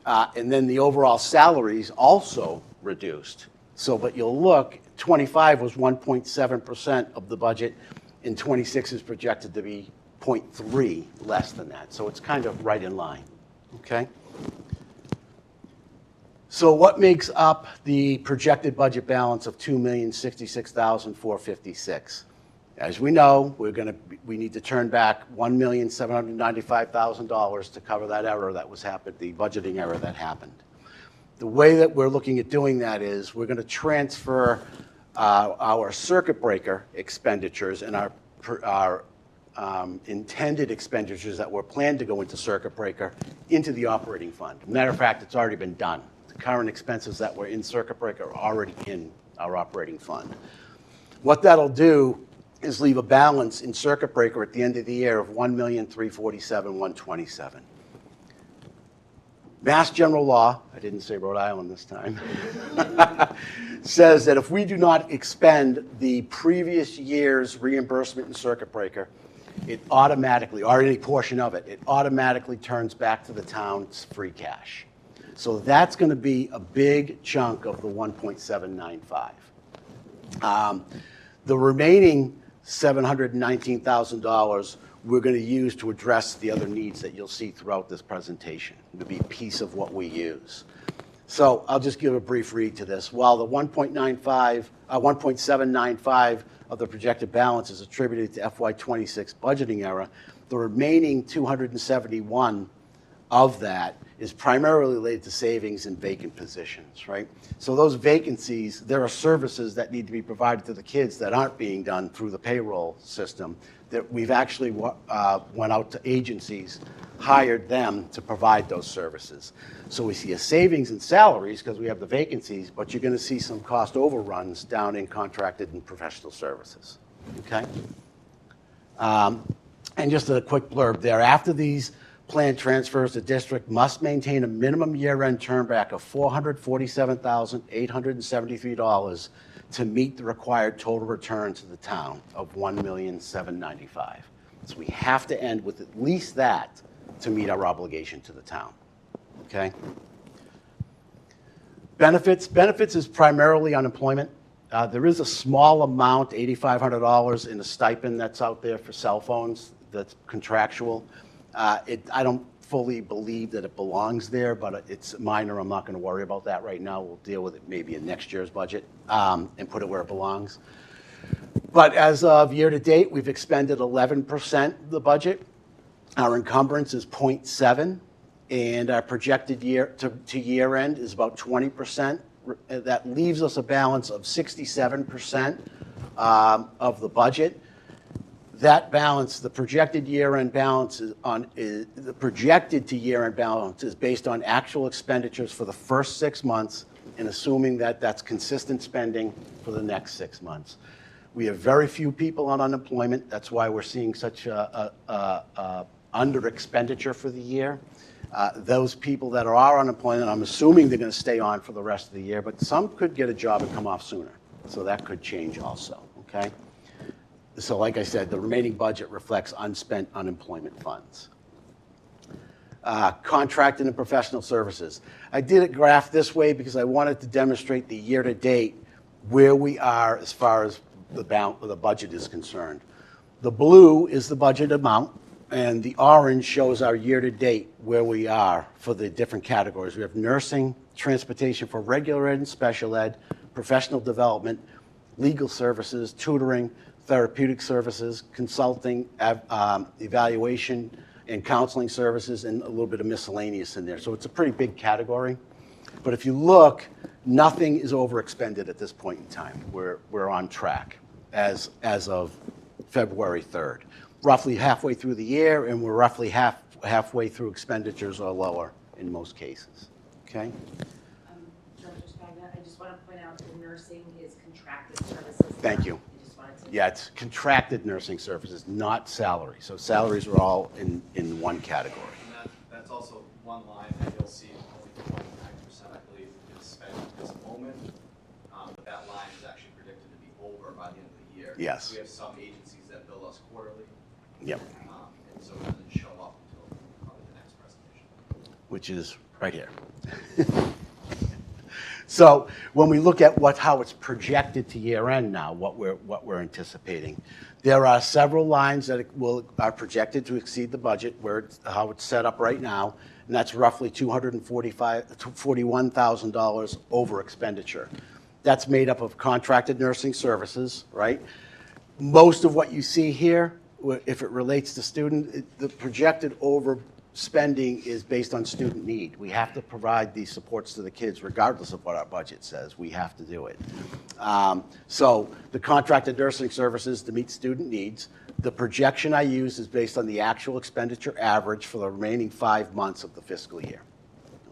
And then the overall salaries also reduced. So, but you'll look, 25 was 1.7% of the budget, and 26 is projected to be 0.3 less than that. So it's kind of right in line, okay? So what makes up the projected budget balance of $2,066,456? As we know, we need to turn back $1,795,000 to cover that error that was happened, the budgeting error that happened. The way that we're looking at doing that is we're going to transfer our circuit breaker expenditures and our intended expenditures that were planned to go into circuit breaker into the operating fund. Matter of fact, it's already been done. The current expenses that were in circuit breaker are already in our operating fund. What that'll do is leave a balance in circuit breaker at the end of the year of $1,347,127. Mass General Law, I didn't say Rhode Island this time, says that if we do not expend the previous year's reimbursement in circuit breaker, it automatically, or any portion of it, it automatically turns back to the town's free cash. So that's going to be a big chunk of the 1.795. The remaining $719,000 we're going to use to address the other needs that you'll see throughout this presentation. It'll be a piece of what we use. So I'll just give a brief read to this. While the 1.795 of the projected balance is attributed to FY26 budgeting error, the remaining 271 of that is primarily related to savings in vacant positions, right? So those vacancies, there are services that need to be provided to the kids that aren't being done through the payroll system that we've actually went out to agencies, hired them to provide those services. So we see a savings in salaries because we have the vacancies, but you're going to see some cost overruns down in contracted and professional services, okay? And just a quick blurb there. After these planned transfers, the district must maintain a minimum year-end turnback of $447,873 to meet the required total return to the town of $1,795,000. So we have to end with at least that to meet our obligation to the town, okay? Benefits is primarily unemployment. There is a small amount, $8,500 in a stipend that's out there for cell phones that's contractual. I don't fully believe that it belongs there, but it's minor. I'm not going to worry about that right now. We'll deal with it maybe in next year's budget and put it where it belongs. But as of year to date, we've expended 11% of the budget. Our encumbrance is 0.7, and our projected year to year end is about 20%. That leaves us a balance of 67% of the budget. That balance, the projected year-end balance the projected to year-end balance is based on actual expenditures for the first 6 months and assuming that that's consistent spending for the next 6 months. We have very few people on unemployment. That's why we're seeing such a under expenditure for the year. Those people that are on unemployment, I'm assuming they're going to stay on for the rest of the year, but some could get a job and come off sooner. So that could change also, okay? So like I said, the remaining budget reflects unspent unemployment funds. Contracted and professional services. I did a graph this way because I wanted to demonstrate the year-to-date where we are as far as the budget is concerned. The blue is the budget amount, and the orange shows our year-to-date where we are for the different categories. We have nursing, transportation for regular ed and special ed, professional development, legal services, tutoring, therapeutic services, consulting, evaluation, and counseling services, and a little bit of miscellaneous in there. So it's a pretty big category. But if you look, nothing is overexpended at this point in time. We're on track as of February 3rd. Roughly halfway through the year, and we're roughly halfway through expenditures or lower in most cases. Okay? Dr. Spagna, I just want to point out the nursing is contracted services. Thank you. Yeah, it's contracted nursing services, not salary. So salaries are all in one category. And that's also one line that you'll see only 29%, I believe, is spent at this moment. But that line is actually predicted to be over by the end of the year. Yes. We have some agencies that bill us quarterly. Yep. And so it doesn't show up until probably the next presentation. Which is right here. So when we look at how it's projected to year end now, what we're anticipating, there are several lines that are projected to exceed the budget how it's set up right now, and that's roughly $41,000 over expenditure. That's made up of contracted nursing services, right? Most of what you see here, if it relates to the projected overspending is based on student need. We have to provide these supports to the kids regardless of what our budget says. We have to do it. So the contracted nursing services to meet student needs. The projection I use is based on the actual expenditure average for the remaining 5 months of the fiscal year.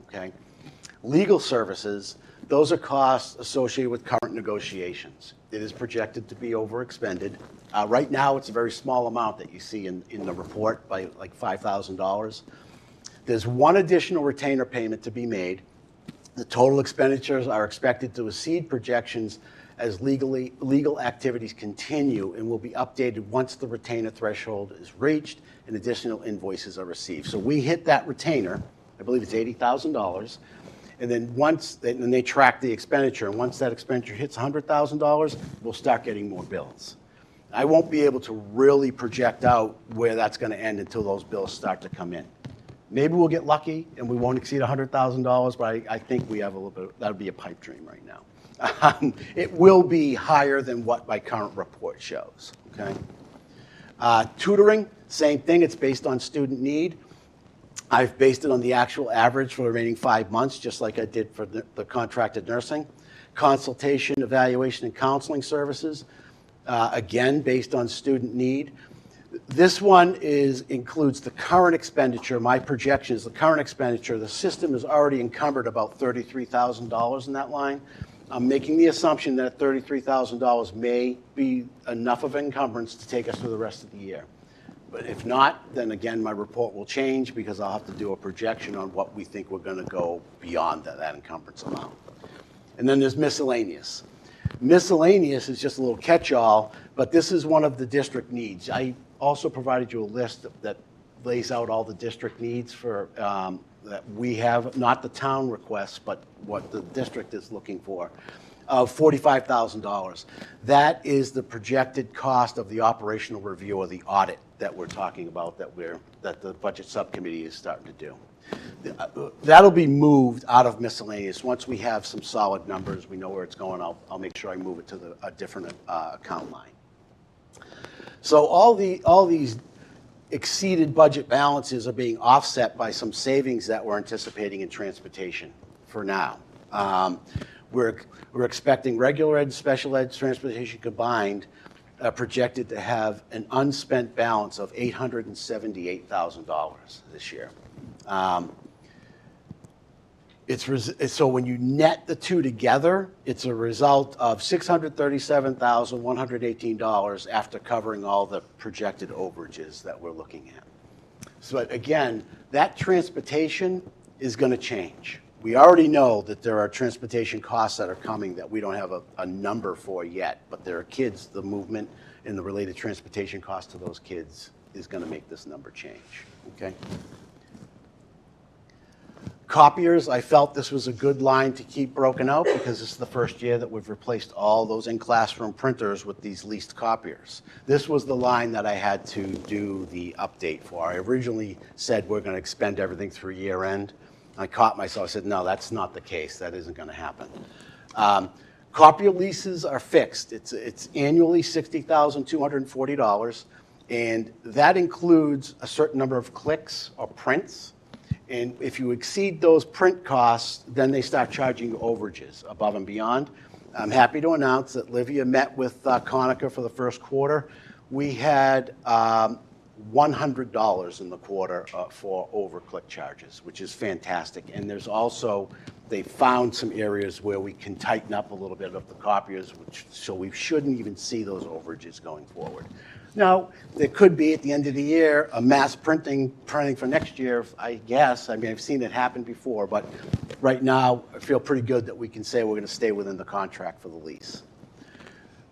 Okay? Legal services, those are costs associated with current negotiations. It is projected to be overexpended. Right now, it's a very small amount that you see in the report by like $5,000. There's one additional retainer payment to be made. The total expenditures are expected to exceed projections as legal activities continue and will be updated once the retainer threshold is reached and additional invoices are received. So we hit that retainer, I believe it's $80,000. And then they track the expenditure, and once that expenditure hits $100,000, we'll start getting more bills. I won't be able to really project out where that's going to end until those bills start to come in. Maybe we'll get lucky and we won't exceed $100,000, but I think we have a little bit, that'll be a pipe dream right now. It will be higher than what my current report shows, okay? Tutoring, same thing, it's based on student need. I've based it on the actual average for the remaining 5 months, just like I did for the contracted nursing. Consultation, evaluation, and counseling services, again, based on student need. This one includes the current expenditure. My projection is the current expenditure. The system is already encumbered about $33,000 in that line. I'm making the assumption that $33,000 may be enough of encumbrance to take us through the rest of the year. But if not, then again, my report will change because I'll have to do a projection on what we think we're going to go beyond that encumbrance amount. And then there's miscellaneous. Miscellaneous is just a little catch-all, but this is one of the district needs. I also provided you a list that lays out all the district needs for that we have, not the town requests, but what the district is looking for, of $45,000. That is the projected cost of the operational review or the audit that we're talking about that the budget subcommittee is starting to do. That'll be moved out of miscellaneous. Once we have some solid numbers, we know where it's going, I'll make sure I move it to a different account line. So all these exceeded budget balances are being offset by some savings that we're anticipating in transportation for now. We're expecting regular ed, special ed, transportation combined projected to have an unspent balance of $878,000 this year. So when you net the two together, it's a result of $637,118 after covering all the projected overages that we're looking at. So again, that transportation is going to change. We already know that there are transportation costs that are coming that we don't have a number for yet, but there are kids, the movement and the related transportation costs to those kids is going to make this number change, okay? Copiers, I felt this was a good line to keep broken out because this is the first year that we've replaced all those in-classroom printers with these leased copiers. This was the line that I had to do the update for. I originally said we're going to expend everything through year end. I caught myself, I said, no, that's not the case. That isn't going to happen. Copier leases are fixed. It's annually $60,240, and that includes a certain number of clicks or prints. And if you exceed those print costs, then they start charging you overages above and beyond. I'm happy to announce that Livia met with Conica for the first quarter. We had $100 in the quarter for over-click charges, which is fantastic. And there's also, they found some areas where we can tighten up a little bit of the copiers, so we shouldn't even see those overages going forward. Now, there could be, at the end of the year, a mass printing for next year, I guess. I mean, I've seen it happen before, but right now, I feel pretty good that we can say we're going to stay within the contract for the lease.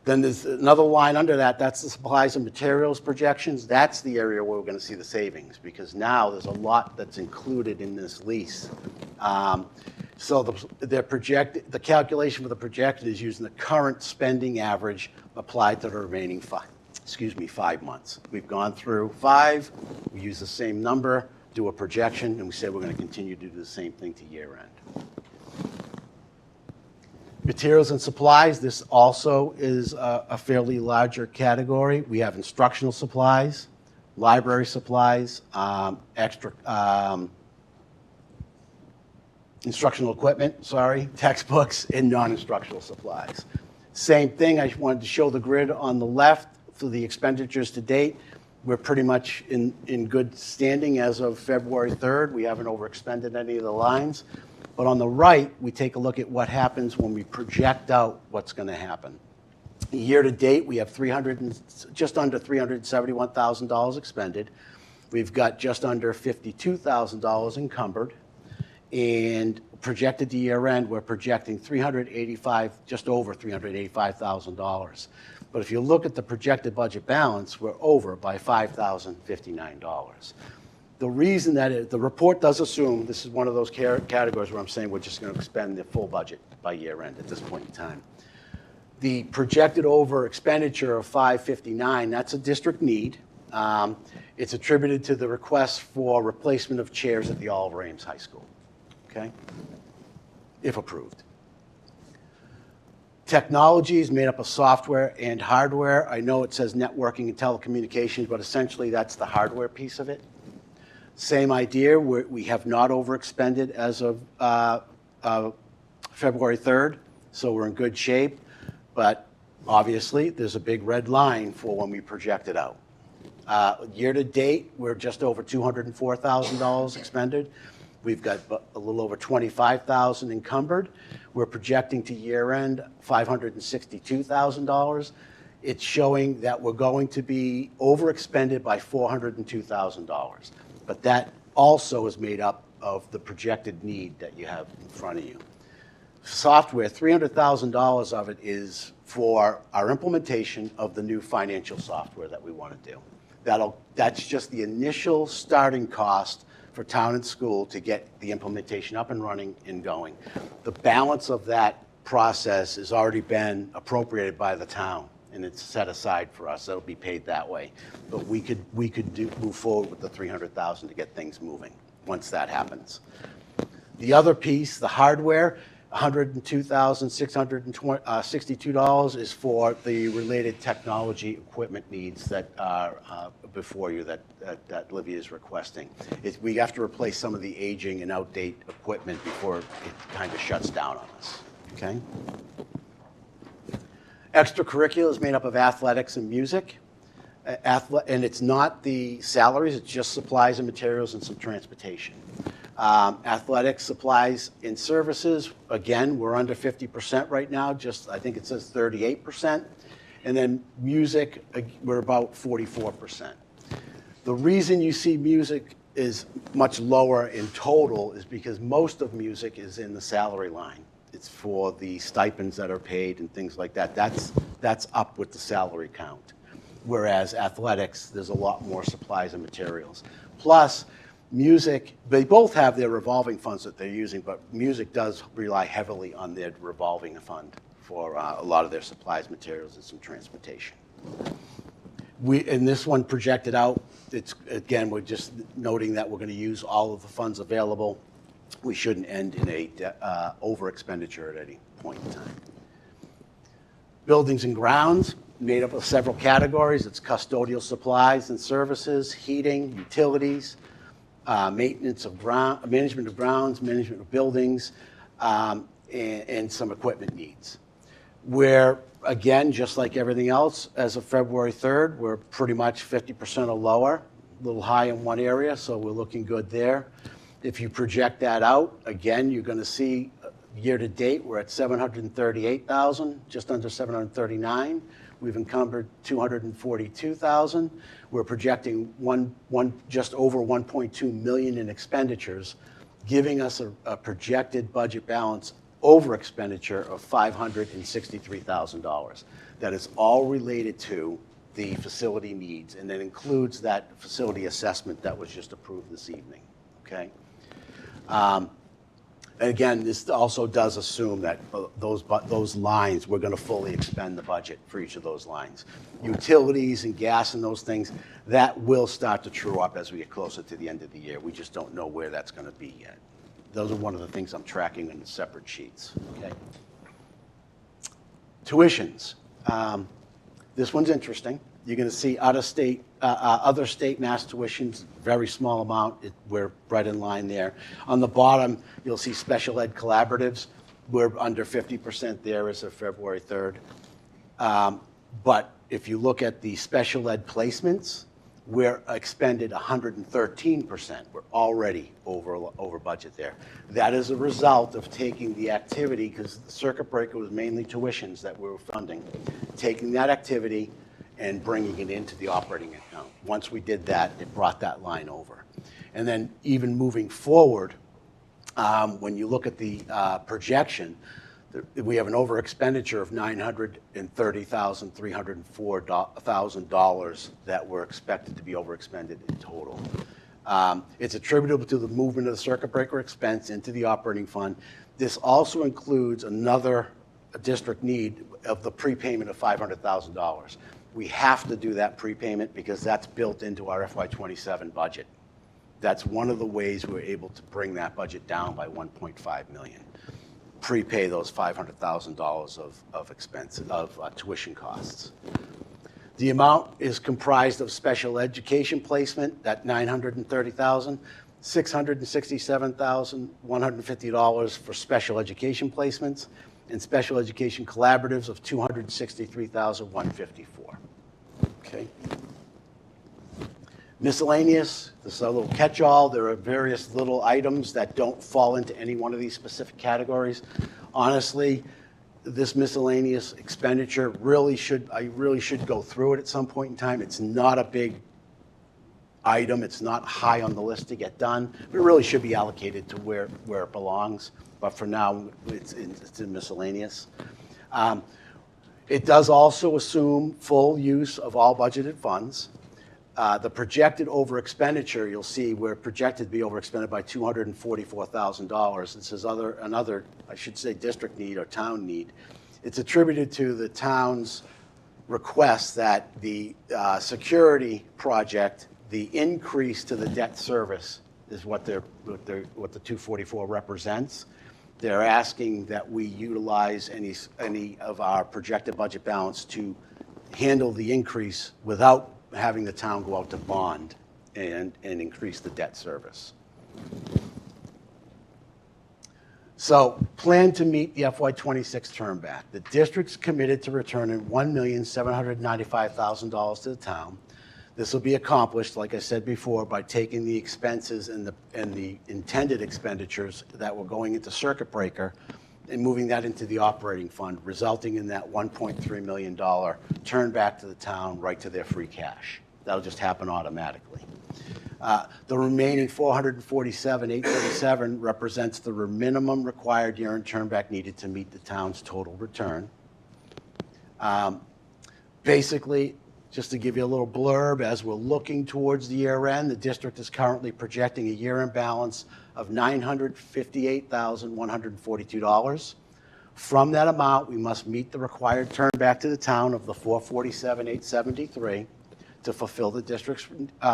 Then there's another line under that, that's the supplies and materials projections. That's the area where we're going to see the savings, because now there's a lot that's included in this lease. So the calculation for the projection is using the current spending average applied to the remaining 5 months. We've gone through 5, we use the same number, do a projection, and we say we're going to continue to do the same thing to year end. Materials and supplies, this also is a fairly larger category. We have instructional supplies, library supplies, instructional equipment, textbooks, and non-instructional supplies. Same thing, I wanted to show the grid on the left for the expenditures to date. We're pretty much in good standing as of February 3rd. We haven't overexpended any of the lines. But on the right, we take a look at what happens when we project out what's going to happen. Year to date, we have just under $371,000 expended. We've got just under $52,000 encumbered. And projected to year end, we're projecting just over $385,000. But if you look at the projected budget balance, we're over by $5,059. The reason that the report does assume, this is one of those categories where I'm saying we're just going to expend the full budget by year end at this point in time. The projected over expenditure of $559, that's a district need. It's attributed to the request for replacement of chairs at the Oliver Ames High School, okay, if approved. Technology is made up of software and hardware. I know it says networking and telecommunications, but essentially that's the hardware piece of it. Same idea, we have not overexpended as of February 3rd, so we're in good shape. But obviously, there's a big red line for when we project it out. Year to date, we're just over $204,000 expended. We've got a little over $25,000 encumbered. We're projecting to year end $562,000. It's showing that we're going to be overexpended by $402,000. But that also is made up of the projected need that you have in front of you. Software, $300,000 of it is for our implementation of the new financial software that we want to do. That's just the initial starting cost for town and school to get the implementation up and running and going. The balance of that process has already been appropriated by the town, and it's set aside for us. It'll be paid that way. But we could move forward with the $300,000 to get things moving once that happens. The other piece, the hardware, $102,662 is for the related technology equipment needs that are before you that Livia is requesting. We have to replace some of the aging and outdated equipment before it kind of shuts down on us, okay? Extracurricular is made up of athletics and music. And it's not the salaries, it's just supplies and materials and some transportation. Athletics, supplies, and services, again, we're under 50% right now, I think it says 38%. And then music, we're about 44%. The reason you see music is much lower in total is because most of music is in the salary line. It's for the stipends that are paid and things like that. That's up with the salary count. Whereas athletics, there's a lot more supplies and materials. Plus, music, they both have their revolving funds that they're using, but music does rely heavily on their revolving fund for a lot of their supplies, materials, and some transportation. In this one projected out, again, we're just noting that we're going to use all of the funds available. We shouldn't end in a over expenditure at any point in time. Buildings and grounds, made up of several categories. It's custodial supplies and services, heating, utilities, management of grounds, management of buildings, and some equipment needs. Where, again, just like everything else, as of February 3rd, we're pretty much 50% or lower, a little high in one area, so we're looking good there. If you project that out, again, you're going to see year to date, we're at $738,000, just under $739. we've encumbered $242,000. We're projecting just over $1.2 million in expenditures, giving us a projected budget balance over expenditure of $563,000. That is all related to the facility needs, and that includes that facility assessment that was just approved this evening, okay? Again, this also does assume that those lines, we're going to fully expend the budget for each of those lines. Utilities and gas and those things, that will start to true up as we get closer to the end of the year. We just don't know where that's going to be yet. Those are one of the things I'm tracking in the separate sheets, okay? Tuitions. This one's interesting. You're going to see other state mass tuitions, very small amount. We're right in line there. On the bottom, you'll see special ed collaboratives. We're under 50% there as of February 3rd. But if you look at the special ed placements, we're expended 113%. We're already over budget there. That is a result of taking the activity, because the circuit breaker was mainly tuitions that we were funding, taking that activity and bringing it into the operating account. Once we did that, it brought that line over. And then even moving forward, when you look at the projection, we have an over expenditure of $930,304 that we're expected to be over expended in total. It's attributable to the movement of the circuit breaker expense into the operating fund. This also includes another district need of the prepayment of $500,000. We have to do that prepayment because that's built into our FY27 budget. That's one of the ways we're able to bring that budget down by $1.5 million. Prepay those $500,000 of expenses, of tuition costs. The amount is comprised of special education placement, that $930,000, $667,150 for special education placements, and special education collaboratives of $263,154. Okay. Miscellaneous, this is a little catch-all. There are various little items that don't fall into any one of these specific categories. Honestly, this miscellaneous expenditure I really should go through it at some point in time. It's not a big item. It's not high on the list to get done. It really should be allocated to where it belongs. But for now, it's in miscellaneous. It does also assume full use of all budgeted funds. The projected over expenditure, you'll see we're projected to be over expended by $244,000. This is another, I should say, district need or town need. It's attributed to the town's request that the security project, the increase to the debt service is what the 244 represents. They're asking that we utilize any of our projected budget balance to handle the increase without having the town go out to bond and increase the debt service. So, plan to meet the FY26 term back. The district's committed to returning $1,795,000 to the town. This will be accomplished, like I said before, by taking the expenses and the intended expenditures that were going into circuit breaker and moving that into the operating fund, resulting in that $1.3 million turn back to the town right to their free cash. That'll just happen automatically. The remaining $447,837 represents the minimum required year-end turn back needed to meet the town's total return. Basically, just to give you a little blurb, as we're looking towards the year end, the district is currently projecting a year-end balance of $958,142. From that amount, we must meet the required turn back to the town of the $447,873 to fulfill the district's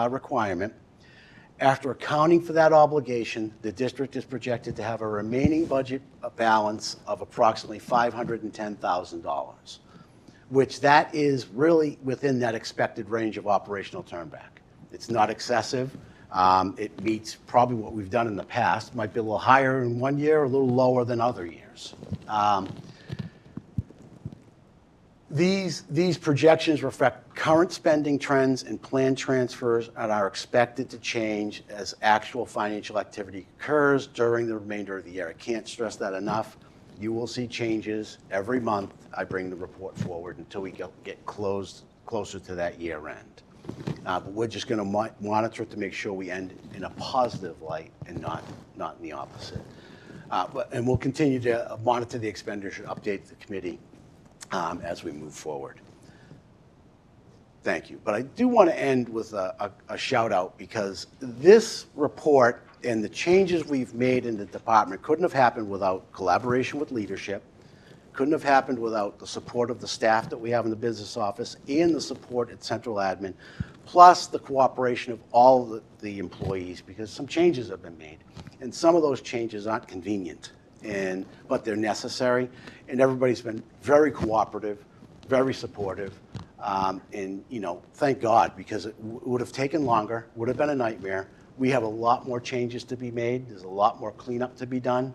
requirement. After accounting for that obligation, the district is projected to have a remaining budget balance of approximately $510,000, which that is really within that expected range of operational turnback. It's not excessive. It meets probably what we've done in the past. Might be a little higher in one year, a little lower than other years. These projections reflect current spending trends and planned transfers and are expected to change as actual financial activity occurs during the remainder of the year. I can't stress that enough. You will see changes every month. I bring the report forward until we get closer to that year end. But we're just going to monitor it to make sure we end in a positive light and not in the opposite. And we'll continue to monitor the expenditure, update the committee as we move forward. Thank you. But I do want to end with a shout out, because this report and the changes we've made in the department couldn't have happened without collaboration with leadership, couldn't have happened without the support of the staff that we have in the business office and the support at central admin, plus the cooperation of all the employees, because some changes have been made. And some of those changes aren't convenient, but they're necessary. And everybody's been very cooperative, very supportive. And, you know, thank God, because it would have taken longer, would have been a nightmare. We have a lot more changes to be made. There's a lot more cleanup to be done.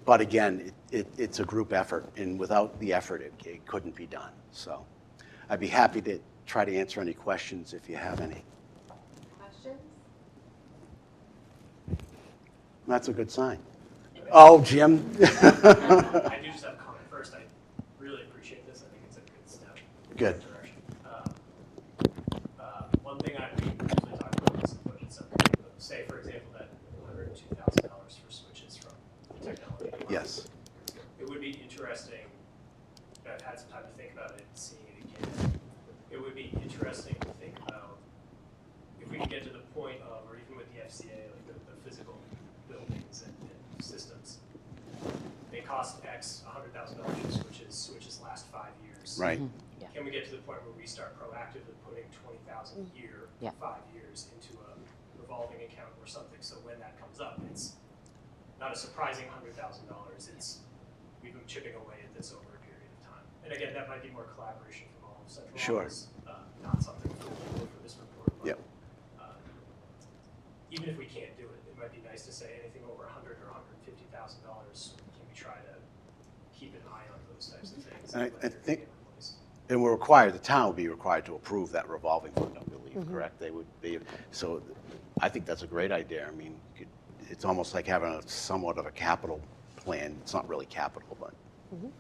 But again, it's a group effort, and without the effort, it couldn't be done. So I'd be happy to try to answer any questions if you have any. Questions? That's a good sign. Oh, Jim. I do just have a comment first. I really appreciate this. I think it's a good step. Good. One thing I usually talk about is the budget subcommittee. Say, for example, that $102,000 for switches from technology. Yes. It would be interesting. I've had some time to think about it, seeing it again. It would be interesting to think about if we can get to the point of, or even with the FCA, like the physical buildings and systems, they cost X, $100,000 for switches last 5 years. Right. Yeah. Can we get to the point where we start proactively putting $20,000 a year, Yeah. 5 years, into a revolving account or something, so when that comes up, it's not a surprising $100,000. It's we've been chipping away at this over a period of time. And again, that might be more collaboration from all of central Sure. office, not something for this report. But, Yep. even if we can't do it, it might be nice to say anything over $100,000 or $150,000. Can we try to keep an eye on those types of things? And I think, and we're required, the town would be required to approve that revolving fund, I believe, correct? They would be. So I think that's a great idea. I mean, it's almost like having somewhat of a capital plan. It's not really capital, but. And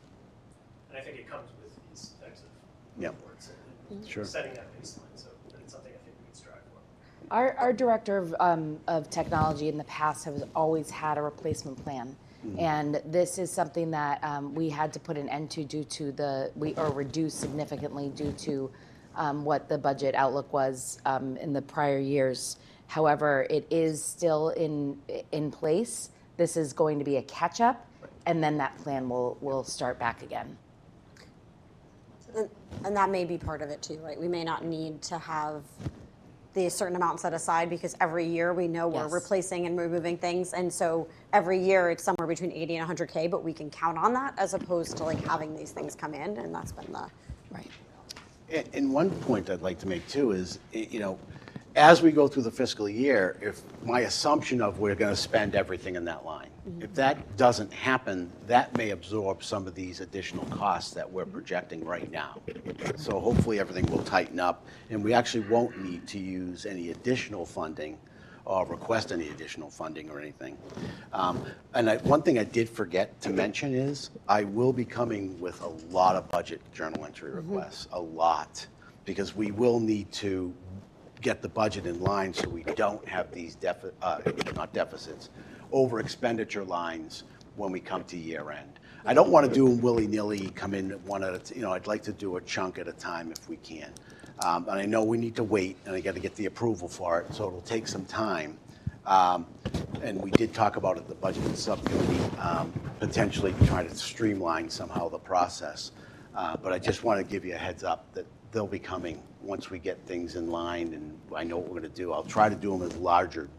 I think it comes with these types of Yep. reports and Sure. setting that baseline. So it's something I think we can strive for. Our director of technology in the past has always had a replacement plan. And this is something that we had to put an end to due to reduce significantly due to what the budget outlook was in the prior years. However, it is still in place. This is going to be a catch-up, and then that plan will start back again. And that may be part of it too, right? We may not need to have the certain amount set aside, because every year we know we're Yes. replacing and removing things. And so every year it's somewhere between 80 and 100K, but we can count on that as opposed to like having these things come in. And that's been the, right. And one point I'd like to make too is, you know, as we go through the fiscal year, if my assumption of we're going to spend everything in that line, if that doesn't happen, that may absorb some of these additional costs that we're projecting right now. So hopefully everything will tighten up, and we actually won't need to use any additional funding or request any additional funding or anything. And one thing I did forget to mention is I will be coming with a lot of budget journal entry requests, a lot, because we will need to get the budget in line so we don't have these not deficits, over expenditure lines when we come to year end. I don't want to do them willy-nilly, come in one at a time. You know, I'd like to do a chunk at a time if we can. And I know we need to wait, and I got to get the approval for it, so it'll take some time. And we did talk about it at the budget subcommittee, potentially trying to streamline somehow the process. But I just want to give you a heads up that they'll be coming once we get things in line, and I know what we're going to do. I'll try to do them as larger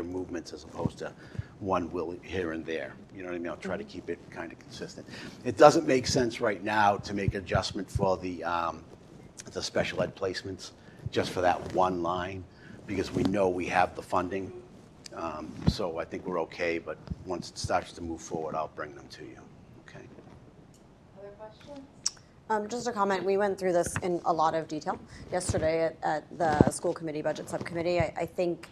movements as opposed to one here and there. You know what I mean? I'll try to keep it kind of consistent. It doesn't make sense right now to make adjustment for the special ed placements just for that one line, because we know we have the funding. So I think we're okay, but once it starts to move forward, I'll bring them to you. Okay. Other questions? just a comment. We went through this in a lot of detail yesterday at the school committee budget subcommittee. I think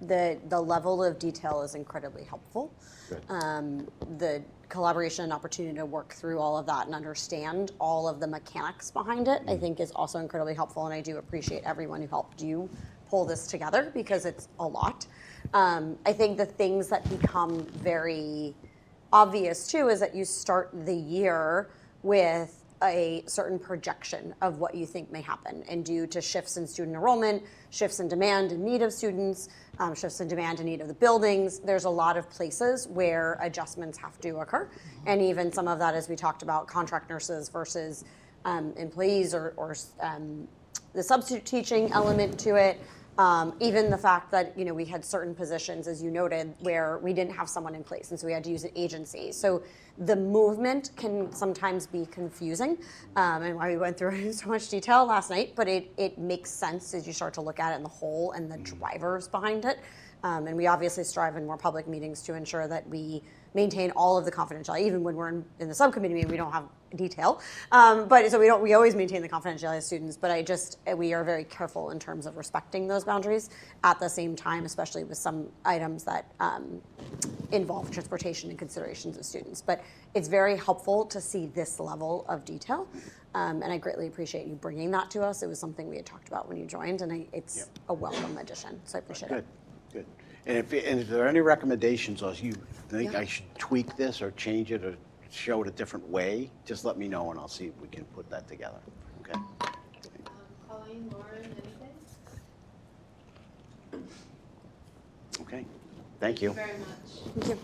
the level of detail is incredibly helpful. Good. The collaboration and opportunity to work through all of that and understand all of the mechanics behind it, I think is also incredibly helpful, and I do appreciate everyone who helped you pull this together because it's a lot. I think the things that become very obvious too is that you start the year with a certain projection of what you think may happen, and due to shifts in student enrollment, shifts in demand and need of students, shifts in demand and need of the buildings, there's a lot of places where adjustments have to occur. And even some of that, as we talked about, contract nurses versus employees or the substitute teaching element to it. Even the fact that, you know, we had certain positions, as you noted, where we didn't have someone in place, and so we had to use an agency. So the movement can sometimes be confusing, and why we went through it in so much detail last night, but it makes sense as you start to look at it in the whole and the drivers behind it. And we obviously strive in more public meetings to ensure that we maintain all of the confidentiality. Even when we're in the subcommittee meeting, we don't have detail. But so we always maintain the confidentiality of students, but we are very careful in terms of respecting those boundaries at the same time, especially with some items that involve transportation and considerations of students. But it's very helpful to see this level of detail. And I greatly appreciate you bringing that to us. It was something we had talked about when you joined, and it's a welcome addition, so I appreciate it. Good. And if there are any recommendations, or you think I should tweak this or change it or show it a different way, just let me know and I'll see if we can put that together. Okay. Colleen, Lauren, anything? Okay. Thank you. Thank you very much.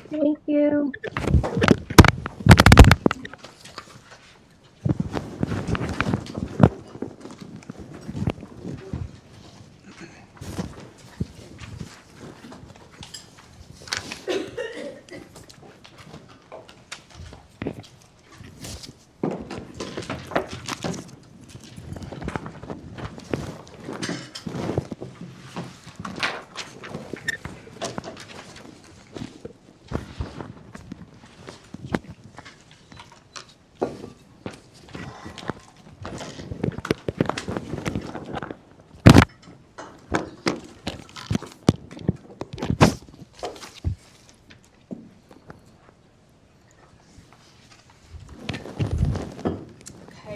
Thank you.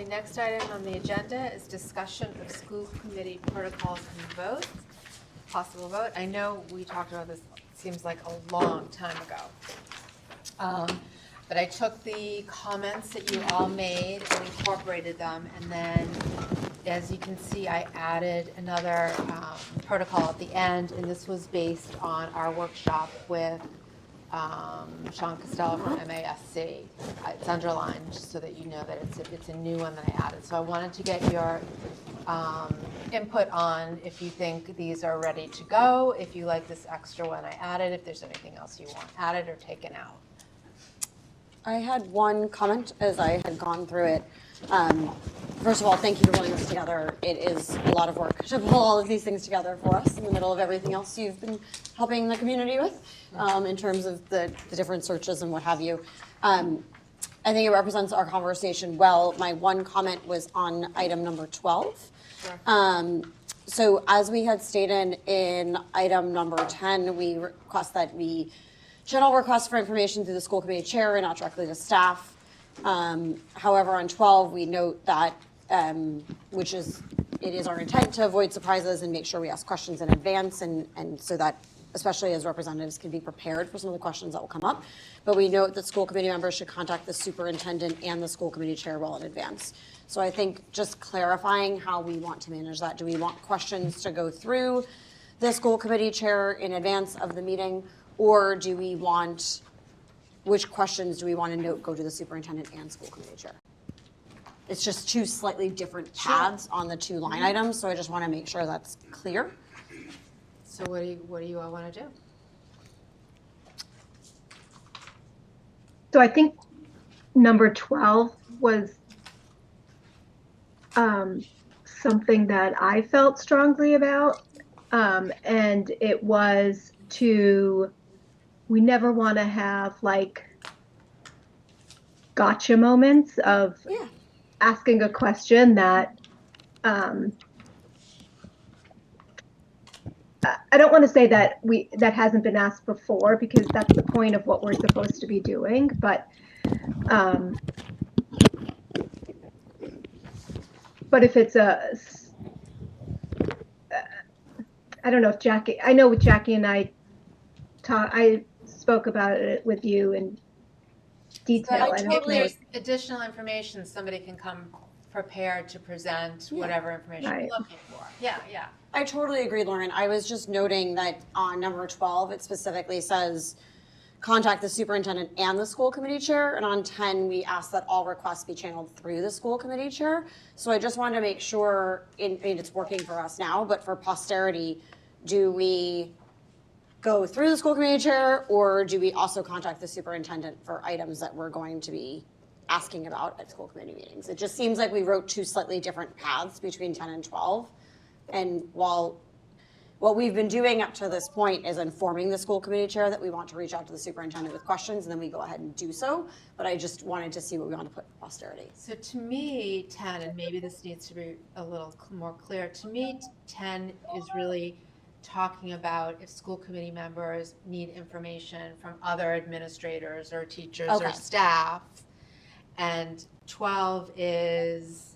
Next item on the agenda is discussion of school committee protocols and votes, possible vote. I know we talked about this, seems like a long time ago. But I took the comments that you all made and incorporated them, and then, as you can see, I added another protocol at the end, and this was based on our workshop with Sean Costello from MASC. It's underlined just so that you know that it's a new one that I added. So I wanted to get your input on if you think these are ready to go, if you like this extra one I added, if there's anything else you want added or taken out. I had one comment as I had gone through it. First of all, thank you for pulling this together. It is a lot of work to pull all of these things together for us in the middle of everything else you've been helping the community with in terms of the different searches and what have you. I think it represents our conversation well. My one comment was on item number 12. Sure. So as we had stated in item number 10, we request that we channel requests for information through the school committee chair and not directly to staff. However, on 12, we note that, it is our intent to avoid surprises and make sure we ask questions in advance and so that, especially as representatives, can be prepared for some of the questions that will come up. But we note that school committee members should contact the superintendent and the school committee chair well in advance. So I think just clarifying how we want to manage that. Do we want questions to go through the school committee chair in advance of the meeting? Or do we want, which questions do we want to note go to the superintendent and school committee chair? It's just two slightly different paths on the two line items, so I just want to make sure that's clear. So what do you all want to do? So I think number 12 was something that I felt strongly about, and it was we never want to have like gotcha moments of asking a question that I don't want to say that that hasn't been asked before, because that's the point of what we're supposed to be doing, but if it's I don't know if Jackie, I know with Jackie and I spoke about it with you in detail. So if there's additional information, somebody can come prepared to present whatever information Right. you're looking for. Yeah, yeah. I totally agree, Lauren. I was just noting that on number 12, it specifically says, contact the superintendent and the school committee chair. And on 10, we ask that all requests be channeled through the school committee chair. So I just wanted to make sure, and it's working for us now, but for posterity, do we go through the school committee chair, or do we also contact the superintendent for items that we're going to be asking about at school committee meetings? It just seems like we wrote two slightly different paths between 10 and 12. And while what we've been doing up to this point is informing the school committee chair that we want to reach out to the superintendent with questions, and then we go ahead and do so. But I just wanted to see what we want to put for posterity. So to me, 10, and maybe this needs to be a little more clear, to me, 10 is really talking about if school committee members need information from other administrators or teachers or staff. And 12 is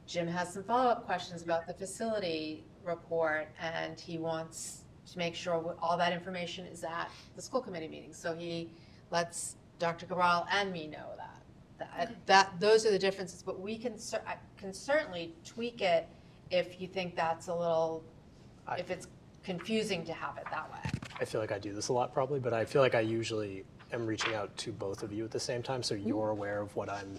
Jim has some follow-up questions about the facility report, and he wants to make sure all that information is at the school committee meeting. So he lets Dr. Cabral and me know that those are the differences. But we can certainly tweak it if you think that's a little, if it's confusing to have it that way. I feel like I do this a lot probably, but I feel like I usually am reaching out to both of you at the same time, so you're aware of what I'm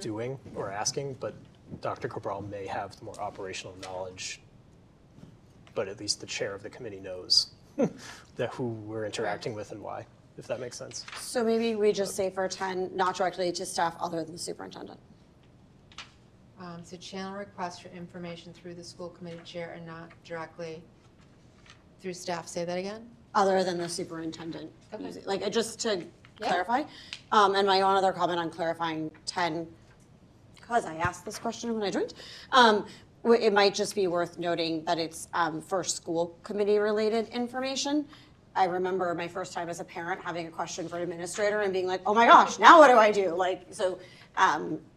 doing or asking, but Dr. Cabral may have the more operational knowledge, but at least the chair of the committee knows that who we're interacting with and why, if that makes sense. So maybe we just say for 10, not directly to staff other than the superintendent. So channel requests for information through the school committee chair and not directly through staff. Say that again? Other than the superintendent. Okay. Like, just to clarify. And my own other comment on clarifying 10, because I asked this question when I joined, it might just be worth noting that it's for school committee related information. I remember my first time as a parent having a question for an administrator and being like, oh my gosh, now what do I do?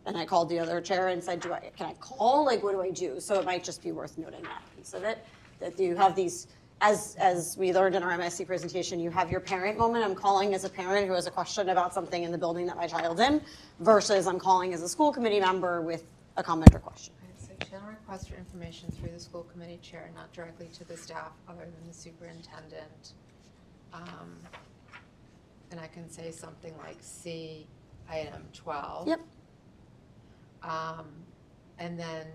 And I called the other chair and said, can I call? Like, what do I do? So it might just be worth noting that piece of it, that you have these, as we learned in our MSc presentation, you have your parent moment. I'm calling as a parent who has a question about something in the building that my child's in, versus I'm calling as a school committee member with a comment or question. So channel requests for information through the school committee chair, not directly to the staff other than the superintendent. And I can say something like C item 12. Yep. And then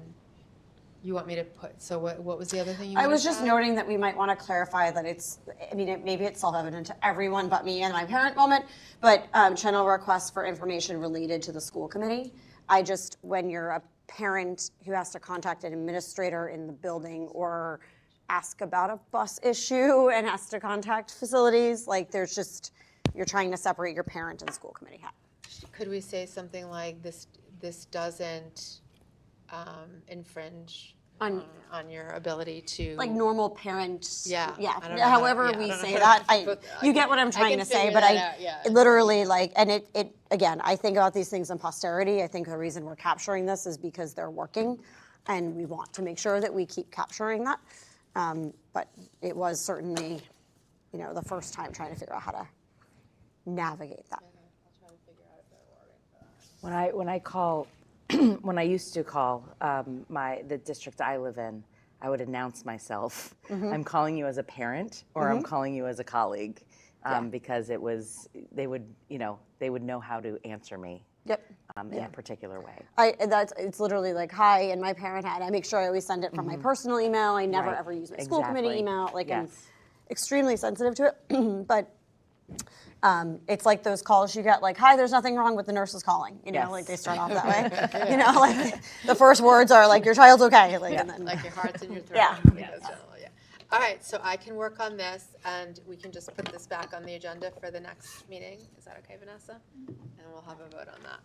you want me to put, so what was the other thing you I wanted was to just add? noting that we might want to clarify that it's, maybe it's self-evident to everyone but me and my parent moment, but channel requests for information related to the school committee. When you're a parent who has to contact an administrator in the building or ask about a bus issue and has to contact facilities, like you're trying to separate your parent and school committee hat. Could we say something like this doesn't infringe on your ability to, like normal parent, yeah. I don't know however how, we I don't know say how that, to put you get what I'm trying to say, but literally and it again, I think about these things in posterity. I think the reason we're capturing this is because they're working, and we want to make sure that we keep capturing that. But it was certainly, the first time trying to figure out how to navigate that. When I call, when I used to call the district I live in, I would announce myself. I'm calling you as a parent, or I'm calling you as a colleague, because they would know how to answer me. Yep. In a particular way. It's literally like, hi, and my parent had. I make sure I always send it from my personal email. I never ever use my school committee email. I'm extremely sensitive to it. But it's like those calls you get, like, hi, there's nothing wrong with the nurses calling. Like they start off that way. Like the first words are like, your child's okay. And then, like your heart's in your throat. Yeah. All right, so I can work on this, and we can just put this back on the agenda for the next meeting. Is that okay, Vanessa? And we'll have a vote on that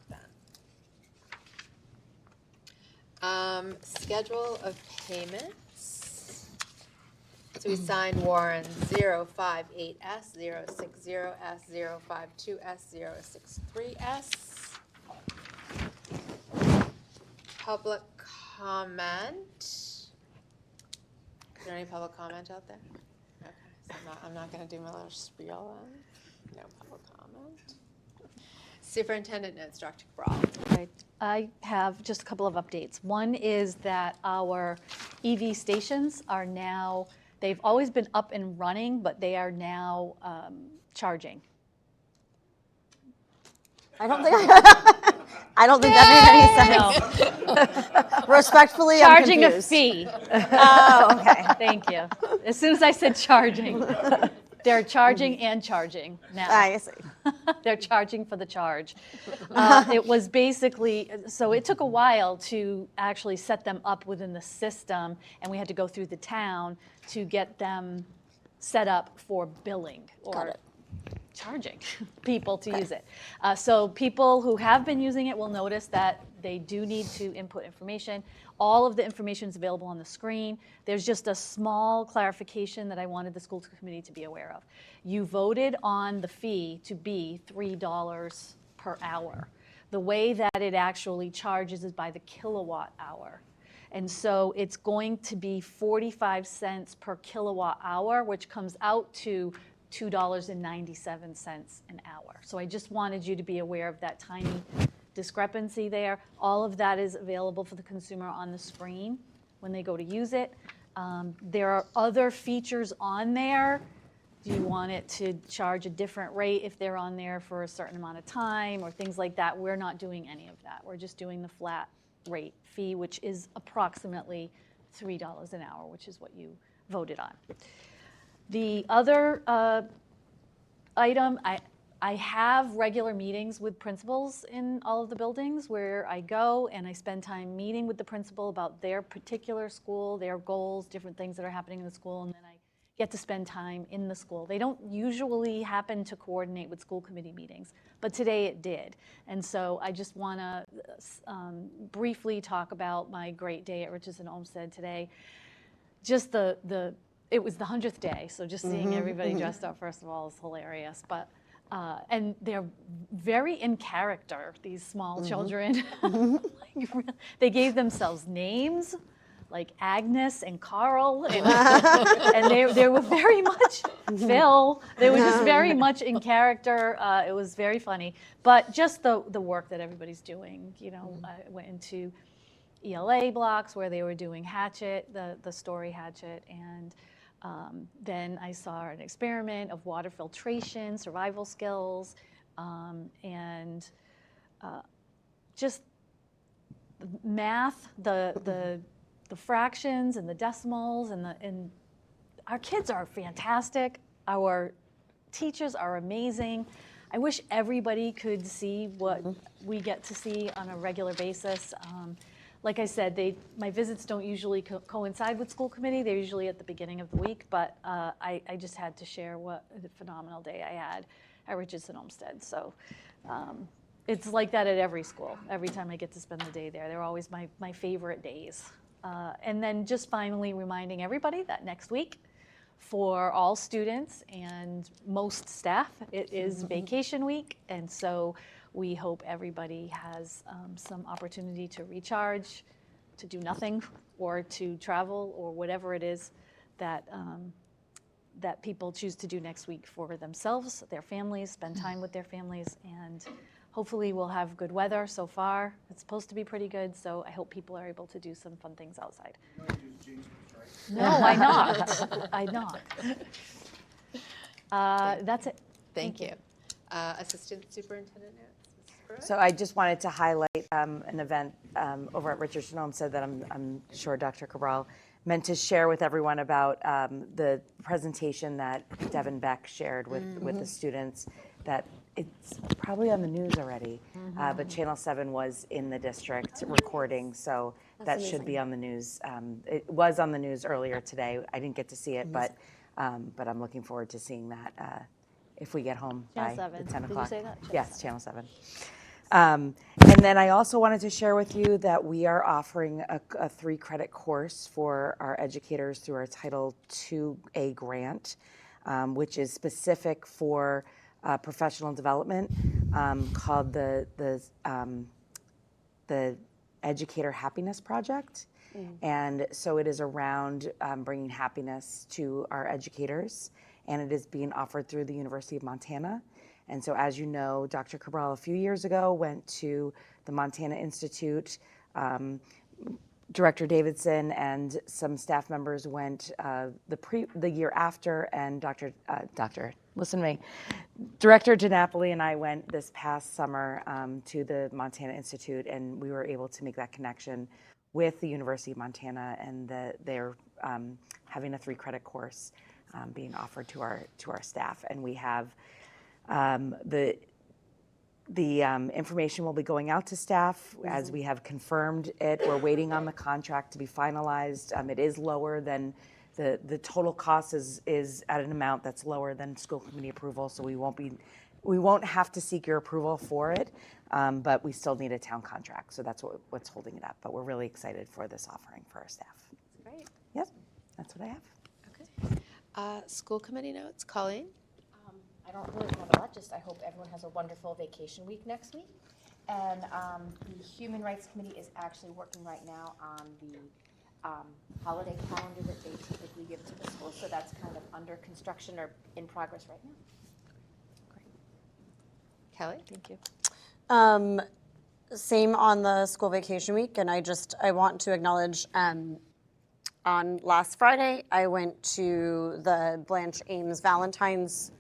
then. Schedule of payments. So we signed warrant 058S, 060S, 052S, 063S. Public comment. Is there any public comment out there? Okay, so I'm not going to do my little spiel then. No public comment. Superintendent notes, Dr. Cabral. Right. I have just a couple of updates. One is that our EV stations are now, they've always been up and running, but they are now charging. I don't think that made any sense. Respectfully, Charging I'm a confused. fee. Oh, okay. Thank you. As soon as I said charging, they're charging and charging now. I see. They're charging for the charge. It was basically, so it took a while to actually set them up within the system, and we had to go through the town to get them set up for billing or charging people to use it. So people who have been using it will notice that they do need to input information. All of the information is available on the screen. There's just a small clarification that I wanted the school committee to be aware of. You voted on the fee to be $3 per hour. The way that it actually charges is by the kilowatt hour. And so it's going to be 45 cents per kilowatt hour, which comes out to $2.97 an hour. So I just wanted you to be aware of that tiny discrepancy there. All of that is available for the consumer on the screen when they go to use it. There are other features on there. Do you want it to charge a different rate if they're on there for a certain amount of time or things like that? We're not doing any of that. We're just doing the flat rate fee, which is approximately $3 an hour, which is what you voted on. The other item, I have regular meetings with principals in all of the buildings where I go and I spend time meeting with the principal about their particular school, their goals, different things that are happening in the school, and then I get to spend time in the school. They don't usually happen to coordinate with school committee meetings, but today it did. And so I just want to briefly talk about my great day at Richardson Olmsted today. Just it was the 100th day, so just seeing everybody dressed up, first of all, is hilarious. But and they're very in character, these small children. They gave themselves names, like Agnes and Carl, and they were very much Phil. They were just very much in character. It was very funny, but just the work that everybody's doing. You know, I went into ELA blocks where they were doing Hatchet, the story Hatchet, and then I saw an experiment of water filtration, survival skills, and just math, the fractions and the decimals, and our kids are fantastic. Our teachers are amazing. I wish everybody could see what we get to see on a regular basis. Like I said, my visits don't usually coincide with school committee. They're usually at the beginning of the week, but I just had to share what a phenomenal day I had at Richardson Olmsted. So it's like that at every school. Every time I get to spend the day there, they're always my favorite days. And then just finally reminding everybody that next week, for all students and most staff, it is vacation week, and so we hope everybody has some opportunity to recharge, to do nothing, or to travel, or whatever it is that that people choose to do next week for themselves, their families, spend time with their families, and hopefully we'll have good weather. So far, it's supposed to be pretty good, so I hope people are able to do some fun things outside. No, I not. I not. That's it. Thank you. Assistant Superintendent notes, Mrs. Pruitt? So I just wanted to highlight an event over at Richardson Olmsted that I'm sure Dr. Cabral meant to share with everyone about the presentation that Devin Beck shared with the students. That it's probably on the news already, but Channel 7 was in the district recording, so that should be on the news. It was on the news earlier today. I didn't get to see it, but I'm looking forward to seeing that if we get home Channel by 7. the 10 Did you o'clock. say that? Channel Yes, Channel 7. And then I also wanted to share with you that we are offering a 3-credit course for our educators through our Title IIA grant, which is specific for professional development, called the Educator Happiness Project. And so it is around bringing happiness to our educators, and it is being offered through the University of Montana. And so, as you know, Dr. Cabral a few years ago went to the Montana Institute. Director Davidson and some staff members went the year after, and listen to me, Director DiNapoli and I went this past summer to the Montana Institute, and we were able to make that connection with the University of Montana, and they're having a 3-credit course being offered to our staff, and we have the information will be going out to staff as we have confirmed it. We're waiting on the contract to be finalized. It is lower than the total cost is at an amount that's lower than school committee approval, so we won't have to seek your approval for it, but we still need a town contract, so that's what's holding it up. But we're really excited for this offering for our staff. Great. Yep, that's what I have. Okay. School committee notes, Colleen? I don't really have a lot, just I hope everyone has a wonderful vacation week next week. And the Human Rights Committee is actually working right now on the holiday calendar that they typically give to the school, so that's kind of under construction or in progress right now. Kelly? Thank you. Same on the school vacation week, and I want to acknowledge on last Friday, I went to the Blanche Ames Valentine's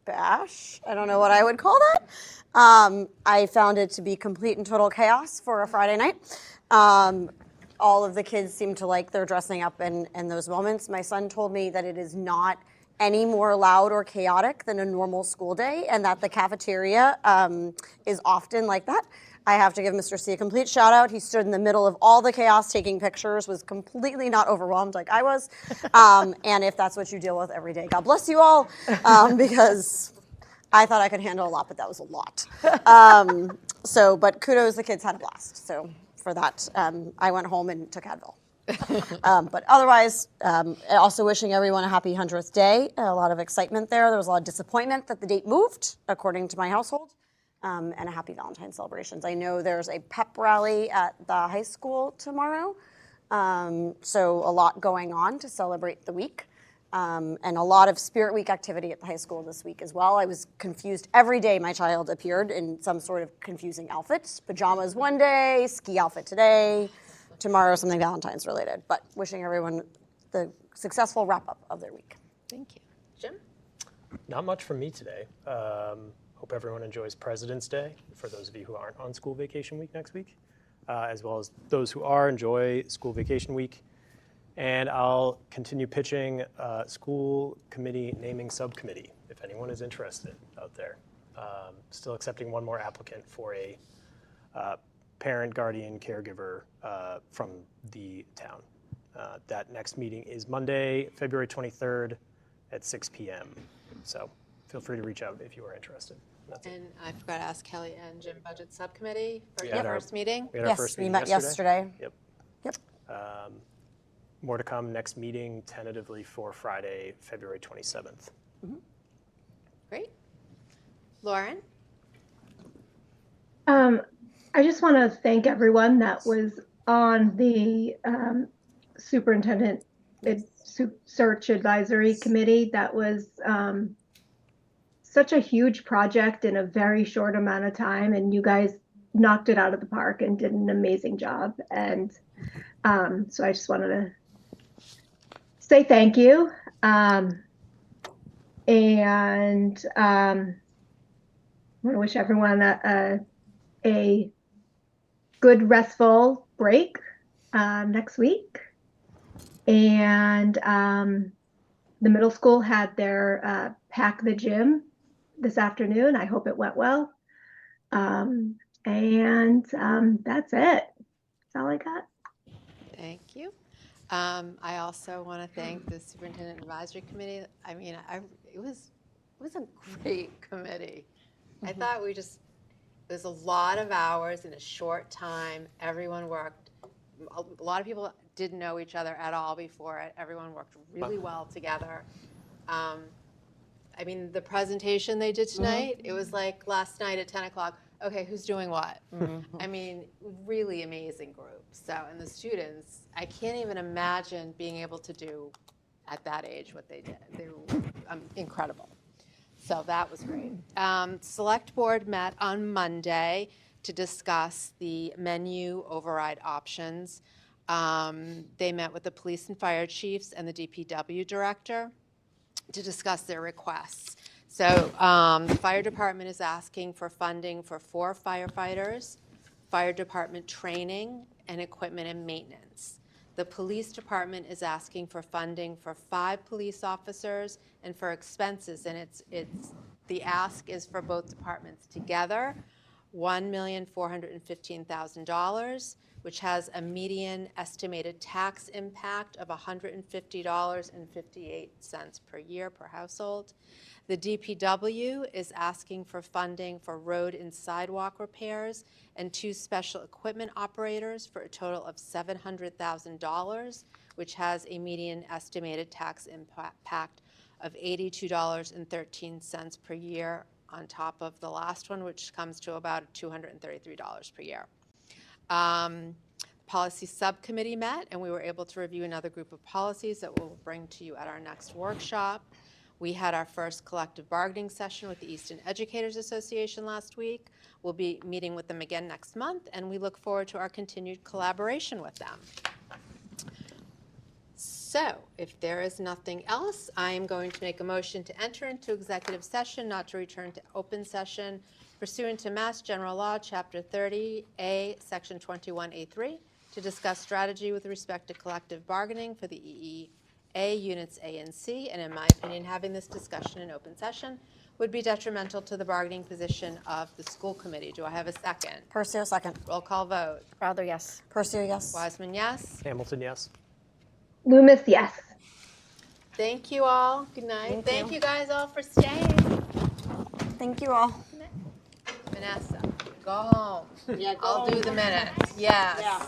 Bash. I don't know what I would call that. I found it to be complete and total chaos for a Friday night. All of the kids seemed to like their dressing up in those moments. My son told me that it is not any more loud or chaotic than a normal school day, and that the cafeteria is often like that. I have to give Mr. C a complete shout out. He stood in the middle of all the chaos taking pictures, was completely not overwhelmed like I was. And if that's what you deal with every day, God bless you all, because I thought I could handle a lot, but that was a lot. But kudos, the kids had a blast. So for that, I went home and took Advil. But otherwise, also wishing everyone a happy 100th day. A lot of excitement there. There was a lot of disappointment that the date moved, according to my household. And a happy Valentine's celebrations. I know there's a pep rally at the high school tomorrow, so a lot going on to celebrate the week, and a lot of Spirit Week activity at the high school this week as well. I was confused every day my child appeared in some sort of confusing outfits. Pajamas one day, ski outfit today, tomorrow something Valentine's related, but wishing everyone the successful wrap up of their week. Thank you. Jim? Not much from me today. Hope everyone enjoys President's Day, for those of you who aren't on school vacation week next week, as well as those who are, enjoy school vacation week. And I'll continue pitching school committee naming subcommittee, if anyone is interested out there. Still accepting one more applicant for a parent, guardian, caregiver from the town. That next meeting is Monday, February 23rd at 6 p.m. So feel free to reach out if you are interested. And I forgot to ask Kelly and Jim, budget subcommittee for Yeah. your first meeting? We had our first we meeting met yesterday. Yep. More to come. Next meeting tentatively for Friday, February 27th. Mm-hmm. Great. Lauren? I just want to thank everyone that was on the superintendent search advisory committee. That was such a huge project in a very short amount of time, and you guys knocked it out of the park and did an amazing job. And so I just wanted to say thank you. And I want to wish everyone a good restful break next week. And the middle school had their Pack the Gym this afternoon. I hope it went well. And that's it. That's all I got. Thank you. I also want to thank the Superintendent Advisory Committee. I mean, it was a great committee. I thought it was a lot of hours in a short time. Everyone worked. A lot of people didn't know each other at all before it. Everyone worked really well together. I mean, the presentation they did tonight, it was like last night at 10 o'clock, okay, who's doing what? I mean, really amazing group. So, and the students, I can't even imagine being able to do at that age what they did. They were incredible. So that was great. Select Board met on Monday to discuss the menu override options. They met with the police and fire chiefs and the DPW director to discuss their requests. So the fire department is asking for funding for 4 firefighters, fire department training, and equipment and maintenance. The police department is asking for funding for 5 police officers and for expenses, and the ask is for both departments together, $1,415,000, which has a median estimated tax impact of $150.58 per year per household. The DPW is asking for funding for road and sidewalk repairs and 2 special equipment operators for a total of $700,000, which has a median estimated tax impact of $82.13 per year on top of the last one, which comes to about $233 per year. Policy subcommittee met, and we were able to review another group of policies that we'll bring to you at our next workshop. We had our first collective bargaining session with the Easton Educators Association last week. We'll be meeting with them again next month, and we look forward to our continued collaboration with them. So, if there is nothing else, I am going to make a motion to enter into executive session, not to return to open session, pursuant to Mass General Law, Chapter 30A, Section 21A3, to discuss strategy with respect to collective bargaining for the EEA Units A and C, and in my opinion, having this discussion in open session would be detrimental to the bargaining position of the school committee. Do I have a second? Percio, second. Roll call vote. Crowther, yes. Percio, yes. Wiseman, yes. Hamilton, yes. Loomis, yes. Thank you all. Good night. Thank you guys all for staying. Thank you all. Vanessa, go home. Yeah, go I'll do home. the minutes. Yes. Yeah.